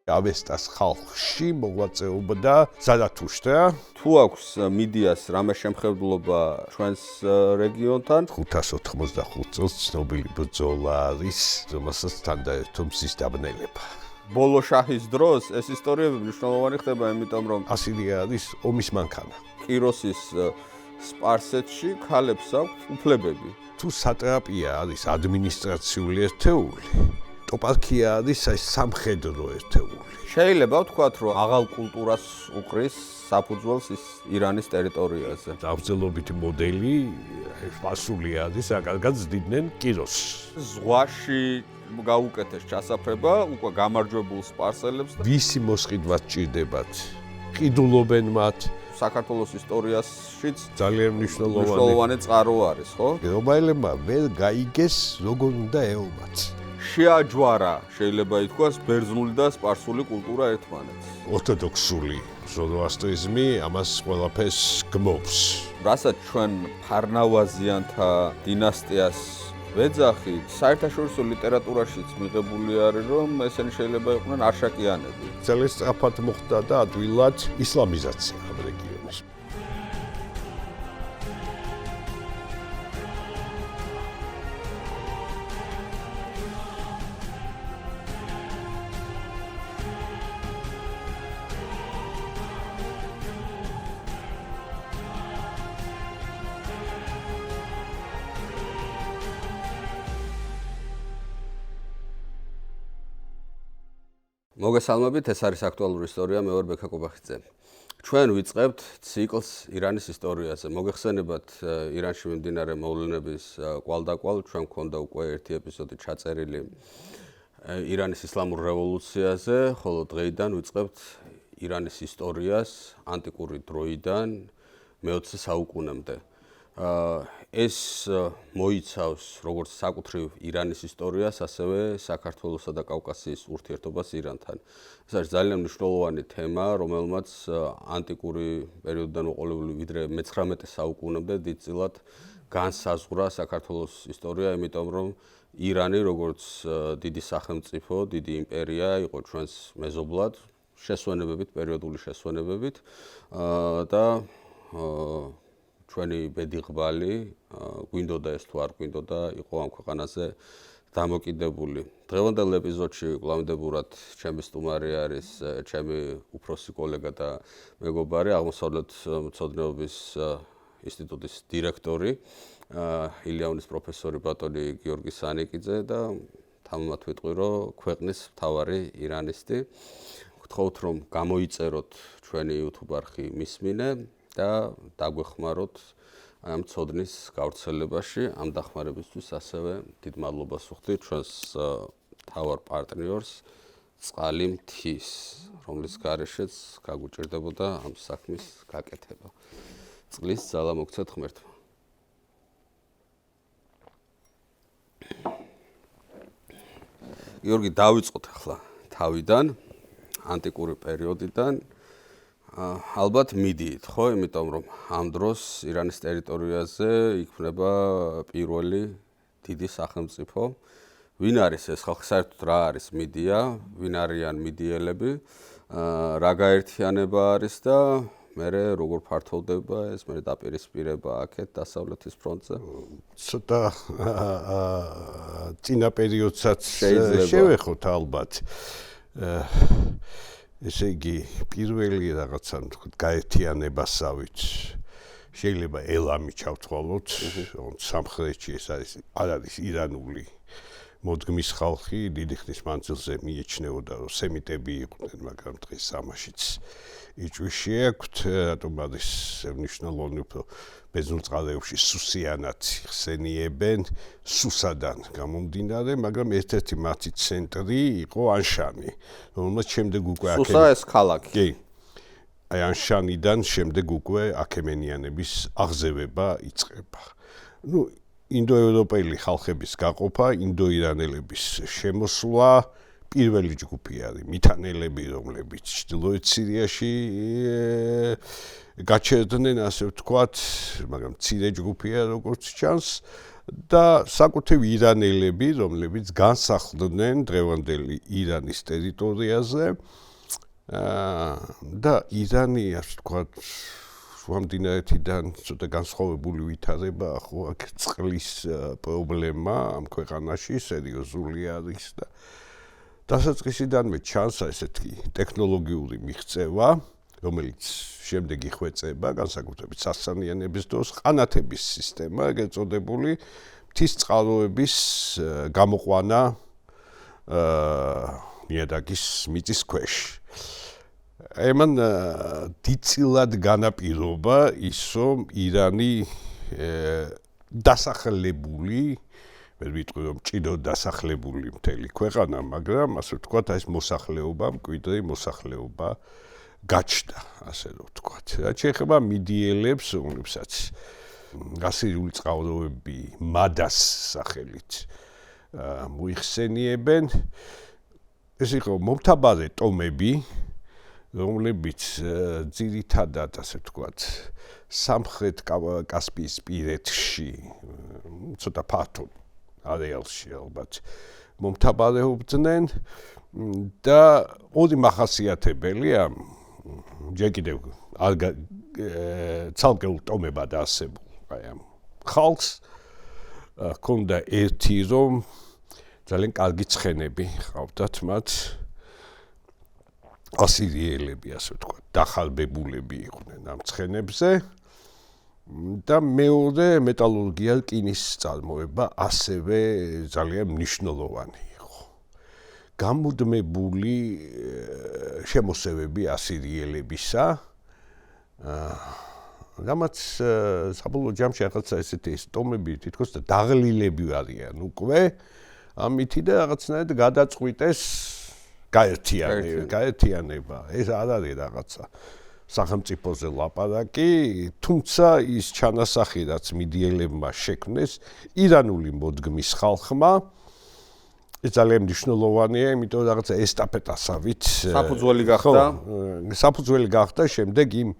ავესტას ხალხში მოღვაწეობა და ზარათუშტრა. თუ აქვს მიდიას რამე შემხედლობა ჩვენს რეგიონთან 585 წელს ცნობილი ბრძოლა არის, რომელსაც თანდაერთო მზის დაბნელება. ბოლო შაჰის დროს ეს ისტორიები მნიშვნელოვანი ხდება, იმიტომ რომ ასეთი არის ომის მანქანა. კიროსის სპარსეთში ქალებს აქვს უფლებები. თუ სატრაპია არის ადმინისტრაციული ერთეული, ტოპარქია არის სამხედრო ერთეული. შეიძლება ვთქვათ, რომ აღალ კულტურას უყრის საფუძველს ის ირანის ტერიტორიაზე. Დავრძელობითი მოდელი პასული არის, კარგად ზრდიდნენ კიროსს. ზღვაში გაუკეთეს ჩასაფრება უკვე გამარჯვებულ სპარსელებს და ვისი მოსყიდვა სჭირდებათ? ყიდულობენ მათ. საქართველოს ისტორიაშიც ძალიან მნიშვნელოვანი მნიშვნელოვანი წყარო არის, ხო? რომაელებმა ვერ გაიგეს, როგორ უნდა ეომათ. შეაჯვარა, შეიძლება ითქვას, ბერძნული და სპარსული კულტურა ერთმანეთს. ორთოდოქსული ზოროასტრიზმი ამას ყველაფერს გმობს. რასაც ჩვენ ფარნავაზიანთა დინასტიას ვეძახი, საერთაშორისო ლიტერატურაშიც მიღებული არის, რომ ესენი შეიძლება იყვნენ არშაკიანები. ძალიან სწრაფად მოხდა და ადვილად ისლამიზაცია ამ რეგიონის. მოგესალმებით, ეს არის აქტუალური ისტორია, მე ვარ ბექა კობახიძე. ჩვენ ვიწყებთ ციკლს ირანის ისტორიაზე. მოგეხსენებათ ირანში მიმდინარე მოვლენების კვალდაკვალ, ჩვენ გვქონდა უკვე ერთი ეპიზოდი ჩაწერილი ირანის ისლამურ რევოლუციაზე, ხოლო დღეიდან ვიწყებთ ირანის ისტორიას ანტიკური დროიდან მე-20 საუკუნემდე. ეს მოიცავს როგორც საკუთრივ ირანის ისტორიას, ასევე საქართველოსა და კავკასიის ურთიერთობას ირანთან. ეს არის ძალიან მნიშვნელოვანი თემა, რომელმაც ანტიკური პერიოდიდან უყოლებული ვიდრე მე-19 საუკუნემდე დიდწილად განსაზღვრა საქართველოს ისტორია, იმიტომ რომ ირანი როგორც დიდი სახელმწიფო, დიდი იმპერია იყო ჩვენს მეზობლად, შესვენებებით, პერიოდული შესვენებებით და ჩვენი ბედიღბალი, გვინდოდა ეს თუ არ გვინდოდა, იყო ამ ქვეყანაზე დამოკიდებული. დღევანდელ ეპიზოდში კლავდებურად ჩემი სტუმარი არის ჩემი უფროსი კოლეგა და მეგობარი, აღმოსავლეთ მცოდნეობის ინსტიტუტის დირექტორი, ილიაუნის პროფესორი ბატონი გიორგი სანიკიძე და თამამად ვიტყვი, რომ ქვეყნის მთავარი ირანისტი. გთხოვთ, რომ გამოიწეროთ ჩვენი YouTube არხი მისმინე და დაგვეხმაროთ ამ ცოდნის გავრცელებაში, ამ დახმარებისთვის ასევე დიდ მადლობას ვუხდით ჩვენს მთავარ პარტნიორს წყალი მთის, რომლის გარეშეც გაგუჭირდებოდა ამ საქმის გაკეთება. წყლის ძალა მოგცეთ ღმერთმა. გიორგი, დავიწყოთ ახლა თავიდან, ანტიკური პერიოდიდან. ალბათ მიდიით, ხო, იმიტომ რომ ამ დროს ირანის ტერიტორიაზე იქმნება პირველი დიდი სახელმწიფო. ვინ არის ეს ხალხი? საერთოდ რა არის მიდია? ვინ არიან მიდიელები? რა გაერთიანება არის და მერე როგორ ფართოვდება ეს, მერე დაპირისპირება აქეთ დასავლეთის ფრონტზე? ცოტა წინა პერიოდსაც შევეხოთ ალბათ. ესე იგი, პირველი რაღაცა გაერთიანებასავით შეიძლება ელამი ჩავთვალოთ, სამხრეთში ეს არ არის ირანული მოდგმის ხალხი, დიდი ხნის მანძილზე მიიჩნეოდა, რომ სემიტები იყვნენ, მაგრამ დღეს ამაშიც იჭვი შეაქვთ, რატომ არის მნიშვნელოვანი უფრო ბერძნულ წყაროებში სუსიანად ხსენიებენ, სუსადან გამომდინარე, მაგრამ ერთ-ერთი მათი ცენტრი იყო ანშანი, რომელმაც შემდეგ უკვე სუსა ეს ქალაქი. კი. აი ანშანიდან შემდეგ უკვე აქემენიანების აღზევება იწყება. ინდოევროპელი ხალხების გაყოფა, ინდოირანელების შემოსვლა, პირველი ჯგუფი არის მითანელები, რომლებიც ჩრდილოეთ სირიაში გაჩერდნენ, ასე ვთქვათ, მაგრამ მცირე ჯგუფია როგორც ჩანს და საკუთრივ ირანელები, რომლებიც განსახლდნენ დღევანდელი ირანის ტერიტორიაზე და ირანი, ასე ვთქვათ, შუამდინარეთიდან ცოტა განსხვავებული ვითარება, ხო, აქ წყლის პრობლემა ამ ქვეყანაში სერიოზული არის და დასაწყისიდანვე ჩანს ესეთი ტექნოლოგიური მიღწევა, რომელიც შემდეგ იხვეწება, განსაკუთრებით სასანიანების დროს, ყანათების სისტემა, ეგრეთ წოდებული მთის წყაროების გამოყვანა ნიადაგის მიწის ქვეშ. Eman დიცილად განაპირობა ის, რომ ირანი დასახლებული, ვერ ვიტყვი რომ ჭიდო დასახლებული მთელი ქვეყანა, მაგრამ ასე ვთქვათ, ეს მოსახლეობა, მკვიდრი მოსახლეობა გაჩნდა, ასე რომ ვთქვათ. რაც შეეხება მიდიელებს, რომლებსაც გასირული წყაროები მადას სახელით მოიხსენიებენ, ეს იყო მომთაბარე ტომები, რომლებიც ძირითადად, ასე ვთქვათ, სამხრეთ კასპიის პირეთში, ცოტა ფართო არეალში ალბათ მომთაბარეობდნენ და ორი მახასიათებელია, ჯერ კიდევ ცალკეულ ტომებად არსებულ ამ ხალხს ჰქონდა ერთი, რომ ძალიან კარგი ცხენები ჰყავდათ მათ, ასირიელები, ასე ვთქვათ, დახარბებულები იყვნენ ამ ცხენებზე და მეორე მეტალურგია რკინის წარმოება ასევე ძალიან მნიშვნელოვანი იყო. გამუდმებული შემოსევები ასირიელებისა, რამაც საბოლოო ჯამში რაღაცა ესეთი ტომები თითქოს დაღლილები არიან უკვე, ამითი და რაღაცნაირად გადაწყვიტეს გაერთიანება. ეს არ არის რაღაცა სახელმწიფოზე ლაპარაკი, თუმცა ის ჩანასახი, რაც მიდიელებმა შექმნეს ირანული მოდგმის ხალხმა, ეს ძალიან მნიშვნელოვანია, იმიტომ რომ რაღაცა ესტაფეტასავით საფუძველი გახდა შემდეგ იმ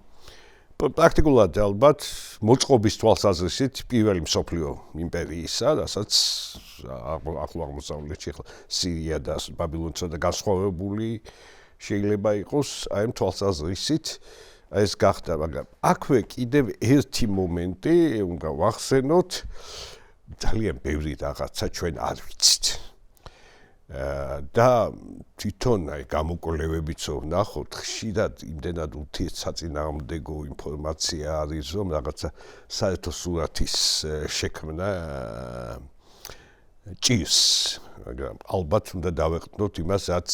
პრაქტიკულად ალბათ მოწყობის თვალსაზრისით პირველი მსოფლიო იმპერიისა, რასაც ახლო აღმოსავლეთში ახლა სირია და ბაბილონი და განსხვავებული შეიძლება იყოს აი ამ თვალსაზრისით ეს გახდა, მაგრამ აქვე კიდევ ერთი მომენტი უნდა ვახსენოთ, ძალიან ბევრი რაღაცა ჩვენ არ ვიცით. და თვითონ აი გამოკვლევებიც ვნახოთ, ხშირად იმდენად უთიერთსაწინააღმდეგო ინფორმაცია არის, რომ რაღაცა საერთო სურათის შექმნა ჭირს, მაგრამ ალბათ უნდა დავეყრდნოთ იმას, რაც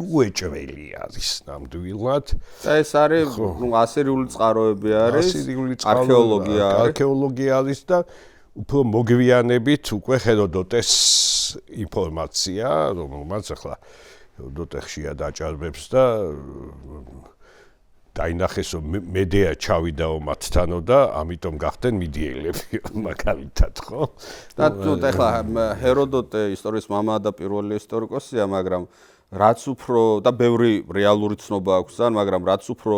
უეჭველი არის ნამდვილად. ეს არის, ასირიული წყაროები არის, არქეოლოგია არის და უფრო მოგვიანებით უკვე ჰეროდოტეს ინფორმაცია, რომელმაც ახლა ჰეროდოტე ხშირად აჭარბებს და დაინახეს, რომ მედეა ჩავიდაო მათთანო და ამიტომ გახდნენ მიდიელები, მაგალითად, ხო? და ახლა ჰეროდოტე ისტორიის მამაა და პირველი ისტორიკოსია, მაგრამ რაც უფრო და ბევრი რეალური ცნობა აქვს ძალიან, მაგრამ რაც უფრო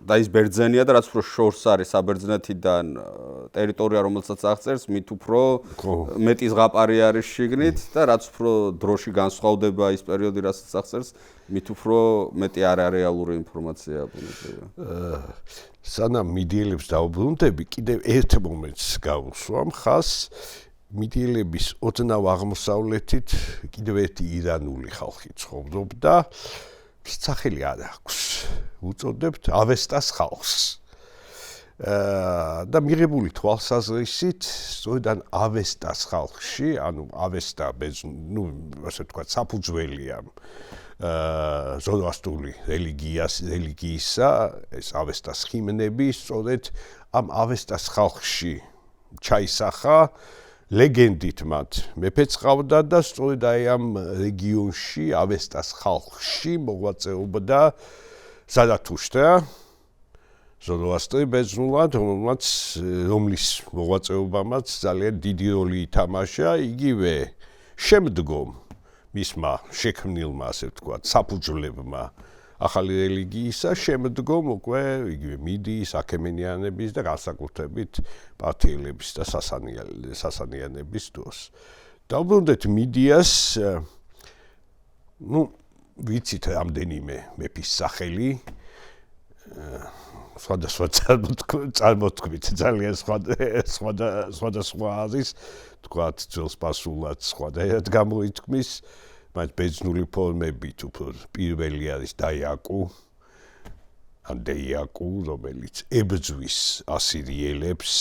და ის ბერძენია და რაც უფრო შორს არის საბერძნეთიდან ტერიტორია, რომელსაც აღწერს, მით უფრო მეტი ზღაპარი არის შიგნით და რაც უფრო დროში განსხვავდება ის პერიოდი, რასაც აღწერს, მით უფრო მეტი არარეალური ინფორმაცია აბუნებია. სანამ მიდიელებს დავუბრუნდები, კიდევ ერთ მომენტს გავუსვამ ხას მიდიელების ოდნავ აღმოსავლეთით კიდევ ერთი ირანული ხალხი ცხოვრობდა, სახელი არ აქვს. უწოდებთ ავესტას ხალხს. და მიღებული თვალსაზრისით, სწორედ ავესტას ხალხში, ანუ ავესტა, ასე ვთქვათ, საფუძველია ზოროასტრული რელიგიისა, ეს ავესტას ჰიმნები, სწორედ ამ ავესტას ხალხში ჩაისახა ლეგენდით მათ მეფეც ყავდა და სწორედ აი ამ რეგიონში, ავესტას ხალხში მოღვაწეობდა ზარათუშტრა, ზოროასტრი ბერძნულად, რომლის მოღვაწეობამაც ძალიან დიდი როლი ითამაშა, იგივე შემდგომ მისმა შექმნილმა, ასე ვთქვათ, საფუძვლებმა ახალი რელიგიისა, შემდგომ უკვე იგივე მიდიის, აქემენიანების და განსაკუთრებით პართიელების და სასანიანების დროს. დავბრუნდეთ მიდიას, ვიცით რამდენიმე მეფის სახელი, სხვადასხვა წარმოთქმით ძალიან სხვადასხვა არის, თქვათ ძველ სპარსულად სხვადასხვა გამოითქმის, მაგრამ ბერძნული ფორმებით უფრო პირველი არის დეიაკუ, რომელიც ებრძვის ასირიელებს,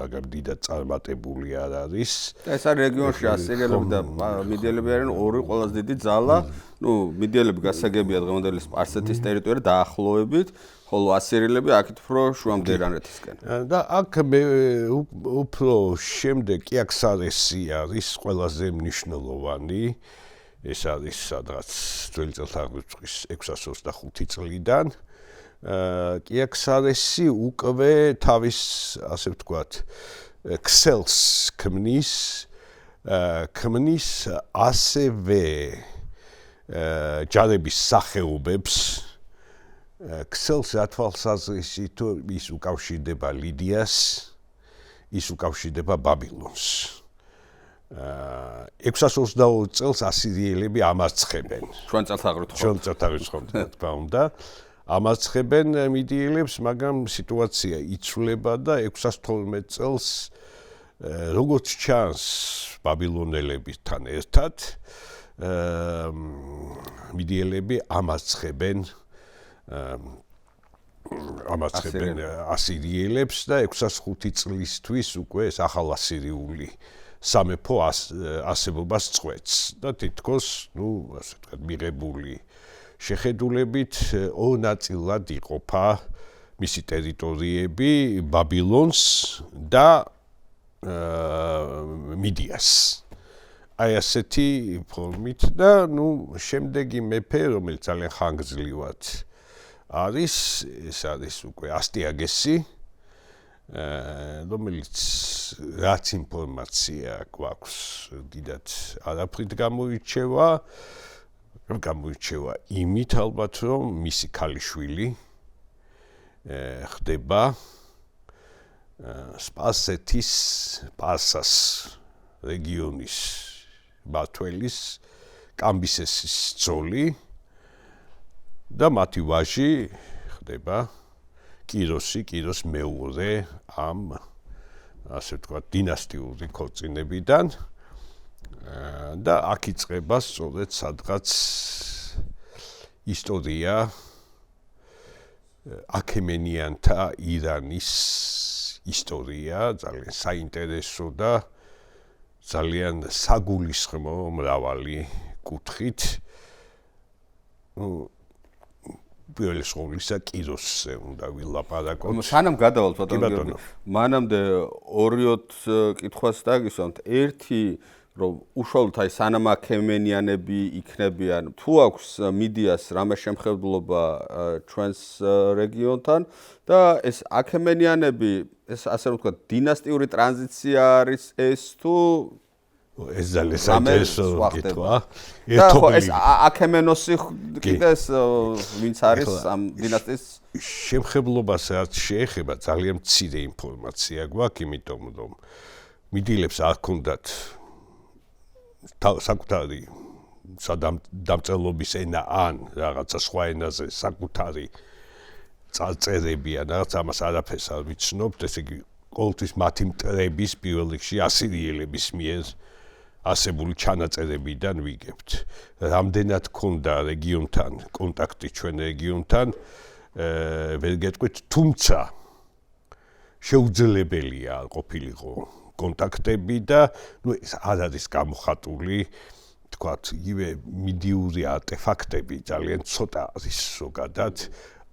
მაგრამ დიდად წარმატებული არ არის. ეს არის რეგიონში ასირიელები და მიდიელები არიან ორი ყველაზე დიდი ძალა. მიდიელები გასაგებია დღევანდელი სპარსეთის ტერიტორია დაახლოებით, ხოლო ასირიელები აქეთ უფრო შუამდე ირანეთისკენ. და აქ უფრო შემდეგ კიაქსარესი არის ყველაზე მნიშვნელოვანი. ეს არის სადღაც ძველი წელთაღრიცხვის 625 წლიდან. კიაქსარესი უკვე თავის, ასე ვთქვათ, ქსელს ქმნის ასევე ჯარების სახეობებს. ქსელს ათვალსაზრისით ის უკავშირდება ლიდიას, ის უკავშირდება ბაბილონს. 622 წელს ასირიელები ამარცხებენ. ჩვენ წელთაღრიცხვამდე, თქმა უნდა. ამარცხებენ მიდიელებს, მაგრამ სიტუაცია იცვლება და 612 წელს როგორც ჩანს ბაბილონელებთან ერთად მიდიელები ამარცხებენ ასირიელებს და 605 წლისთვის უკვე ეს ახალასირიული სამეფო არსებობას წყვეტს და თითქოს, ასე ვთქვათ, მიღებული შეხედულებით ორ ნაწილად იყოფა მისი ტერიტორიები ბაბილონს და მიდიას. აი ასეთი ფორმით და შემდეგი მეფე, რომელიც ძალიან ხანგრძლივად არის, ეს არის უკვე ასტიაგესი, რომელიც რაც ინფორმაცია გვაქვს დიდად არაფრით გამოირჩევა იმით ალბათ, რომ მისი ქალიშვილი ხდება სპარსეთის პარსას რეგიონის მმართველის კამბისესის ძოლი და მათი ვაჟი ხდება კიროს მეორე ამ ასე ვთქვათ დინასტიური ქორწინებიდან და აქ იწყება სწორედ სადღაც ისტორია აქემენიანთა ირანის ისტორია ძალიან საინტერესო და ძალიან საგულისხმო მრავალი კუთხით პირველი სროლისა კიროსზე უნდა ვილაპარაკოთ. სანამ გადავალთ ბატონო, მანამდე 2-4 კითხვას დაგისვამთ. ერთი რომ უშუალოდ აი სანამ აქემენიანები იქნებიან, თუ აქვს მიდიას რამე შემხედლობა ჩვენს რეგიონთან და ეს აქემენიანები, ეს ასე ვთქვათ, დინასტიური ტრანზიცია არის ეს თუ ეს ძალიან საინტერესო კითხვა. ეს აქემენოსი კიდეს ვინც არის ამ დინასტიის შემხედლობას რაც შეეხება ძალიან მცირე ინფორმაცია გვაქვს, იმიტომ რომ მიდიელებს არ ჰქონდათ საკუთარი დამწერლობის ენა ან რაღაცა სხვა ენაზე საკუთარი წარწერები ან რაღაც ამას არაფერს არ ვიცნობთ, ესე იგი ყოველთვის მათი მტრების პირველ რიგში ასირიელების მიერ ასებული ჩანაწერებიდან ვიგებთ. რამდენად ქონდა რეგიონთან კონტაქტი ჩვენ რეგიონთან, ვერ გეტყვით, თუმცა შეუძლებელია არ ყოფილიყო კონტაქტები და ეს არ არის გამოხატული, თქვათ, იგივე მიდიური არტეფაქტები ძალიან ცოტა არის ზოგადად,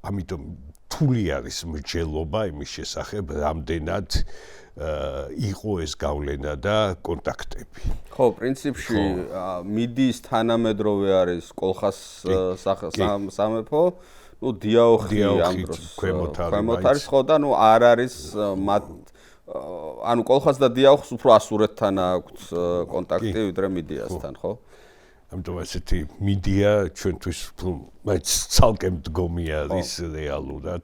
ამიტომ რთული არის მსჯელობა იმის შესახებ, რამდენად იყო ეს გავლენა და კონტაქტები. ხო, პრინციპში მიდიის თანამედროვე არის კოლხას სამეფო, დიაოხი ამ დროს ქვემოთ არის, ხო და არ არის მათ კოლხას და დიაოხს უფრო ასურეთთან აქვს კონტაქტი ვიდრე მიდიასთან, ხო? ამიტომ ესეთი მიდია ჩვენთვის მაინც ცალკე მდგომი არის რეალურად.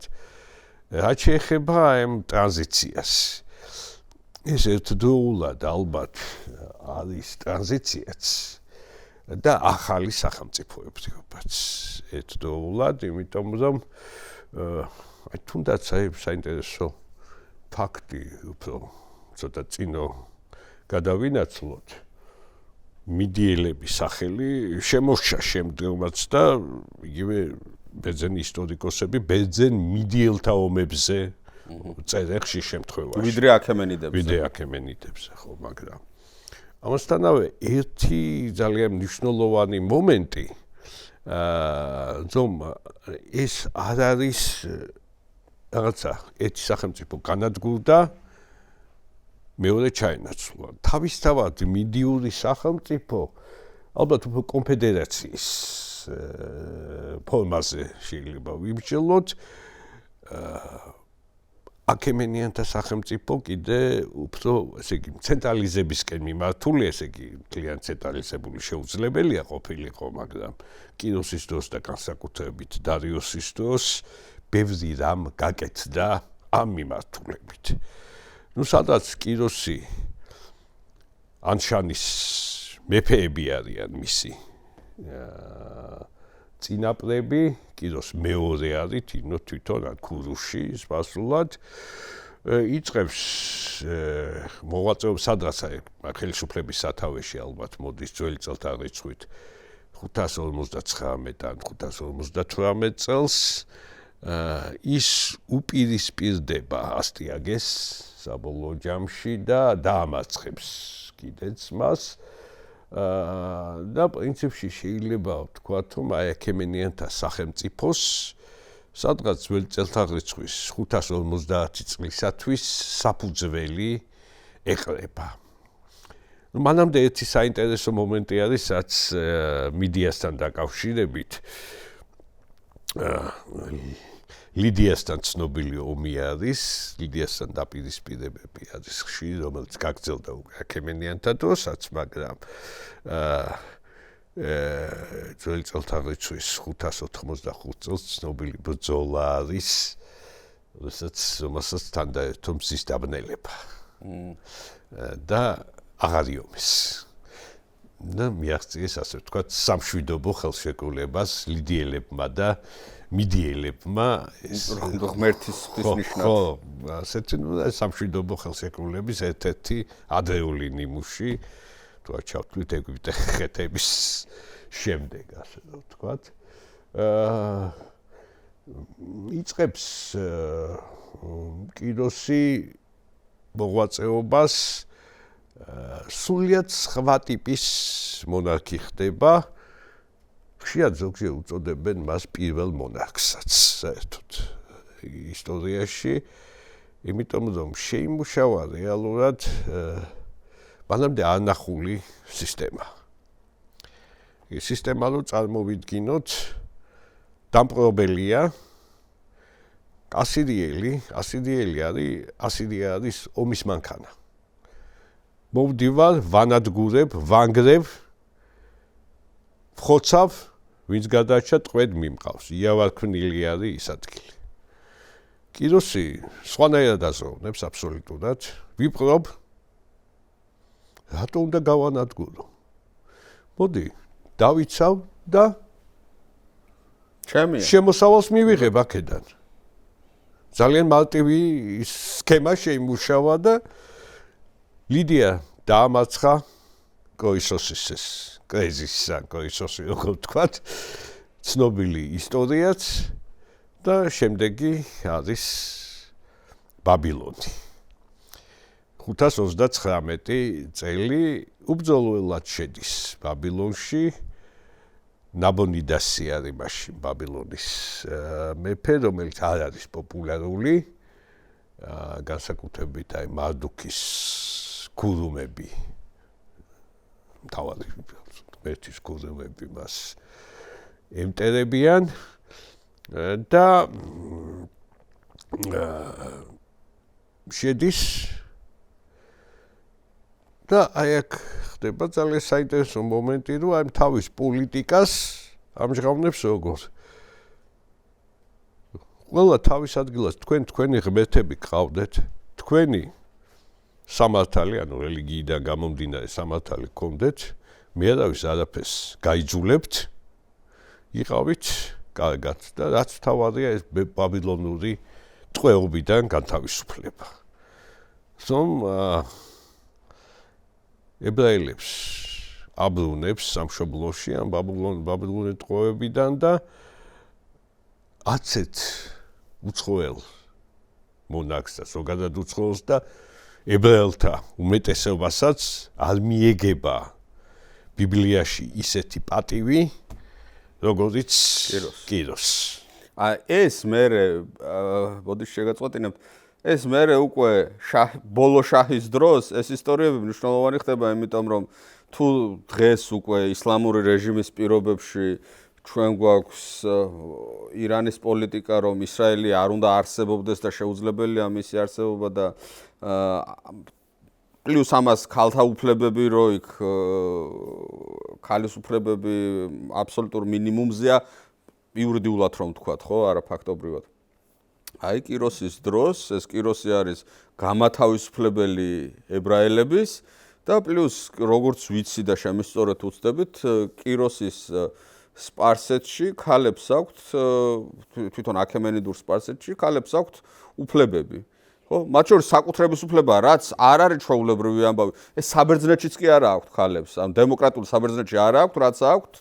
რაც შეეხება ამ ტრანზიციას. ეს ერთდროულად ალბათ არის ტრანზიციაც და ახალი სახელმწიფოებრივობაც. ერთდროულად, იმიტომ რომ თუნდაც საინტერესო ფაქტი უფრო ცოტა წინო გადავინაცვლოთ. მიდიელების სახელი შემორჩა შემდგომაც და იგივე ბერძენი ისტორიკოსები ბერძენ მიდიელთა ომებზე წერენ ხშირ შემთხვევაში. ვიდრე აქემენიდებზე, ხო, მაგრამ ამასთანავე ერთი ძალიან მნიშვნელოვანი მომენტი რომ ეს არ არის რაღაცა ერთი სახელმწიფო განადგურდა მეორე ჩაენაცვლა. თავისთავად მიდიური სახელმწიფო ალბათ უფრო კონფედერაციის ფორმაზე შეიძლება ვიმსჯელოთ. აქემენიანთა სახელმწიფო კიდე უფრო, ესე იგი, ცენტრალიზებისკენ მიმართული, ესე იგი, ძალიან ცენტრალიზებული შეუძლებელია ყოფილიყო, მაგრამ კიროსის დროს და განსაკუთრებით დარიოსის დროს ბევრი რამ გაკეთდა ამ მიმართულებით. სადაც კიროსი ანშანის მეფეები არიან მისი წინაპრები, კიროს მეორე არის თინო თვითონ ქურუში სპასულად იწყებს მოღვაწეობს სადღაც ხელისუფლების სათავეში ალბათ მოდის ძველი წელთა რიცხვით 559 ან 558 წელს ის უპირისპირდება ასტიაგეს საბოლოო ჯამში და დაამარცხებს კიდეც მას და პრინციპში შეიძლება ვთქვათ, რომ აქემენიანთა სახელმწიფოს სადღაც ძველი წელთაღრიცხვის 550 წლისათვის საფუძველი ეყრება. მანამდე ერთი საინტერესო მომენტი არის, რაც მიდიასთან დაკავშირებით ლიდიასთან ცნობილი ომი არის, ლიდიასთან დაპირისპირებები არის ხშირი, რომელიც გაგრძელდა აქემენიანთა დროსაც, მაგრამ ძველი წელთაღრიცხვის 585 წელს ცნობილი ბრძოლა არის, რომელსაც თან დაერთო მზის დაბნელება და აღარ იომეს. და მიაღწიეს, ასე ვთქვათ, სამშვიდობო ხელშეკრულებას ლიდიელებმა და მიდიელებმა ღმერთის ნიშნად. ხო, ასეთი სამშვიდობო ხელშეკრულების ერთ-ერთი ადრეული ნიმუში, თუ ჩავთვლით ეგვიპტე ხეთების შემდეგ, ასე ვთქვათ. იწყებს კიროსი მოღვაწეობას სულიად სხვა ტიპის მონარქი ხდება. ხშირად ზოგჯერ უწოდებენ მას პირველ მონარქსაც საერთოდ ისტორიაში, იმიტომ რომ შეიმუშავა რეალურად მანამდე არნახული სისტემა. ეს სისტემა რო წარმოვიდგინოთ, დამპყრობელია ასირია არის ომის მანქანა. მოვდივარ, ვანადგურებ, ვანგრევ, ვხოცავ, ვინც გადარჩა ტყვედ მიმყავს. იავარქმნილი არის ის ადგილი. კიროსი სხვანაირად აზროვნებს აბსოლუტურად. ვიპყრობ, რატო უნდა გავანადგურო? მოდი, დავიცავ და შემოსავალს მივიღებ აქედან. ძალიან მარტივი სქემა შეიმუშავა და ლიდია დაამარცხა კრიზისი, როგორ ვთქვათ, ცნობილი ისტორიაც და შემდეგი არის ბაბილონი. 529 წელი უბრძოლველად შედის ბაბილონში. ნაბონიდასი არის მაშინ ბაბილონის მეფე, რომელიც არ არის პოპულარული, განსაკუთრებით აი მარდუქის ქურუმები, თავად ერთის ქურუმები მას ემტერებიან და შედის და აი აქ ხდება ძალიან საინტერესო მომენტი, რომ აი თავის პოლიტიკას ამჟღავნებს როგორ. ყველა თავის ადგილას თქვენი ღმერთები გყავდეთ, თქვენი სამართალი, ანუ რელიგიიდან გამომდინარე სამართალი გქონდეთ, მე არავის არაფერს გაიძულებთ, იყავით კარგად და რაც თავადია ეს ბაბილონური ტყვეობიდან განთავისუფლება. რომ ებრაელებს აბრუნებს სამშობლოში ან ბაბილონური ტყვეობიდან და აცეთ უცხოელ მონარქს და ზოგადად უცხოელს და ებრაელთა უმეტესობასაც არ მიეგება ბიბლიაში ისეთი პატივი, როგორც კიროს. ეს მერე ბოდიში შეგაწყვეტინებთ, ეს მერე უკვე ბოლო შაჰის დროს ეს ისტორიები მნიშვნელოვანი ხდება, იმიტომ რომ თუ დღეს უკვე ისლამური რეჟიმის პირობებში ჩვენ გვაქვს ირანის პოლიტიკა, რომ ისრაელი არ უნდა არსებობდეს და შეუძლებელია მისი არსებობა და პლუს ამას ქალთა უფლებები, რომ იქ ქალის უფლებები აბსოლუტურ მინიმუმზეა, იურიდიულად რომ ვთქვათ, ხო, არა ფაქტობრივად. აი კიროსის დროს, ეს კიროსი არის გამათავისუფლებელი ებრაელების და პლუს როგორც ვიცი და შემისწორეთ უცდებით, კიროსის სპარსეთში ქალებს აქვთ, თვითონ აქემენიდურ სპარსეთში ქალებს აქვთ უფლებები. ხო, მათ შორის საკუთრების უფლება, რაც არ არის ჩვეულებრივი ამბავი. ეს საბერძნეთშიც კი არა აქვთ ქალებს, ან დემოკრატიულ საბერძნეთში არა აქვთ, რაც აქვთ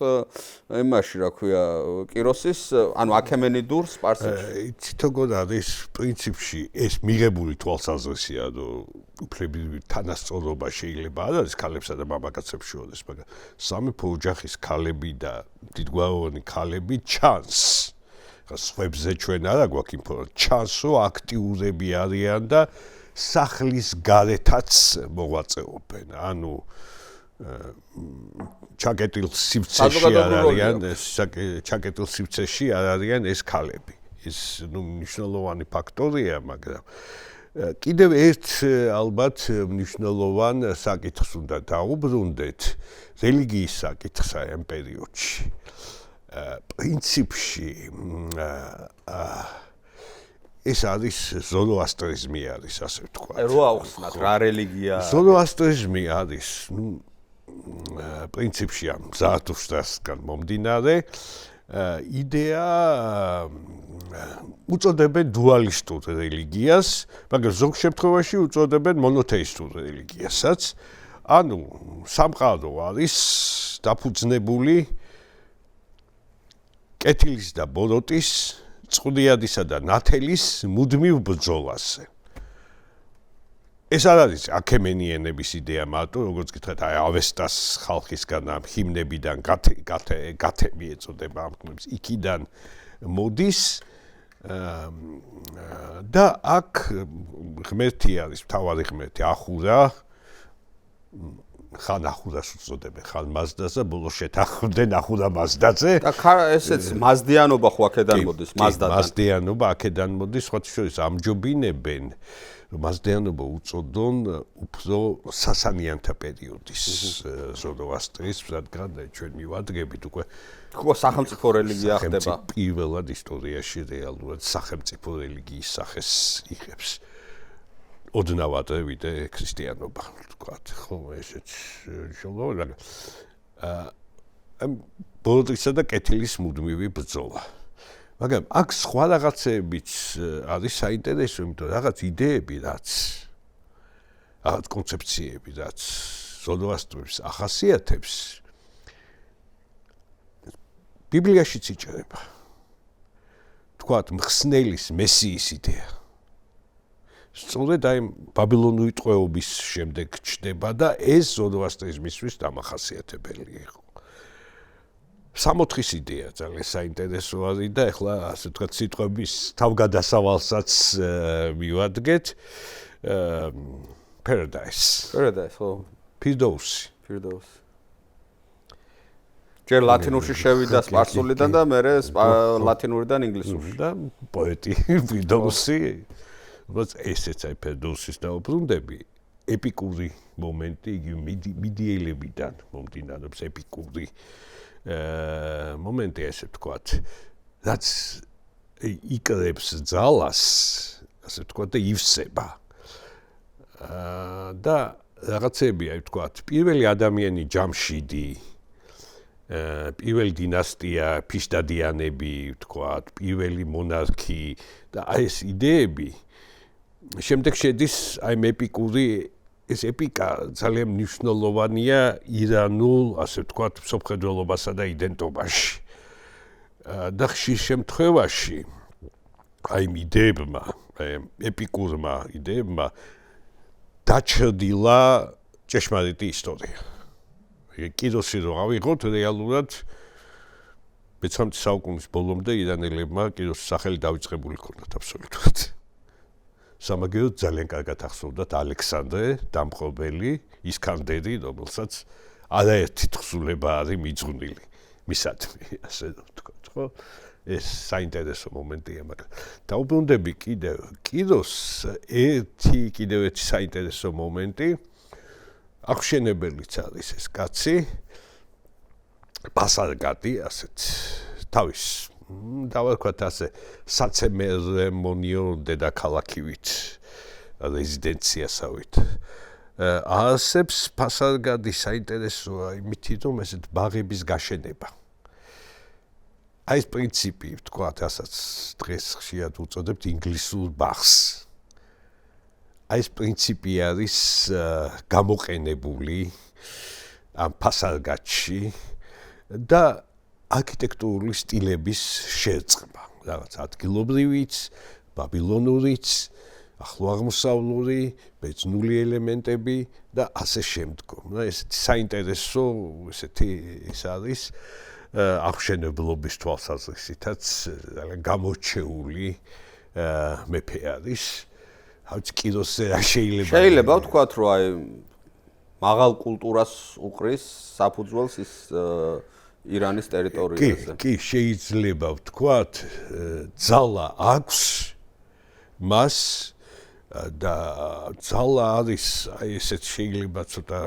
იმაში, რა ქვია, კიროსის, ანუ აქემენიდურ სპარსეთში. იცით როგორ არის პრინციპში ეს მიღებული თვალსაზრისია, რომ უფლებრივი თანასწორობა შეიძლება არ არის ქალებსა და მამაკაცებს შორის, მაგრამ სამეფო ოჯახის ქალები და დიდგვაროვანი ქალები ჩანს. სხვებზე ჩვენ არა გვაქვს ინფორმაცია, ჩანს რომ აქტიურები არიან და სახლის გარეთაც მოღვაწეობენ. ანუ ჩაკეტილ სივრცეში არ არიან, ჩაკეტილ სივრცეში არ არიან ეს ქალები. ეს მნიშვნელოვანი ფაქტორია, მაგრამ კიდევ ერთ ალბათ მნიშვნელოვან საკითხს უნდა დავუბრუნდეთ, რელიგიის საკითხს ამ პერიოდში. პრინციპში ეს არის ზოროასტრიზმი არის, ასე ვთქვათ. რო აუხსნათ რა რელიგია? ზოროასტრიზმი არის, პრინციპში ამ ზარათუშტრასგან მომდინარე იდეა უწოდებენ დუალისტურ რელიგიას, მაგრამ ზოგ შემთხვევაში უწოდებენ მონოთეისტურ რელიგიასაც. ანუ სამყარო არის დაფუძნებული კეთილის და ბოროტის, წყუდიადისა და ნათელის მუდმივ ბრძოლაზე. ეს არ არის აქემენიანების იდეა მარტო, როგორც გითხრათ, აი ავესტას ხალხისგან ამ ჰიმნებიდან გათემი ეწოდება ამ ხმებს, იქიდან მოდის და აქ ღმერთი არის, მთავარი ღმერთი ახურა, ხან ახურას უწოდებენ, ხან მაზდაზე, ბოლოს შეთანხმდნენ ახურა მაზდაზე. და ესეც მაზდიანობა ხო აქედან მოდის, მაზდადან. მაზდიანობა აქედან მოდის, სხვათა შორის ამჯობინებენ, რომ მაზდიანობა უწოდონ უფრო სასანიანთა პერიოდის ზოროასტრიზმს, რადგან ჩვენ მივადგებით უკვე ხო სახელმწიფო რელიგია ხდება. პირველად ისტორიაში რეალურად სახელმწიფო რელიგიის სახეს იღებს. ოდნავ ადრე ვიდრე ქრისტიანობა, ვთქვათ, ხო, ესეც შემოვიდა, მაგრამ ბოროტისა და კეთილის მუდმივი ბრძოლა. მაგრამ აქ სხვა რაღაცებიც არის საინტერესო, იმიტომ რომ რაღაც იდეები, რაც კონცეფციები, რაც ზოროასტრიზმს ახასიათებს, ბიბლიაშიც იჭრება. ვთქვათ, მხსნელის მესიის იდეა. სწორედ აი ბაბილონური ტყვეობის შემდეგ ჩნდება და ეს ზოროასტრიზმისთვის დამახასიათებელი იყო. სამოთხის იდეა ძალიან საინტერესო არის და ეხლა ასე ვთქვათ სიტყვების თავგადასავალსაც მივადგეთ. Paradise, ხო. პირდოუსი. ჯერ ლათინურში შევიდა სპარსულიდან და მერე ლათინურიდან ინგლისურში. და პოეტი პირდოუსი, როგორც ესეც აი ფერდოუსის დაუბრუნდები, ეპიკური მომენტი, იგი მიდიელებიდან მომდინარეობს ეპიკური მომენტი, ესე ვთქვათ, რაც იკრებს ძალას, ასე ვთქვათ, და ივსება. და რაღაცებია, ვთქვათ, პირველი ადამიანი ჯამშიდი, პირველი დინასტია, ფიშდადიანები, ვთქვათ, პირველი მონარქი და აი ეს იდეები შემდეგ შედის აი ეპიკური ეს ეპიკა ძალიან მნიშვნელოვანია ირანულ, ასე ვთქვათ, მსოფლმხედველობასა და იდენტობაში. და ხშირ შემთხვევაში აი იდეებმა, ეპიკურმა იდეებმა დაჩრდილა ჭეშმარიტი ისტორია. კიდოსი რო ავიღოთ რეალურად მე-13 საუკუნის ბოლომდე ირანელებმა კიდოს სახელი დავიწყებული ჰქონდათ აბსოლუტურად. სამაგიეროდ ძალიან კარგად ახსოვდათ ალექსანდრე დამპყრობელი, ისკანდერი, რომელსაც არაერთი თხზულება არის მიძღვნილი მისადმი, ასე ვთქვათ, ხო? ეს საინტერესო მომენტია, მაგრამ დაუბრუნდები კიდოს კიდევ ერთი საინტერესო მომენტი აღშენებელიც არის ეს კაცი პასარგადი, ასეთ თავის დავარქვათ ასე საცერემონიო დედაქალაქივით რეზიდენციასავით არსებს პასარგადი საინტერესოა იმითი რომ ესეთ ბაღების გაშენება აი ეს პრინციპი ვთქვათ რასაც დღეს ხშირად უწოდებთ ინგლისურ ბაღს აი ეს პრინციპი არის გამოყენებული ამ პასარგადში და არქიტექტურული სტილების შერწყმა, რაღაც ადგილობრივიც, ბაბილონურიც, ახლო აღმოსავლური, ბერძნული ელემენტები და ასე შემდგომ. და ესეთი საინტერესო, ესეთი ის არის აღშენებლობის თვალსაზრისითაც ძალიან გამორჩეული მეფე არის. How კიდოსე რა შეიძლება? შეიძლება ვთქვათ, რომ აი მაღალ კულტურას უყრის საფუძველს ის ირანის ტერიტორიაზე. კი, შეიძლება ვთქვათ, ძალა აქვს მას და ძალა არის, აი ესეც შეიძლება ცოტა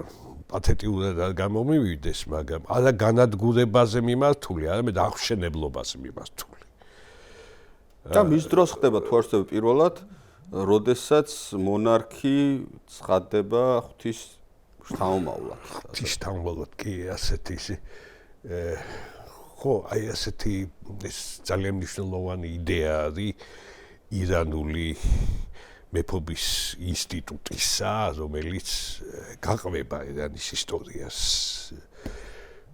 პათეტიურად არ გამომივიდეს, მაგრამ არა განადგურებაზე მიმართული, არამედ აღშენებლობაზე მიმართული. და მის დროს ხდება თვარსები პირველად, როდესაც მონარქი ცხადდება ღვთის შთამომავლად. ღვთის შთამომავლად, კი, ასეთი ისე ხო, აი ასეთი ეს ძალიან მნიშვნელოვანი იდეა არის ირანული მეფობის ინსტიტუტისა, რომელიც გაყვება ირანის ისტორიას.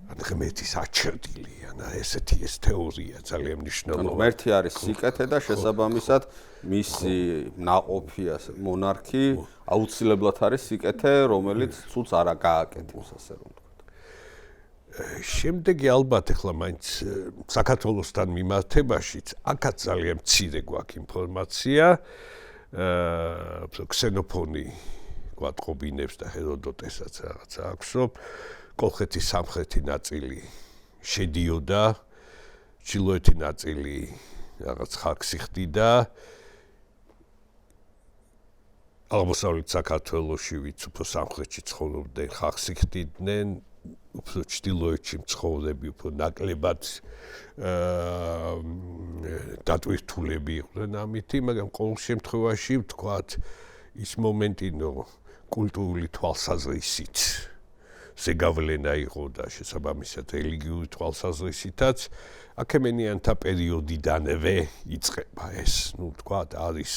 ან ღმერთის აჩრდილი, ან ესეთი ეს თეორია ძალიან მნიშვნელოვანია. ღმერთი არის სიკეთე და შესაბამისად მისი ნაყოფი ასე მონარქი აუცილებლად არის სიკეთე, რომელიც ცუც არ გააკეთებს, ასე რომ ვთქვათ. შემდეგი ალბათ ახლა მაინც საქართველოსთან მიმართებაშიც აქაც ძალიან მცირე გვაქვს ინფორმაცია. ქსენოფონი გვატყობინებს და ჰეროდოტესაც რაღაცა აქვსო. კოლხეთის სამხრეთი ნაწილი შედიოდა, ჩრდილოეთი ნაწილი რაღაც ხალხს იხდიდა. აღმოსავლეთ საქართველოში ვიც უფრო სამხრეთში ცხოვრობდნენ, ხალხს იხდიდნენ. უფრო ჩრდილოეთში მცხოვრები უფრო ნაკლებად დატვირთულები იყვნენ ამითი, მაგრამ ყოველ შემთხვევაში ვთქვათ ის მომენტინო კულტურული თვალსაზრისით ზეგავლენა იყო და შესაბამისად რელიგიური თვალსაზრისითაც აქემენიანთა პერიოდიდანვე იწყება ეს, ну ვთქვათ, არის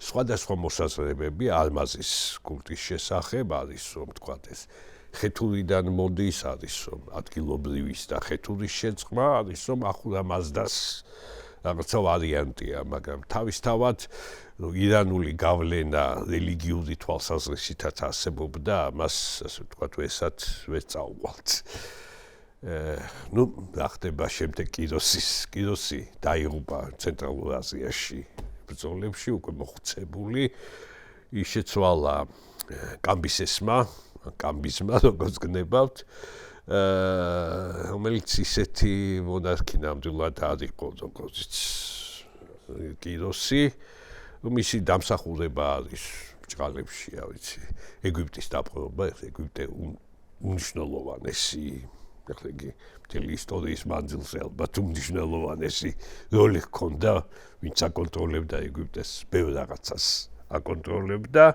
სხვადასხვა მოსაზრებები ალმაზის კულტის შესახებ, არის რომ ვთქვათ ეს ხეთურიდან მოდის, არის რომ ადგილობრივის და ხეთურის შეწყმა, არის რომ ახურამაზდას რაღაცა ვარიანტია, მაგრამ თავისთავად ირანული გავლენა რელიგიური თვალსაზრისითაც არსებობდა, მას ასე ვთქვათ, ვესად ვერ წაუვალთ. ну, რა ხდება შემდეგ კიროსი დაიღუპა ცენტრალურ აზიაში ბრძოლებში, უკვე მოხუცებული, ის შეცვალა კამბისესმა, როგორც გნებავთ, რომელიც ისეთი მონარქი ნამდვილად არ იყო, როგორც კიროსი, მისი დამსახურება არის ბრჭყალებშია, ვიცი. ეგვიპტის დაპყრობა, ეგვიპტე უნიშნელოვანესი, ახლა იგი მთელი ისტორიის მანძილზე ალბათ უმნიშვნელოვანესი როლი ჰქონდა, ვინც აკონტროლებდა ეგვიპტეს ბევრ რაღაცას აკონტროლებდა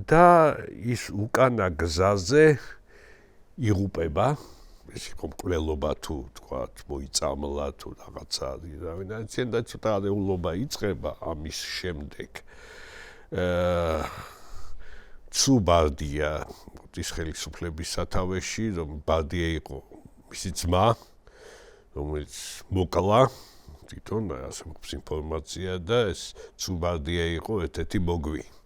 და ის უკანა გზაზე იღუპება, ეს იყო მკვლელობა თუ თქვათ მოიწამლა თუ რაღაცა, რავი, და ცოტა არეულობა იწყება ამის შემდეგ. ცუ ბარდია ის ხელისუფლების სათავეში, რომ ბარდია იყო მისი ძმა, რომელიც მოკლა, თვითონ ასე მყოფს ინფორმაცია და ეს ცუ ბარდია იყო ერთ-ერთი მოგვი.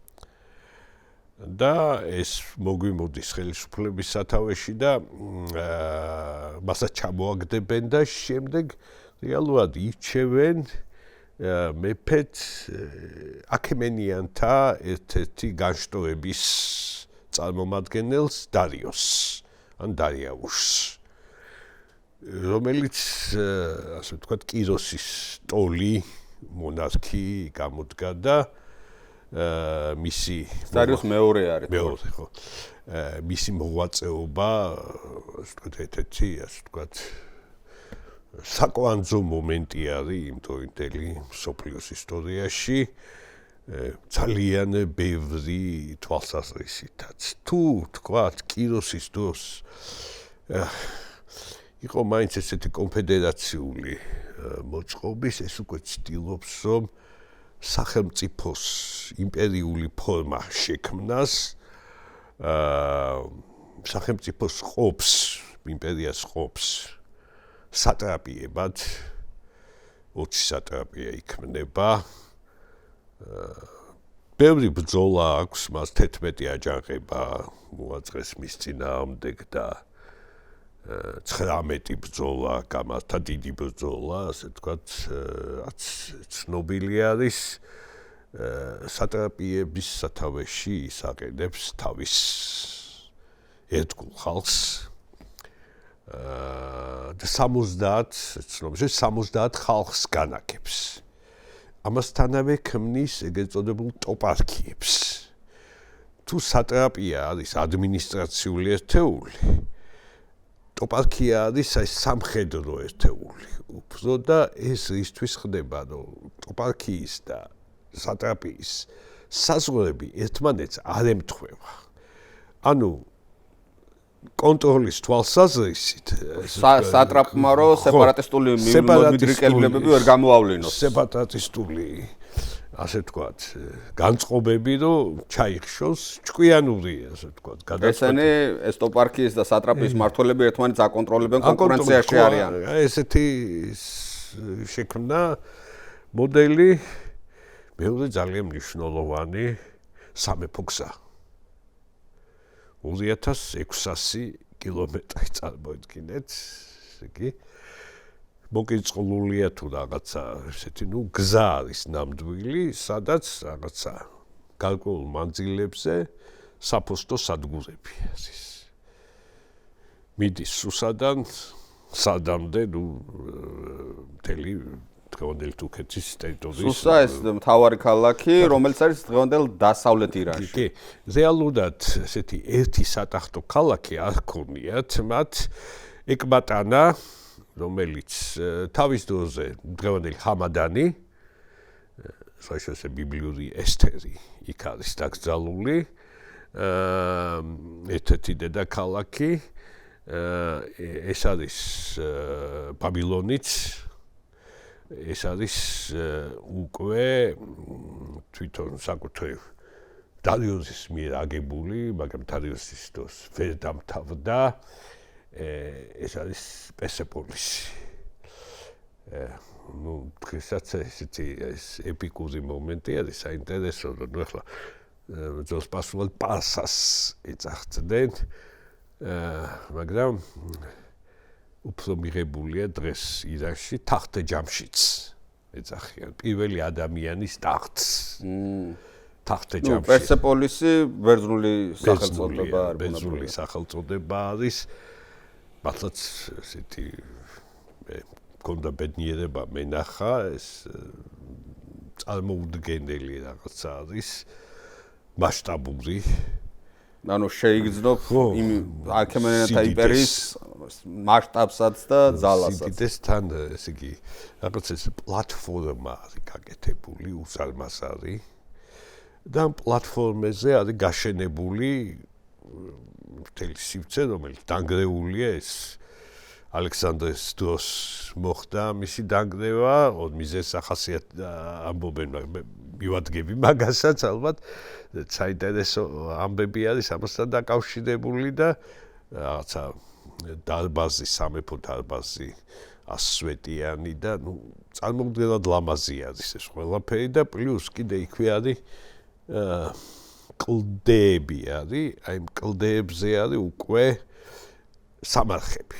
და ეს მოგვი მოდის ხელისუფლების სათავეში და მასაც ჩამოაგდებენ და შემდეგ რეალურად ირჩევენ მეფეთ აქემენიანთა ერთ-ერთი განშტოების წარმომადგენელს დარიოს ან დარიაუშს, რომელიც ასე ვთქვათ კიროსის ტოლი მონარქი გამოდგა და მისი დარიოს მეორე არის. მეორე ხო. მისი მოღვაწეობა ასე ვთქვათ ერთ-ერთი ასე ვთქვათ საკვანძო მომენტი არის იმ თოინტელი სოფლიოს ისტორიაში ძალიან ბევრი თვალსაზრისითაც. თუ თქვათ კიროსის დროს იყო მაინც ესეთი კონფედერაციული მოწყობის, ეს უკვე ცდილობს, რომ სახელმწიფოს იმპერიული ფორმა შექმნას, სახელმწიფოს ყოფს, იმპერიას ყოფს სატრაპიებად, 20 სატრაპია იქმნება. ბევრი ბრძოლა აქვს მას 11 აჯანყება მოაწყეს მის წინააღმდეგ და 19 ბრძოლა, გამართა დიდი ბრძოლა, ასე ვთქვათ, რაც ცნობილი არის სატრაპიების სათავეში ის აყენებს თავის ერთგულ ხალხს და 70 ხალხს განაგებს. ამასთანავე ქმნის ეგრეთ წოდებულ ტოპარქიებს. თუ სატრაპია არის ადმინისტრაციული ერთეული, ტოპარქია არის სამხედრო ერთეული. უფრო და ეს ისთვის ხდება, რომ ტოპარქიის და სატრაპიის საზღვრები ერთმანეთს არ ემთხვევა. ანუ კონტროლის თვალსაზრისით სატრაპმა რო სეპარატისტული მიდრეკელებები ვერ გამოავლინოს. სეპარატისტული ასე ვთქვათ, განწყობები რომ ჩაიხშოს ჭკვიანური, ასე ვთქვათ, ესენი ეს ტოპარქიის და სატრაპის მმართველები ერთმანეთს აკონტროლებენ, კონკურენციაში არიან. ესეთი შექმნა მოდელი მეორე ძალიან მნიშვნელოვანი სამეფო გზა. 2600 კილომეტრი წარმოიდგინეთ, ესე იგი მოკიწყლულია თუ რაღაცა, ესეთი გზა არის ნამდვილი, სადაც რაღაცა გარკვეულ მანძილებზე საფოსტო სადგურები არის. მიდის სუსადან სადამდე, მთელი დღევანდელი თურქეთის ტერიტორიის. სუსა ეს მთავარი ქალაქი, რომელიც არის დღევანდელ დასავლეთ ირანში. კი, რეალურად ესეთი ერთი სატახტო ქალაქი არ ქონიათ მათ ეკბატანა, რომელიც თავის დროზე დღევანდელი ჰამადანი, შეიძლება ბიბლიური ესთერი იქ არის დაკრძალული, ერთ-ერთი დედაქალაქი, ეს არის ბაბილონიც, ეს არის უკვე თვითონ საკუთრივ დარიოსის მიერ აგებული, მაგრამ დარიოსის დროს ვერ დამთავრდა. ეს არის პერსეპოლისი. დღესაც ესეთი ეპიკური მომენტი არის საინტერესო, რომ ახლა ძველ სპარსულად პარსას ეძახდნენ, მაგრამ უფრო მიღებულია დღეს ირანში თახტე ჯამშიდს ეძახიან, პირველი ადამიანის ტახტს. თახტე ჯამშიდს. პერსეპოლისი ბერძნული სახელწოდება არის. ბერძნული სახელწოდება არის. მართლაც ესეთი მქონდა ბედნიერება მენახა, ეს წარმოუდგენელი რაღაცა არის მასშტაბური ანუ შეიგრძნობ იმ არქემენეთა იმპერიის მასშტაბსაც და ძალასაც. სიდიდესთან ესე იგი რაღაც ეს პლატფორმა არის გაკეთებული უზარმაზარი და პლატფორმაზე არის გაშენებული მთელი სივრცე, რომელიც დანგრეულია ეს ალექსანდრეს დროს მოხდა მისი დანგრევა, მიზეზს ახასიათებთ ამბობენ, მივადგები მაგასაც ალბათ საინტერესო ამბები არის ამასთან დაკავშირებული და რაღაცა დარბაზი, სამეფო დარბაზი ასვეტიანი და წარმოუდგენლად ლამაზი არის ეს ყველაფერი და პლუს კიდე იქვე არის კლდეები არის, აი იმ კლდეებზე არის უკვე სამარხები.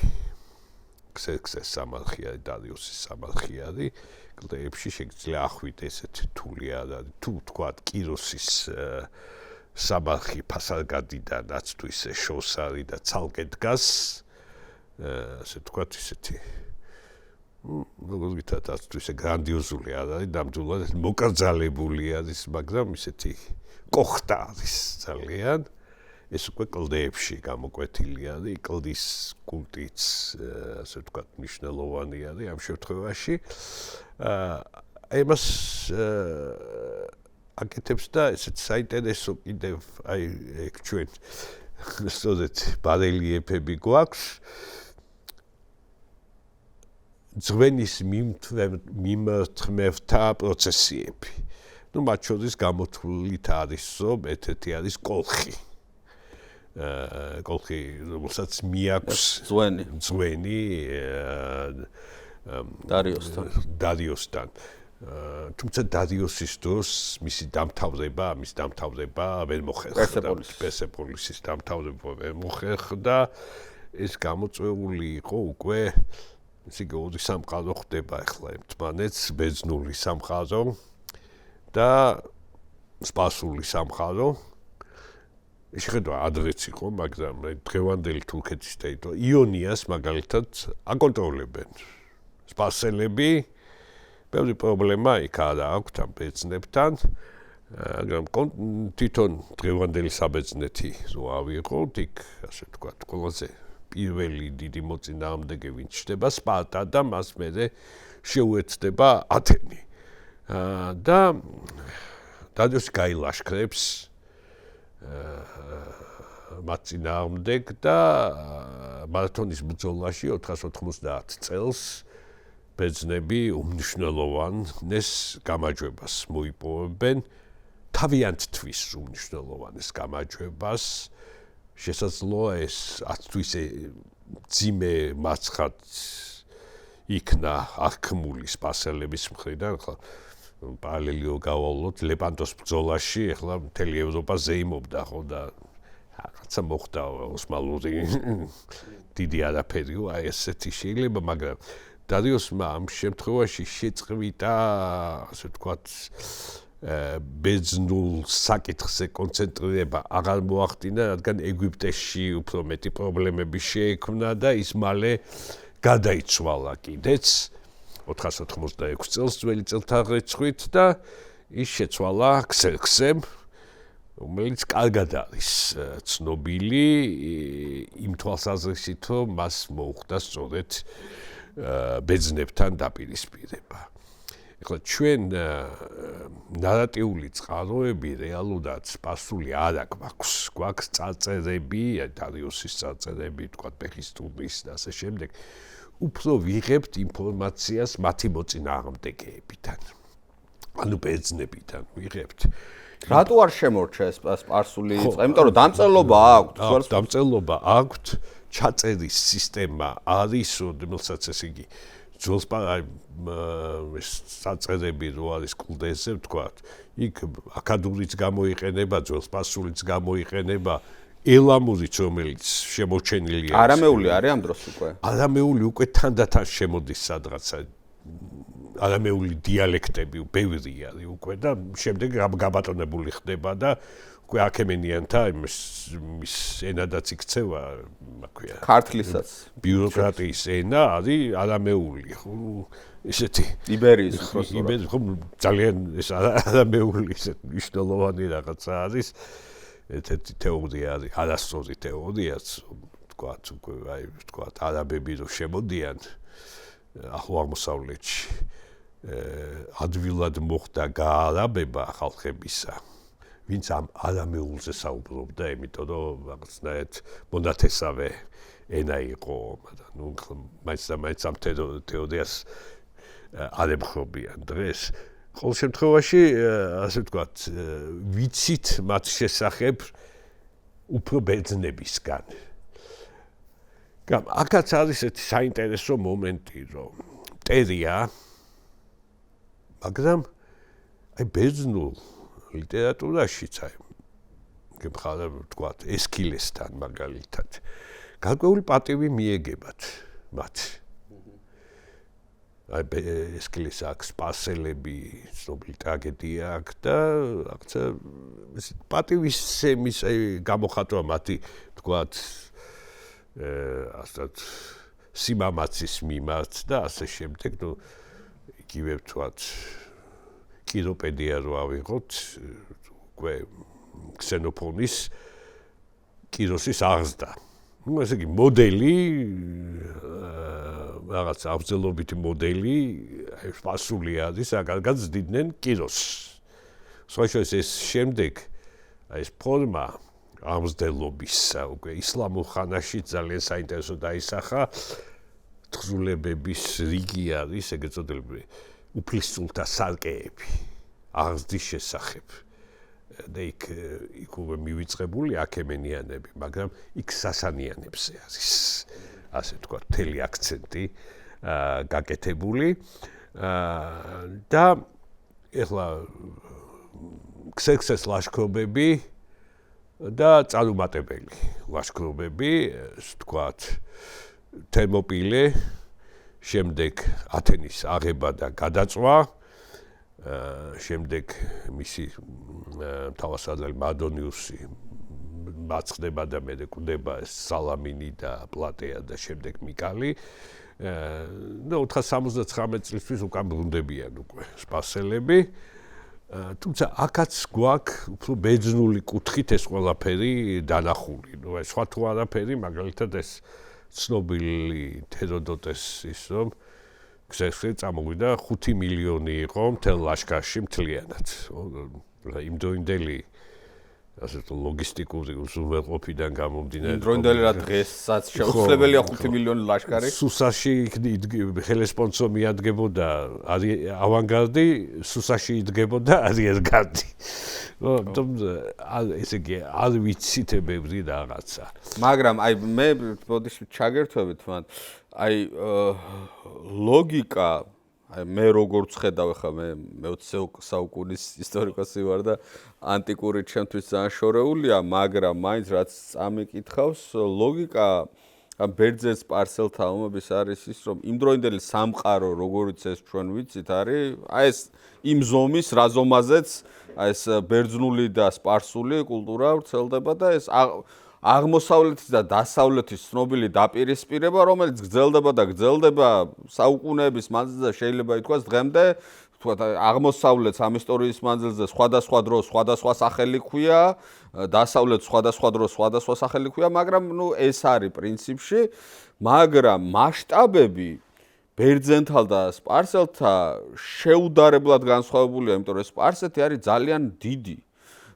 ქსერქსეს სამარხი არის, დარიოსის სამარხი არის, კლდეებში შეგიძლია ახვიდე ესეთი თული არის, თუ თქვათ კიროსის სამარხი ფასარგადიდანაც თუ ისე შორს არის და ცალკე დგას, ასე თქვათ ისეთი როგორ გითხრათ, თუ ისე გრანდიოზული არის, ნამდვილად მოკრძალებული არის, მაგრამ ისეთი კოხტა არის ძალიან. ეს უკვე კლდეებში გამოკვეთილი არის, კლდის კულტიც, ასე ვთქვათ, მნიშვნელოვანი არის ამ შემთხვევაში. ამას აკეთებს და ესეც საინტერესო კიდევ აი ეგ ჩვენ სწორედ ბარელიეფები გვაქვს. ძღვენის მიმართმევთა პროცესიები. მათ შორის გამოთვლით არის, რომ ერთ-ერთი არის კოლხი. კოლხი, რომელსაც მიაქვს ძღვენი დარიოსთან. თუმცა დარიოსის დროს მისი დამთავრება ვერ მოხერხდა. პერსეპოლისის დამთავრება ვერ მოხერხდა. ეს გამოწვეული იყო უკვე ისე ორი სამყარო ხდება ახლა ერთმანეთს, ბერძნული სამყარო და სპარსული სამყარო. შეხედვა ადრეც იყო, მაგრამ დღევანდელი თურქეთის ტერიტორია იონიას მაგალითად აკონტროლებენ სპარსელები. ბევრი პრობლემა იქ არა აქვთ ამ ბერძნებთან, მაგრამ თვითონ დღევანდელი საბერძნეთი რო ავიღოთ, იქ ასე ვთქვათ, ყველაზე პირველი დიდი მოწინააღმდეგე ვინც ჩდება სპარტა და მას მერე შეუერთდება ათენი. და დარიოსი გაილაშქრებს მათ წინააღმდეგ და მარათონის ბრძოლაში 490 წელს ბერძნები უმნიშვნელოვანეს გამარჯვებას მოიპოვებენ, თავიანთთვის უმნიშვნელოვანეს გამარჯვებას. შესაძლოა ეს ათთვის ძიმე მარცხად იქნა აღქმული სპარსელების მხრიდან, ხა პარალელო გავავლოთ ლეპანტოს ბრძოლაში, ახლა მთელი ევროპა ზეიმობდა ხო და რაღაცა მოხდა ოსმალური დიდი არაფერიო, აი ესეთი შეიძლება, მაგრამ დარიოსმა ამ შემთხვევაში შეწყვიტა, ასე ვთქვათ, ბერძნულ საკითხზე კონცენტრირება აღარ მოახდინა, რადგან ეგვიპტეში უფრო მეტი პრობლემები შეექმნა და ის მალე გადაიცვალა კიდეც 486 წელს ძველი წელთაღრიცხვით და ის შეცვალა ქსერქსემ, რომელიც კარგად არის ცნობილი იმ თვალსაზრისით, რომ მას მოუხდა სწორედ ბერძნებთან დაპირისპირება. ეხლა ჩვენ ნარატიული წყაროები რეალურად სპარსული არ აქვს. გვაქვს წარწერები, დარიოსის წარწერები, თქვათ ბეხისტურის და ასე შემდეგ. უფრო ვიღებთ ინფორმაციას მათი მოწინააღმდეგეებიდან. ანუ ბერძნებიდან ვიღებთ. რატო არ შემორჩა ეს სპარსული წყარო? იმიტომ რომ დამწერლობა აქვს. დამწერლობა აქვს, ჩაწერის სისტემა არის, რომელსაც ესე იგი ძველს საწერები რო არის კლდეზე, ვთქვათ, იქ აქადურიც გამოიყენება, ძველ სპარსულიც გამოიყენება, ელამურიც, რომელიც შემორჩენილია. არამეული არის ამ დროს უკვე. არამეული უკვე თანდათან შემოდის სადღაცა. არამეული დიალექტები ბევრი არის უკვე და შემდეგ გაბატონებული ხდება და უკვე აქემენიანთა იმის ენადაც იქცევა, რა ქვია. ქართლისაც. ბიუროკრატიის ენა არის არამეული, ხო? ისეთი იბერიის უბრალოდ. იბერიის ხო ძალიან ეს არამეული ისეთი მნიშვნელოვანი რაღაცა არის. ერთ-ერთი თეორია არის, არასწორი თეორიაც, თქვათ, უკვე აი თქვათ, არაბები რო შემოდიან ახლო აღმოსავლეთში ადვილად მოხდა გაარაბება ხალხებისა, ვინც ამ არამეულზე საუბრობდა, იმიტომ რომ რაღაცნაირად მონათესავე ენა იყო, მაგრამ ნუ მაინც ამ თეორიას არ ემხრობიან დღეს. ყოველ შემთხვევაში, ასე ვთქვათ, ვიცით მათ შესახებ უფრო ბერძნებისგან. აქაც არის ერთი საინტერესო მომენტი, რომ მტერია, მაგრამ აი ბერძნულ ლიტერატურაშიც აი გემხარდა ვთქვათ, ესქილესთან მაგალითად გარკვეული პატივი მიეგებათ მათ. აი ესქილეს აქვს სპარსელები, ცნობილი ტრაგედია აქვს და რაღაცა პატივისცემის გამოხატვა მათი ვთქვათ ასეთ სიმამაცის მიმართ და ასე შემდეგ, ნუ იგივე ვთქვათ კიროპედია რო ავიღოთ, უკვე ქსენოფონის კიროსის აღზრდა. ნუ ესე იგი მოდელი რაღაც აღზრდობითი მოდელი სპარსული არის, რადგან ზრდიდნენ კიროსს. სხვაშორის ეს შემდეგ ეს ფორმა ამზდელობისა უკვე ისლამურ ხანაში ძალიან საინტერესო დაისახა თხზულებების რიგი არის ეგრეთ წოდებული უფლისწულთა სარკეები აღზრდის შესახებ და იქ უკვე მივიწყებული აქემენიანები, მაგრამ იქ სასანიანებზე არის ასე ვთქვათ მთელი აქცენტი გაკეთებული და ეხლა ქსერქსეს ლაშქრობები და წარუმატებელი ლაშქრობები, ვთქვათ, თერმოპილე, შემდეგ ათენის აღება და გადაწვა, შემდეგ მისი თავასაზრელი მადონიუსი მაცხდება და მე კვდება სალამინი და პლატეა და შემდეგ მიკალი. და 479 წლისთვის უკან ბრუნდებიან უკვე სპარსელები. თუმცა აქაც გვაქვს უფრო ბერძნული კუთხით ეს ყველაფერი დანახული. ნუ ეს სხვა თუ არაფერი, მაგალითად ეს ცნობილი თეროდოტეს ის რომ ქსერქსე წამოვიდა 5 მილიონი იყო მთელ ლაშქარში მთლიანად. იმდროინდელი ასე თუ ლოგისტიკური უზრუნველყოფიდან გამომდინარე იმდროინდელი რა დღესაც შეუძლებელია 5 მილიონი ლაშქარი. სუსაში ჰელესპონსო მიადგებოდა ავანგარდი, სუსაში იდგებოდა არიერგარდი. ესე იგი არ ვიცითებები რაღაცა. მაგრამ აი მე ბოდიში ჩაგერთვებით მან აი ლოგიკა აი მე როგორც ხედავ ხა მე 20 საუკუნის ისტორიკოსი ვარ და ანტიკური ჩემთვის ძალიან შორეულია, მაგრამ მაინც რაც წამიკითხავს ლოგიკა ამ ბერძენ სპარსელთა ომების არის ის რომ იმდროინდელი სამყარო როგორიც ეს ჩვენ ვიცით არის აი ეს იმ ზომის რაზომაზეც აი ეს ბერძნული და სპარსული კულტურა ვრცელდება და ეს აღმოსავლეთის და დასავლეთის ცნობილი დაპირისპირება, რომელიც გრძელდება საუკუნეების მანძილზე შეიძლება ითქვას დღემდე, თქვათ აღმოსავლეთს ამ ისტორიის მანძილზე სხვადასხვა დროს სხვადასხვა სახელი ჰქვია, დასავლეთს სხვადასხვა დროს სხვადასხვა სახელი ჰქვია, მაგრამ ნუ ეს არის პრინციპში, მაგრამ მასშტაბები ბერძენთა და სპარსელთა შეუდარებლად განსხვავებულია, იმიტომ რომ სპარსეთი არის ძალიან დიდი.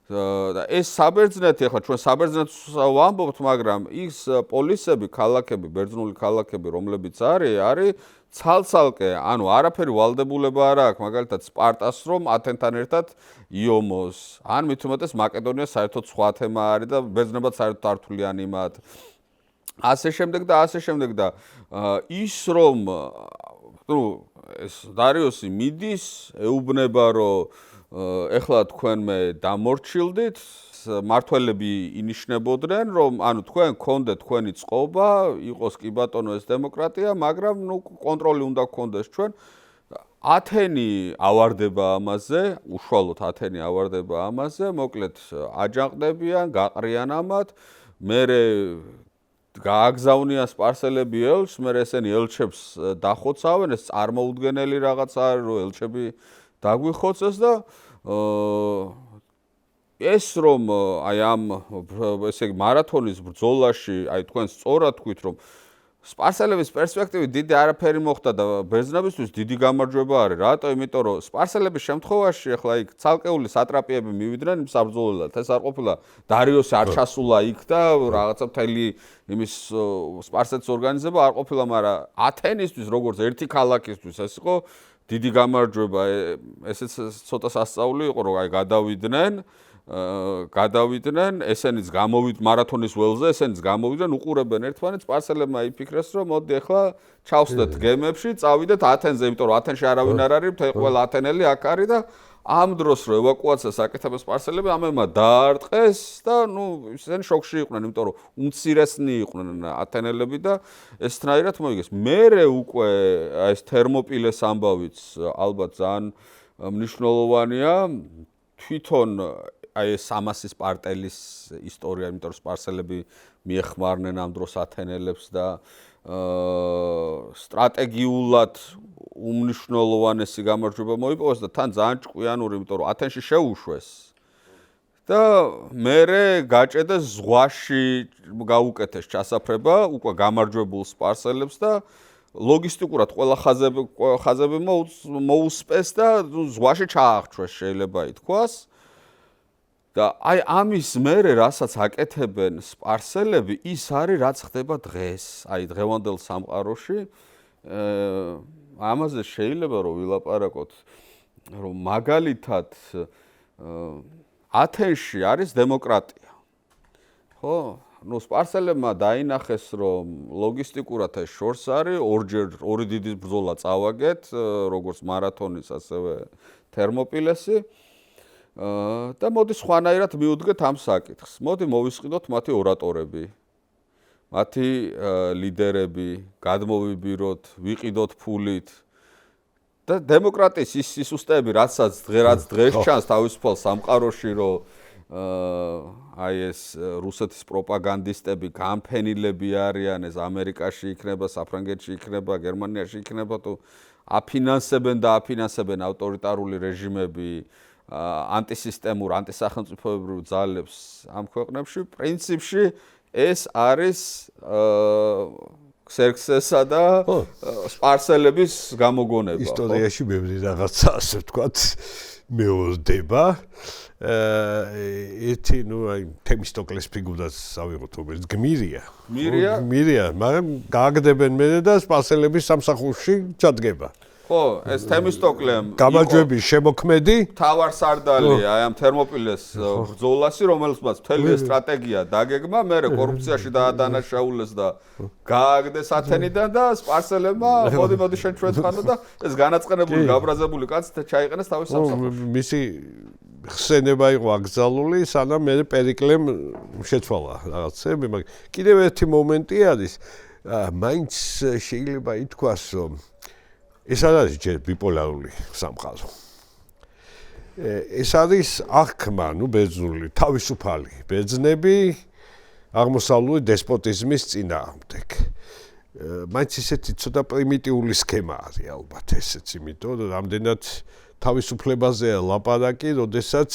და ეს საბერძნეთი, ახლა ჩვენ საბერძნეთს ვამბობთ, მაგრამ ის პოლისები, ქალაქები, ბერძნული ქალაქები, რომლებიც არის ცალ-ცალკე, ანუ არაფერი ვალდებულება არ აქვს, მაგალითად სპარტას რომ ათენთან ერთად იომოს, ან მით უმეტეს მაკედონია საერთოდ სხვა თემა არის და ბერძნებად საერთოდ არ თვლიან იმათ. ასე შემდეგ და ის რომ ნუ ეს დარიოსი მიდის, ეუბნება რომ ეხლა თქვენ მე დამორჩილდით, მართველები ინიშნებოდნენ, რომ ანუ თქვენ გქონდეთ თქვენი წყობა, იყოს კი ბატონო ეს დემოკრატია, მაგრამ ნუ კონტროლი უნდა გქონდეს ჩვენ. ათენი ავარდება ამაზე, უშუალოდ ათენი ავარდება ამაზე, მოკლედ აჯანყდებიან, გაყრიან ამათ, მერე გააგზავნიან სპარსელები ელჩს, მერე ესენი ელჩებს დახოცავენ, ეს წარმოუდგენელი რაღაცა არის, რომ ელჩები დაგვიხოცეს და ეს რომ აი ამ ესე იგი მარათონის ბრძოლაში, აი თქვენ სწორად თქვით, რომ სპარსელების პერსპექტივით დიდი არაფერი მოხდა და ბერძნებისთვის დიდი გამარჯვება არის. რატო? იმიტომ რომ სპარსელების შემთხვევაში ახლა იქ ცალკეული სატრაპიები მივიდნენ საბრძოლველად. ეს არ ყოფილა დარიოსი არ ჩასულა იქ და რაღაცა მთელი იმის სპარსეთის ორგანიზება არ ყოფილა, მაგრამ ათენისთვის როგორც ერთი ქალაქისთვის ეს იყო დიდი გამარჯვება. ესეც ცოტა სასწაული იყო, რომ აი გადავიდნენ, ესენიც გამოვიდნენ მარათონის ველზე, ესენიც გამოვიდნენ, უყურებენ ერთმანეთს, სპარსელებმა იფიქრეს, რომ მოდი ახლა ჩავსდეთ გემებში, წავიდეთ ათენზე, იმიტომ რომ ათენში არავინ არ არის, ყველა ათენელი აქ არის და ამ დროს რომ ევაკუაციას აკეთებენ სპარსელები, ამებმა დაარტყეს და ნუ ისინი შოკში იყვნენ, იმიტომ რომ უმცირესნი იყვნენ ათენელები და ესთნაირად მოიგეს. მერე უკვე ეს თერმოპილეს ამბავიც ალბათ ძალიან მნიშვნელოვანია. თვითონ აი ეს სამასის პარტელის ისტორია, იმიტომ რომ სპარსელები მიეხმარნენ ამ დროს ათენელებს და სტრატეგიულად უმნიშვნელოვანესი გამარჯვება მოიპოვეს და თან ძალიან ჭკვიანური, იმიტომ რომ ათენში შეუშვეს და მერე გაჭედეს ზღვაში გაუკეთეს ჩასაფრება უკვე გამარჯვებულ სპარსელებს და ლოგისტიკურად ყველა ხაზები მოუსპეს და ზღვაში ჩაახშვეს შეიძლება ითქვას. და აი ამის მერე რასაც აკეთებენ სპარსელები, ის არის რაც ხდება დღეს, აი დღევანდელ სამყაროში. ამაზე შეიძლება რომ ვილაპარაკოთ, რომ მაგალითად ათენში არის დემოკრატია. ხო? ნუ სპარსელებმა დაინახეს, რომ ლოგისტიკურად ეს შორს არის, ორი დიდი ბრძოლა წავაგეთ, როგორც მარათონის, ასევე თერმოპილესი. და მოდი სხვანაირად მივუდგეთ ამ საკითხს. მოდი მოვისყიდოთ მათი ორატორები, მათი ლიდერები, გადმოვიბიროთ, ვიყიდოთ ფულით. და დემოკრატიის ის სისტემები, რაც დღეს ჩანს თავისუფალ სამყაროში, რომ აი ეს რუსეთის პროპაგანდისტები, გამფენილები არიან, ეს ამერიკაში იქნება, საფრანგეთში იქნება, გერმანიაში იქნება, თუ აფინანსებენ და აფინანსებენ ავტორიტარული რეჟიმები, ანტისისტემურ, ანტისახელმწიფოებრივ ძალებს ამ ქვეყნებში, პრინციპში ეს არის ქსერქსესა და სპარსელების გამოგონება. ისტორიაში ბევრი რაღაცა, ასე ვთქვათ, მეორდება. ერთი, ნუ აი თემისტოკლეს ფიგურას ავიღოთ, რომელიც გმირია, მაგრამ გააგდებენ მერე და სპარსელების სამსახურში ჩადგება. ხო, ეს თემისტოკლემ გამარჯვების შემოქმედი თავარსარდალი აი ამ თერმოპილეს ბრძოლაში, რომელსაც მთელი სტრატეგია დაგეგმა, მერე კორუფციაში დაადანაშაულეს და გააგდეს ათენიდან და სპარსელებმა მოდი შენ ჩვენთანო და ეს განაწყენებული გაბრაზებული კაცი ჩაიყენეს თავის სამსახურში. მისი ხსენება იყო აკრძალული, სანამ მე პერიკლემ შეცვალა რაღაცები, მაგრამ კიდევ ერთი მომენტი არის, მაინც შეიძლება ითქვას, რომ ეს არის ჯერ ბიპოლარული სამყარო. ეს არის აღქმა, ნუ ბერძნული, თავისუფალი ბერძნები აღმოსავლური დესპოტიზმის წინააღმდეგ. მაინც ისეთი ცოტა პრიმიტიული სქემა არის ალბათ ესეც, იმიტომ რომ რამდენად თავისუფლებაზეა ლაპარაკი, როდესაც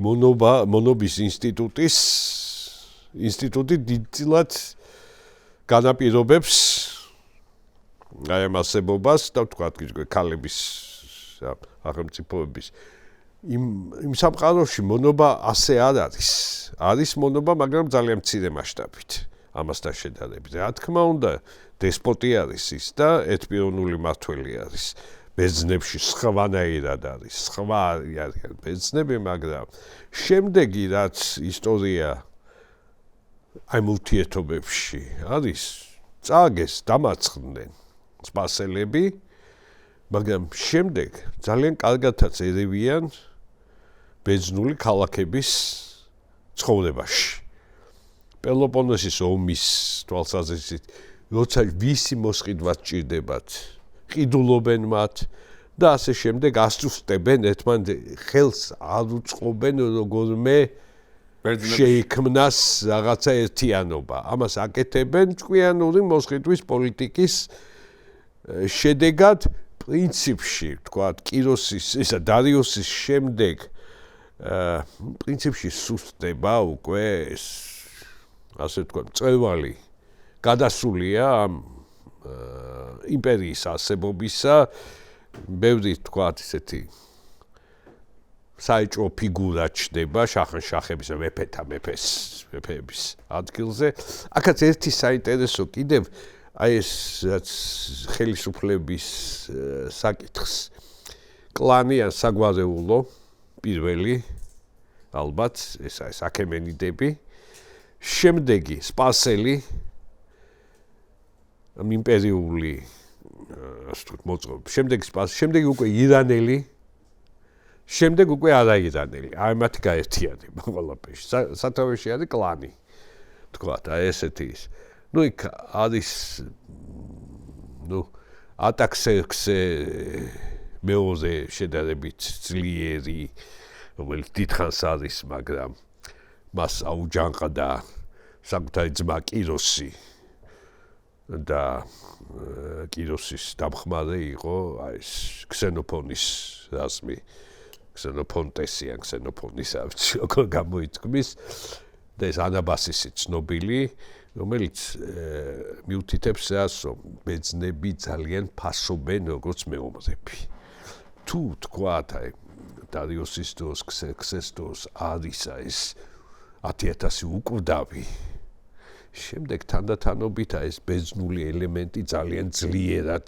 მონობის ინსტიტუტი დიდწილად განაპირობებს აი ამ არსებობას და ვთქვათ, ქალების სახელმწიფოების იმ სამყაროში მონობა ასე არ არის. არის მონობა, მაგრამ ძალიან მცირე მასშტაბით. ამასთან შედარებით. რა თქმა უნდა, დესპოტი არის ის და ერთპიროვნული მმართველი არის. ბერძნებში სხვანაირად არის. სხვა არიან ბერძნები, მაგრამ შემდეგი რაც ისტორია აი ურთიერთობებში არის, წააგეს, დამარცხდნენ სპარსელები, მაგრამ შემდეგ ძალიან კარგადაც ერევიან ბერძნული ქალაქების ცხოვრებაში. პელოპონესის ომის თვალსაზრისით, როცა ვისი მოსყიდვა სჭირდებათ ყიდულობენ მათ და ასე შემდეგ ასუსტებენ ერთმანეთს ხელს არ უწყობენ როგორმე შეიქმნას რაღაცა ერთიანობა. ამას აკეთებენ ჭკვიანური მოსყიდვის პოლიტიკის შედეგად პრინციპში, თქვათ, კიროსის, ისა დარიოსის შემდეგ პრინციპში სუსტდება უკვე ეს ასე ვთქვათ, წევალი გადასულია ამ იმპერიის არსებობისა, ბევრი თქვათ, ესეთი საეჭვო ფიგურა ჩნდება შაჰ-შაჰების მეფეების ადგილზე. აქაც ერთი საინტერესო კიდევ აი ეს ხელისუფლების საკითხს კლანი ან საგვარეულო პირველი ალბათ ესაა ეს აქემენიდები შემდეგი სპარსელი ამ იმპერიული ასე ვთქვათ მოწყობილ შემდეგი უკვე ირანელი შემდეგ უკვე არაირანელი აი მათი გაერთიანება ყველაფერში სათავეში არის კლანი თქვათ აი ესეთი ის ну იქ არის ну ატაქსერქსე მეორე შედარებით ძლიერი რომელიც დიდხანს არის მაგრამ მას აუჯანყდა საკუთარი ძმა კიროსი და კიროსის დამხმარე იყო აი ეს ქსენოფონის რაზმი ქსენოფონტესი ან ქსენოფონის როგორ გამოიწქმის და ეს ანაბასისი ცნობილი რომელიც მიუთითებს რას რომ ბერძნები ძალიან ფასობენ როგორც მეომრები თუ თქვათ აი დარიოსის დროს ქსესეს დროს არის ეს 10,000 უკვდავი შემდეგ თანდათანობით ეს ბერძნული ელემენტი ძალიან ძლიერად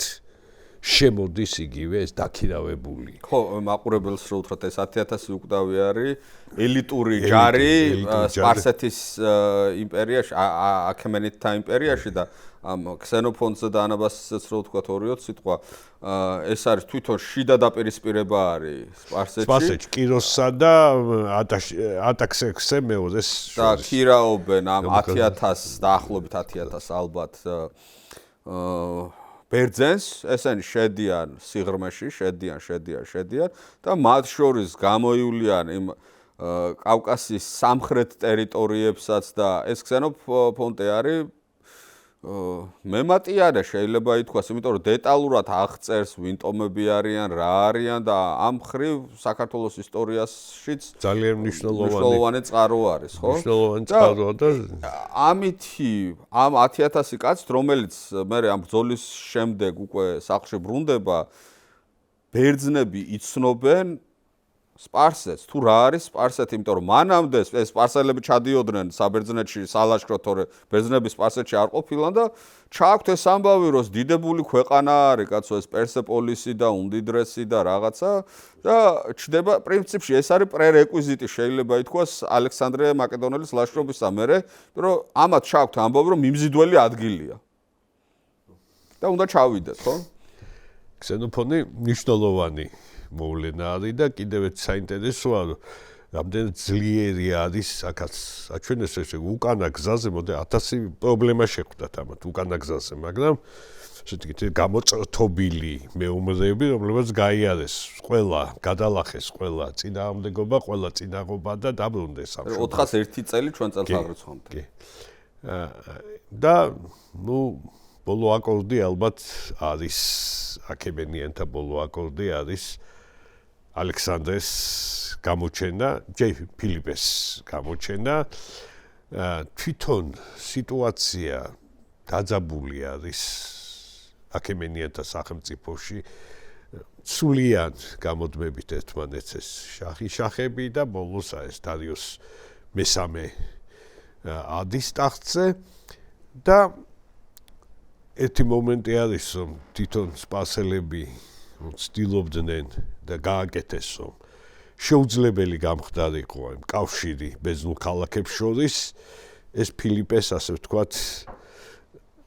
შემოდის იგივე ეს დაქირავებული. ხო, მაყურებელს რო უთხრათ ეს 10,000 უკვდავი არის ელიტური ჯარი სპარსეთის იმპერიაში, აქემენიდთა იმპერიაში და ამ ქსენოფონზე და ანაბასისაც რო ვთქვათ ორიოთ სიტყვა, ეს არის თვითონ შიდა დაპირისპირება არის სპარსეთში. კიროსსა და ატაქსერქსე მეორეს და ქირაობენ ამ 10,000 დაახლოებით 10,000 ალბათ ბერძენს, ესენი შედიან სიღრმეში, შედიან და მათ შორის გამოივლიან იმ კავკასიის სამხრეთ ტერიტორიებსაც და ეს ქსენოფონტე არის მემატიანე შეიძლება ითქვას, იმიტომ რომ დეტალურად აღწერს ვინ ტომები არიან, რა არიან და ამ ხრივ საქართველოს ისტორიაშიც ძალიან მნიშვნელოვანი წყარო არის, ხო? მნიშვნელოვანი წყაროა და ამითი ამ 10,000 კაცით, რომელიც მე ამ ბრძოლის შემდეგ უკვე სახლში ბრუნდება, ბერძნები იცნობენ სპარსეთს, თუ რა არის სპარსეთი, იმიტომ რომ მანამდე ეს სპარსელები ჩადიოდნენ საბერძნეთში სალაშქროდ, თორე ბერძნები სპარსეთში არ ყოფილან და ჩააქვთ ეს ამბავი, რომ დიდებული ქვეყანა არის, კაცო, ეს პერსეპოლისი და უმდიდრესი და რაღაცა და ჩდება პრინციპში ეს არის პრერეკვიზიტი, შეიძლება ითქვას ალექსანდრე მაკედონელის ლაშქრობისა მერე, რომ ამათ ჩააქვთ ამბავი, რომ მიმზიდველი ადგილია. და უნდა ჩავიდეთ, ხო? ქსენოფონი მნიშვნელოვანი მოვლენა არის და კიდევ ერთ საინტერესოა რომ რამდენად ძლიერი არის აქაც აჩვენეს ეს უკანა გზაზე მოდი 1000 პრობლემა შეხვდათ ამათ უკანა გზაზე მაგრამ ესეთი გამოწრთობილი მეომრები რომლებიც გაიარეს ყველა გადალახეს ყველა წინააღმდეგობა ყველა წინაღობა და დაბრუნდეს ამ 401 წელი ჩვენ წელს აღრიცხვამდე კი და ნუ ბოლო აკორდი ალბათ არის აქემენიანთა ბოლო აკორდი არის ალექსანდრეს გამოჩენა, ფილიპეს გამოჩენა, თვითონ სიტუაცია დაძაბული არის აქემენიანთა სახელმწიფოში, სულიან გამოდმებით ერთმანეთს ეს შაჰები და ბოლოს ეს დარიოს მესამე ადის ტახტზე და ერთი მომენტი არის რომ თვითონ სპარსელები ცდილობდნენ და გააკეთეს რომ შეუძლებელი გამხდარიყო იმ კავშირი ბერძნულ ქალაქებს შორის ეს ფილიპეს ასე ვთქვათ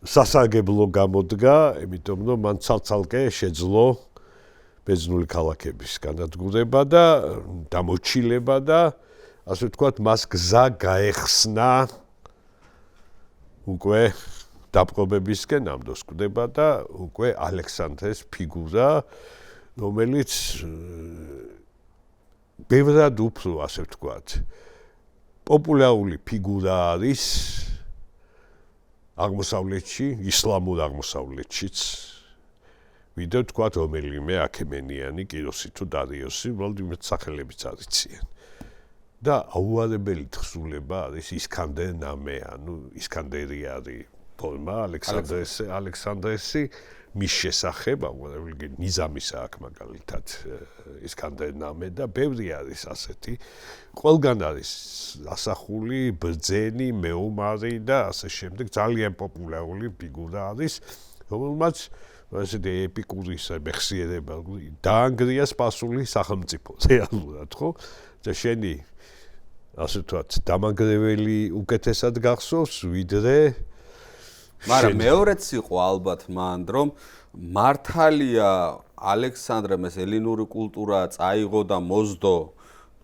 სასარგებლო გამოდგა იმიტომ რომ მან ცალ-ცალკე შეძლო ბერძნული ქალაქების განადგურება და დამოჩილება და ასე ვთქვათ მას გზა გაეხსნა უკვე დაპყრობებისკენ ამდოს კვდება და უკვე ალექსანდრეს ფიგურა, რომელიც ბევრად უფრო, ასე ვთქვათ, პოპულარული ფიგურა არის აღმოსავლეთში, ისლამურ აღმოსავლეთშიც. ვიდრე ვთქვათ, რომელიმე აქემენიანი, კიროსი თუ დარიოსი, უბრალოდ სახელებიც არიციან. და აუარებელი თხზულება არის ისკანდერ ნამე, ანუ ისკანდერი არის ფორმა, ალექსანდრესი მის შესახებ, აუარებელი ნიზამისა აქვს მაგალითად ისკანდერ ნამე და ბევრი არის ასეთი. ყველგან არის ასახული ბრძენი, მეომარი და ასე შემდეგ, ძალიან პოპულარული ფიგურა არის, რომელმაც ასეთი ეპიკური მეხსიერება დაანგრია სპარსული სახელმწიფო რეალურად, ხო? და შენი ასე ვთქვათ, დამანგრეველი უკეთესად გახსოვს, ვიდრე მაგრამ მეორეც იყო ალბათ მან, რომ მართალია ალექსანდრემ ეს ელინური კულტურა წაიღო და მოძდო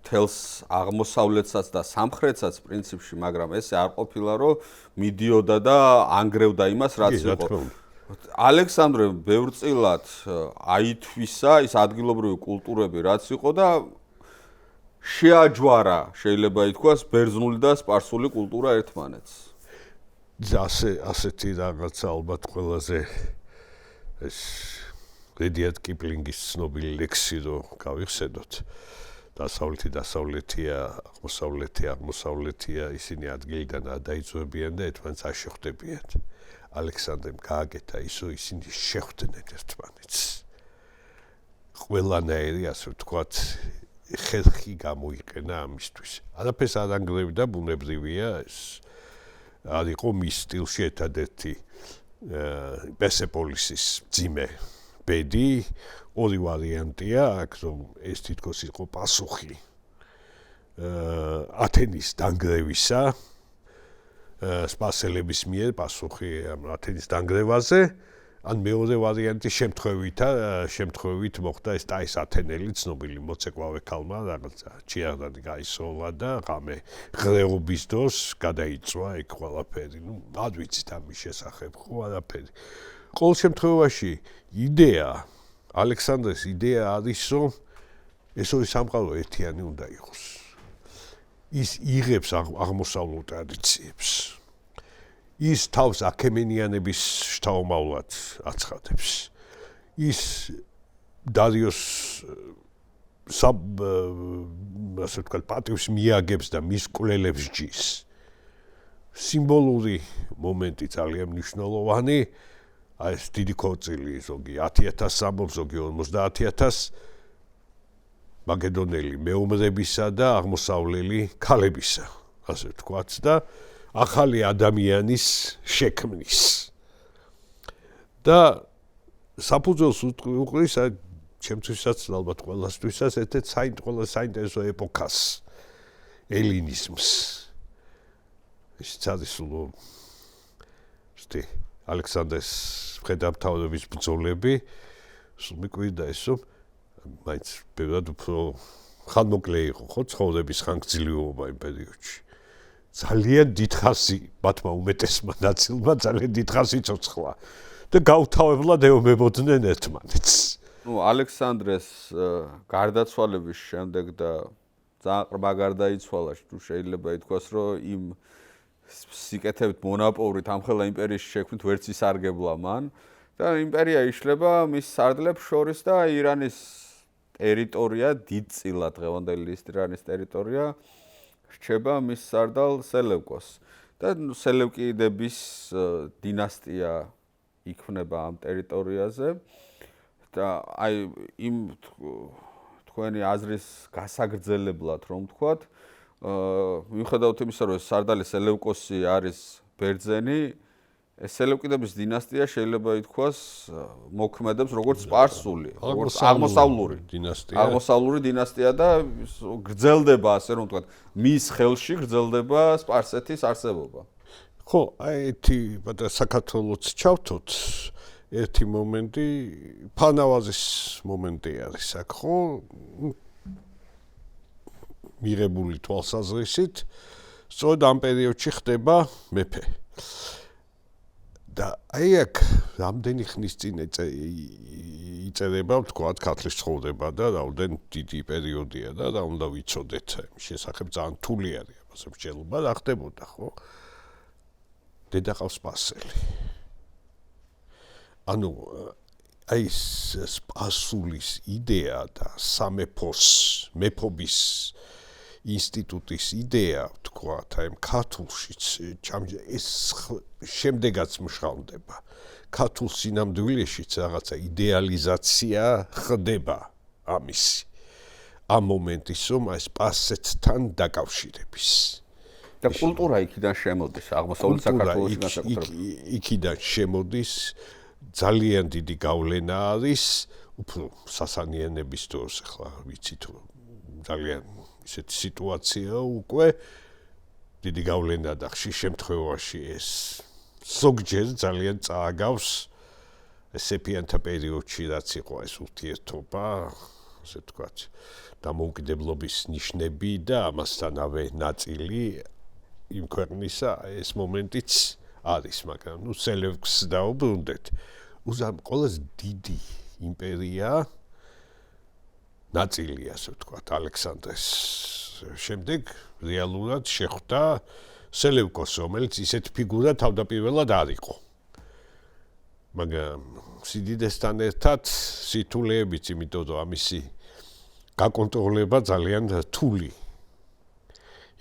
თელს აღმოსავლეთსაც და სამხრეთსაც პრინციპში, მაგრამ ესე არ ყოფილა, რომ მიდიოდა და ანგრევდა იმას, რაც იყო. ალექსანდრემ ბევრწილად აითვისა ის ადგილობრივი კულტურები, რაც იყო და შეაჯვარა, შეიძლება ითქვას, ბერძნული და სპარსული კულტურა ერთმანეთს. ასეთი რაღაცა ალბათ ყველაზე ეს რედიარდ კიპლინგის ცნობილი ლექსი რო გავიხსენოთ. დასავლეთია, აღმოსავლეთია, ისინი ადგილიდან არ დაიწვევიან და ერთმანეთს არ შეხვდებიან. ალექსანდრემ გააკეთა ისო ისინი შეხვდნენ ერთმანეთს. ყველანაირი, ასე ვთქვათ, ხერხი გამოიყენა ამისთვის. არაფერს არ ანგრევდა, ბუნებრივია ეს. არ იყო მის სტილში ერთადერთი პერსეპოლისის მძიმე ბედი, ორი ვარიანტია აქვს, რომ ეს თითქოს იყო პასუხი ათენის დანგრევისა, სპარსელების მიერ პასუხი ათენის დანგრევაზე, ან მეორე ვარიანტი შემთხვევით მოხდა ეს ტაის ათენელი ცნობილი მოცეკვავე ქალმა რაღაცა ჭიაღდადი გაისროლა და ღამე ღრეობის დროს გადაიწვა იქ ყველაფერი. არ ვიცით ამის შესახებ, ხო არაფერი. ყოველ შემთხვევაში იდეა, ალექსანდრეს იდეა არის, რომ ეს ორი სამყარო ერთიანი უნდა იყოს. ის იღებს აღმოსავლურ ტრადიციებს. ის თავს აქემენიანების შთაომავლად აცხადებს. ის დარიოს ასე ვთქვათ, პატივს მიაგებს და მის კვლელებს ჯის. სიმბოლური მომენტი ძალიან მნიშვნელოვანი, აი ეს დიდი ქორწილი, ზოგი 10,000 ამბობს, ზოგი 50,000 მაკედონელი მეომრებისა და აღმოსავლელი ქალებისა, ასე ვთქვათ და ახალი ადამიანის შექმნის. და საფუძველს უყრის ჩემთვისაც ალბათ ყველასთვისაც ერთ-ერთ ყველა საინტერესო ეპოქას ელინიზმს. ისიც არის ალექსანდრეს მხედართმთავრების ბრძოლები, სულ მიკვირდა ეს, რომ მაინც ბევრად უფრო ხანმოკლე იყო, ხო, ცხოვრების ხანგრძლივობა იმ პერიოდში. ძალიან დიდხანს მათმა უმეტესმა ნაწილმა ძალიან დიდხანს იცოცხლა და გაუთავებლად ეომებოდნენ ერთმანეთს. ალექსანდრეს გარდაცვალების შემდეგ და ძალიან ყრმა გარდაიცვალა, თუ შეიძლება ითქვას, რომ იმ სიკეთებით მონაპოვრით ამხელა იმპერიის შექმნით ვერც ისარგებლა მან და იმპერია იშლება მის სარდლებს შორის და ირანის ტერიტორია დიდწილად დღევანდელი ირანის ტერიტორია რჩება მის სარდალ სელევკოს და სელევკიდების დინასტია იქმნება ამ ტერიტორიაზე და აი იმ თქვენი აზრის გასაგრძელებლად რომ ვთქვათ მიუხედავად იმისა რომ სარდალი სელევკოსი არის ბერძენი ეს სელევკიდების დინასტია შეიძლება ითქვას მოქმედებს როგორც სპარსული, როგორც აღმოსავლური დინასტია და გრძელდება ასე რომ ვთქვათ მის ხელში გრძელდება სპარსეთის არსებობა. ხო, აი საქართველოს ჩავთოთ ერთი მომენტი, ფანავაზის მომენტი არის აქ, ხო? მიღებული თვალსაზრისით, სწორედ ამ პერიოდში ხდება მეფე. და აი აქ რამდენი ხნის წინ იწერება თქვათ ქართლის ცხოვრება და რაოდენ დიდი პერიოდია და რა უნდა ვიცოდეთ ამის შესახებ ძალიან რთული არის ამაზე მსჯელობა რა ხდებოდა ხო დედა ყავს სპასელი ანუ აი სპასულის იდეა და სამეფოს მეფობის ინსტიტუტის იდეა თქვათ აი ქართულშიც ეს შემდეგაც მშრალდება ქართულ სინამდვილეშიც რაღაცა იდეალიზაცია ხდება ამისი ამ მომენტის რომ აი სპასეთთან დაკავშირების და კულტურა იქიდან შემოდის აღმოსავლეთ საქართველოში განსაკუთრებით იქიდან შემოდის ძალიან დიდი გავლენა არის უფრო სასანიანების დროს ახლა ვიცით რომ ძალიან ისეთი სიტუაცია უკვე დიდი გავლენა და ხშირ შემთხვევაში ეს ზოგჯერ ძალიან წააგავს სეპიანთა პერიოდში რაც იყო ეს ურთიერთობა ასე ვთქვათ დამოუკიდებლობის ნიშნები და ამასთანავე ნაწილი იმ ქვეყნისა ეს მომენტიც არის მაგრამ ნუ სელევკს დაუბრუნდეთ უზამ ყველაზე დიდი იმპერია ნაწილი ასე ვთქვათ ალექსანდრეს შემდეგ რეალურად შეხვდა სელევკოს რომელიც ისეთ ფიგურა თავდაპირველად არ იყო მაგრამ სიდიდესთან ერთად სითულეებიც იმიტომ რომ ამისი გაკონტროლება ძალიან რთული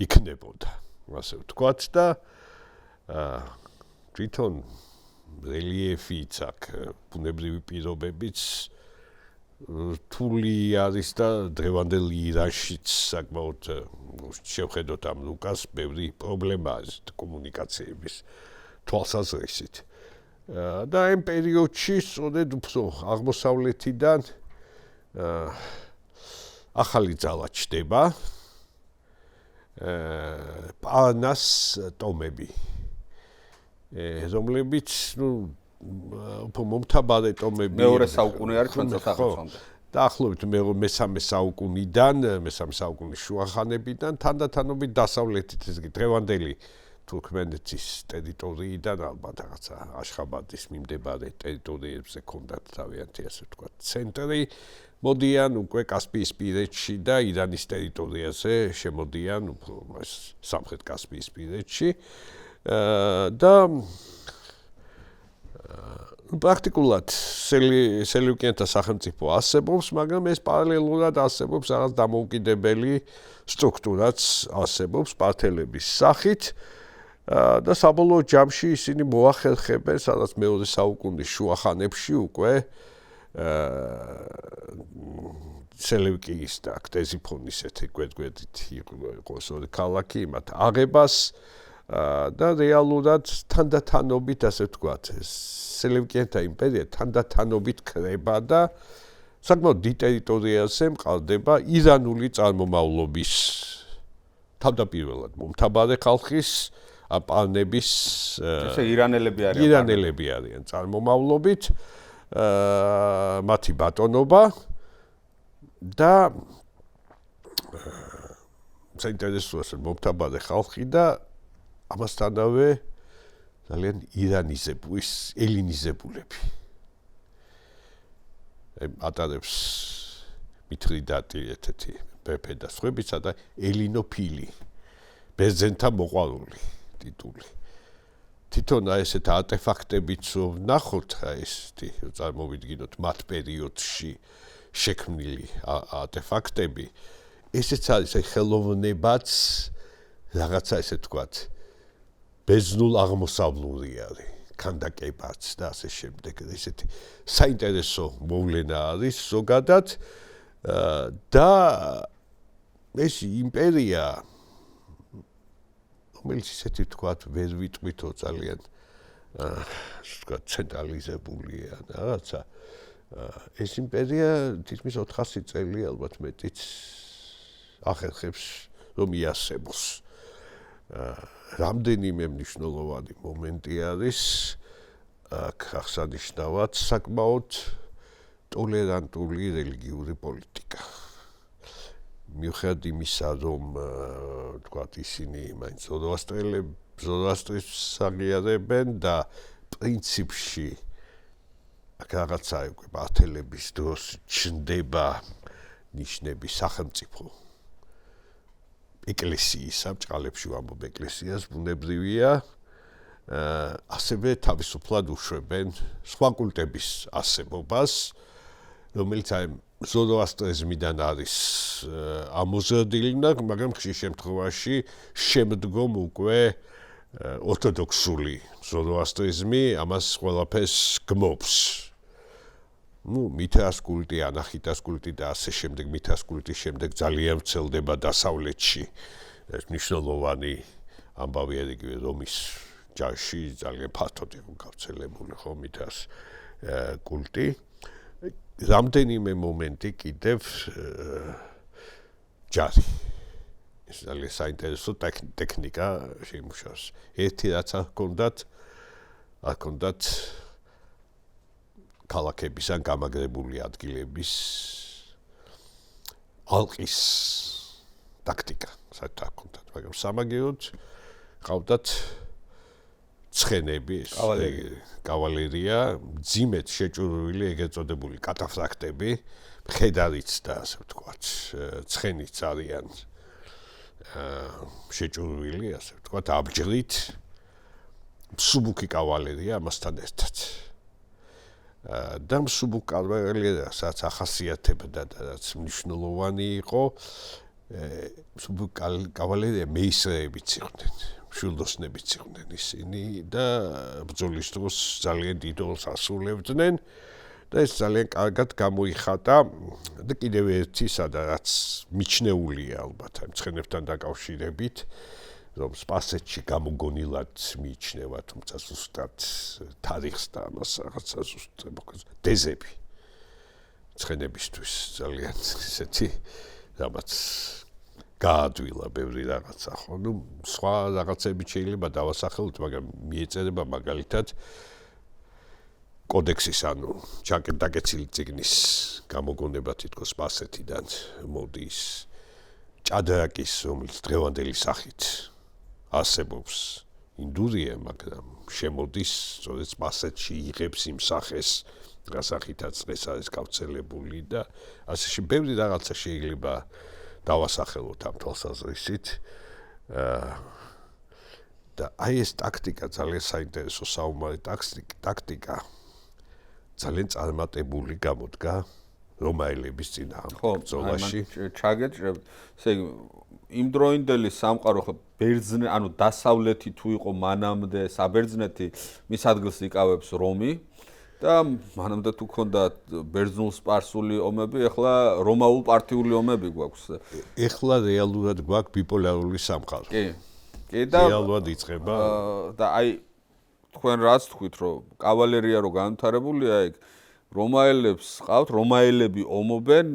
იქნებოდა ასე ვთქვათ და თვითონ რელიეფიც აქ ბუნებრივი პირობებიც რთული არის და დღევანდელ ირანშიც საკმაოდ შევხედოთ ამ ლუკას ბევრი პრობლემა არის კომუნიკაციების თვალსაზრისით და იმ პერიოდში სწორედ უფრო აღმოსავლეთიდან ახალი ძალა ჩდება პანას ტომები რომლებიც ნუ უფრო მომთაბარე ტომები მეორე საუკუნე არის ჩვენ წელსაღწევამდე დაახლოებით მესამე საუკუნის შუახანებიდან თანდათანობით დასავლეთით ეს დღევანდელი თურქმენეთის ტერიტორიიდან ალბათ რაღაცა აშხაბადის მიმდებარე ტერიტორიებზე ქონდათ თავიანთი ასე ვთქვათ ცენტრი მოდიან უკვე კასპიისპირეთში და ირანის ტერიტორიაზე შემოდიან უფრო სამხრეთ კასპიისპირეთში და პრაქტიკულად სელევკიანთა სახელმწიფო არსებობს, მაგრამ ეს პარალელურად არსებობს რაღაც დამოუკიდებელი სტრუქტურაც არსებობს სპართელების სახით და საბოლოო ჯამში ისინი მოახერხებენ სადაც მეორე საუკუნის შუახანებში უკვე სელევკიის და ქტეზიფონის ერთი გვერდით იყო ორი ქალაქი მათ აღებას და რეალურად თანდათანობით ასე ვთქვათ სელევკიანთა იმპერია თანდათანობით ქრება და საკმაოდ დიდ ტერიტორიაზე მყარდება ირანული წარმომავლობის თავდაპირველად მომთაბარე ხალხის პანების ესე ირანელები არიან წარმომავლობით მათი ბატონობა და საინტერესოა მომთაბარე ხალხი და ამასთანავე ძალიან ელინიზებულები ატარებს მითრიდატი ერთ-ერთი მეფე და სხვებისა და ელინოფილი ბერძენთა მოყვარული ტიტული თვითონ ესეთ არტეფაქტებიც ვნახოთ ესეთი წარმოვიდგინოთ მათ პერიოდში შექმნილი არტეფაქტები ესეც არის ხელოვნებაც რაღაცა ესე ვთქვათ ბერძნულ აღმოსავლური არის ქანდაკებაც და ასე შემდეგ ესეთი საინტერესო მოვლენა არის ზოგადად და ეს იმპერია რომელიც ისეთი ვთქვათ ვერ ვიტყვითო ძალიან ვთქვათ ცენტრალიზებულია და რაღაცა ეს იმპერია თითქმის 400 წელი ალბათ მეტიც ახერხებს რომ იარსებოს რამდენიმე მნიშვნელოვანი მომენტი არის აქ აღსანიშნავად საკმაოდ ტოლერანტული რელიგიური პოლიტიკა მიუხედავად იმისა რომ თქვათ ისინი მაინც ზოროასტრისს აღიარებენ და პრინციპში აქ რაღაცა უკვე ბათელების დროს ჩნდება ნიშნები სახელმწიფო ეკლესიისა, ბჭყალებში ვამბობ ეკლესიას, ბუნებრივია, ასევე თავისუფლად უშვებენ სხვა კულტების არსებობას, რომელიც აი ზოროასტრიზმიდან არის ამოზრდილი, მაგრამ ხშირ შემთხვევაში შემდგომ უკვე ორთოდოქსული ზოროასტრიზმი ამას ყველაფერს გმობს. მითრას კულტი, ანახიტას კულტი და ასე შემდეგ, მითრას კულტის შემდეგ ძალიან ვრცელდება დასავლეთში. ეს მნიშვნელოვანი ამბავი არის იგივე რომის ჯარში ძალიან ფართოდ იყო გავრცელებული ხო მითრას კულტი. რამდენიმე მომენტი კიდევ ჯარი. ეს ძალიან საინტერესო ტექნიკა შეიმუშავეს. ერთი რაც არ ჰქონდათ ქალაქების ან გამაგრებული ადგილების ალყის ტაქტიკა, საერთოდ არ ჰქონდათ, მაგრამ სამაგიეროდ ყავდათ ცხენები, კავალერია, მძიმედ შეჭურვილი, ეგრეთ წოდებული კატაფრაქტები, მხედარიც და ასე ვთქვათ, ცხენიც არიან შეჭურვილი, ასე ვთქვათ, აბჯრით, მსუბუქი კავალერია ამასთან ერთად. და მსუბუქ კავალერია, რაც ახასიათებდა და რაც მნიშვნელოვანი იყო, მსუბუქ კავალერია მეისრეებიც იყვნენ, მშვილდოსნებიც იყვნენ ისინი და ბრძოლის დროს ძალიან დიდ როლს ასრულებდნენ და ეს ძალიან კარგად გამოიხატა და კიდევ ერთი სადაც მიჩნეულია ალბათ ამ ცხენებთან დაკავშირებით, რომ სპარსეთში გამოგონილად მიიჩნევა, თუმცა ზუსტად თარიღს და ამას რაღაცა ზუსტად დეზები ცხენებისთვის ძალიან ისეთი რამაც გაადვილა ბევრი რაღაცა ხო, სხვა რაღაცები შეიძლება დავასახელოთ, მაგრამ მიეწერება მაგალითად კოდექსის, ანუ დაკეცილი წიგნის გამოგონება თითქოს სპარსეთიდან მოდის, ჭადრაკის, რომელიც დღევანდელი სახით არსებობს ინდურია, მაგრამ შემოდის სწორედ სპარსეთში იღებს იმ სახეს, რასახითაც დღეს არის გავრცელებული და ასე ბევრი რაღაცა შეიძლება დავასახელოთ ამ თვალსაზრისით. და აი ეს ტაქტიკა ძალიან საინტერესო საომარი ტაქტიკა ძალიან წარმატებული გამოდგა რომაელების წინააღმდეგ ბრძოლაში. ჩაგეჭრებთ, ესე იგი იმ დროინდელი სამყარო ხო ბერძნე, ანუ დასავლეთი თუ იყო მანამდე საბერძნეთი, მის ადგილს იკავებს რომი და მანამდე თუ ქონდა ბერძნულ-სპარსული ომები, ეხლა რომაულ-პართიული ომები გვაქვს. ეხლა რეალურად გვაქვს ბიპოლარული სამყარო. კი და რეალურად იწყება და აი თქვენ რაც თქვით, რომ კავალერია რო განვითარებულია, ეგ რომაელებს ყავთ, რომაელები ომობენ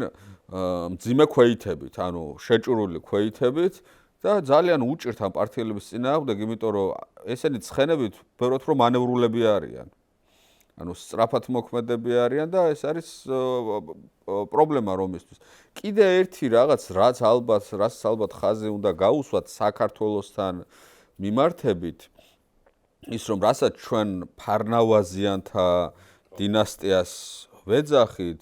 მძიმე ქვეითებით, ანუ შეჭურული ქვეითებით და ძალიან უჭირთ ამ პარტიელების წინააღმდეგ, იმიტომ რომ ესენი ცხენებით ბევრად რომ მანევრულები არიან. ანუ სწრაფად მოქმედები არიან და ეს არის პრობლემა რომისთვის. კიდე ერთი რაღაც, რაც ალბათ ხაზი უნდა გაუსვათ საქართველოსთან მიმართებით, ის რომ რასაც ჩვენ ფარნავაზიანთა დინასტიას ვეძახით,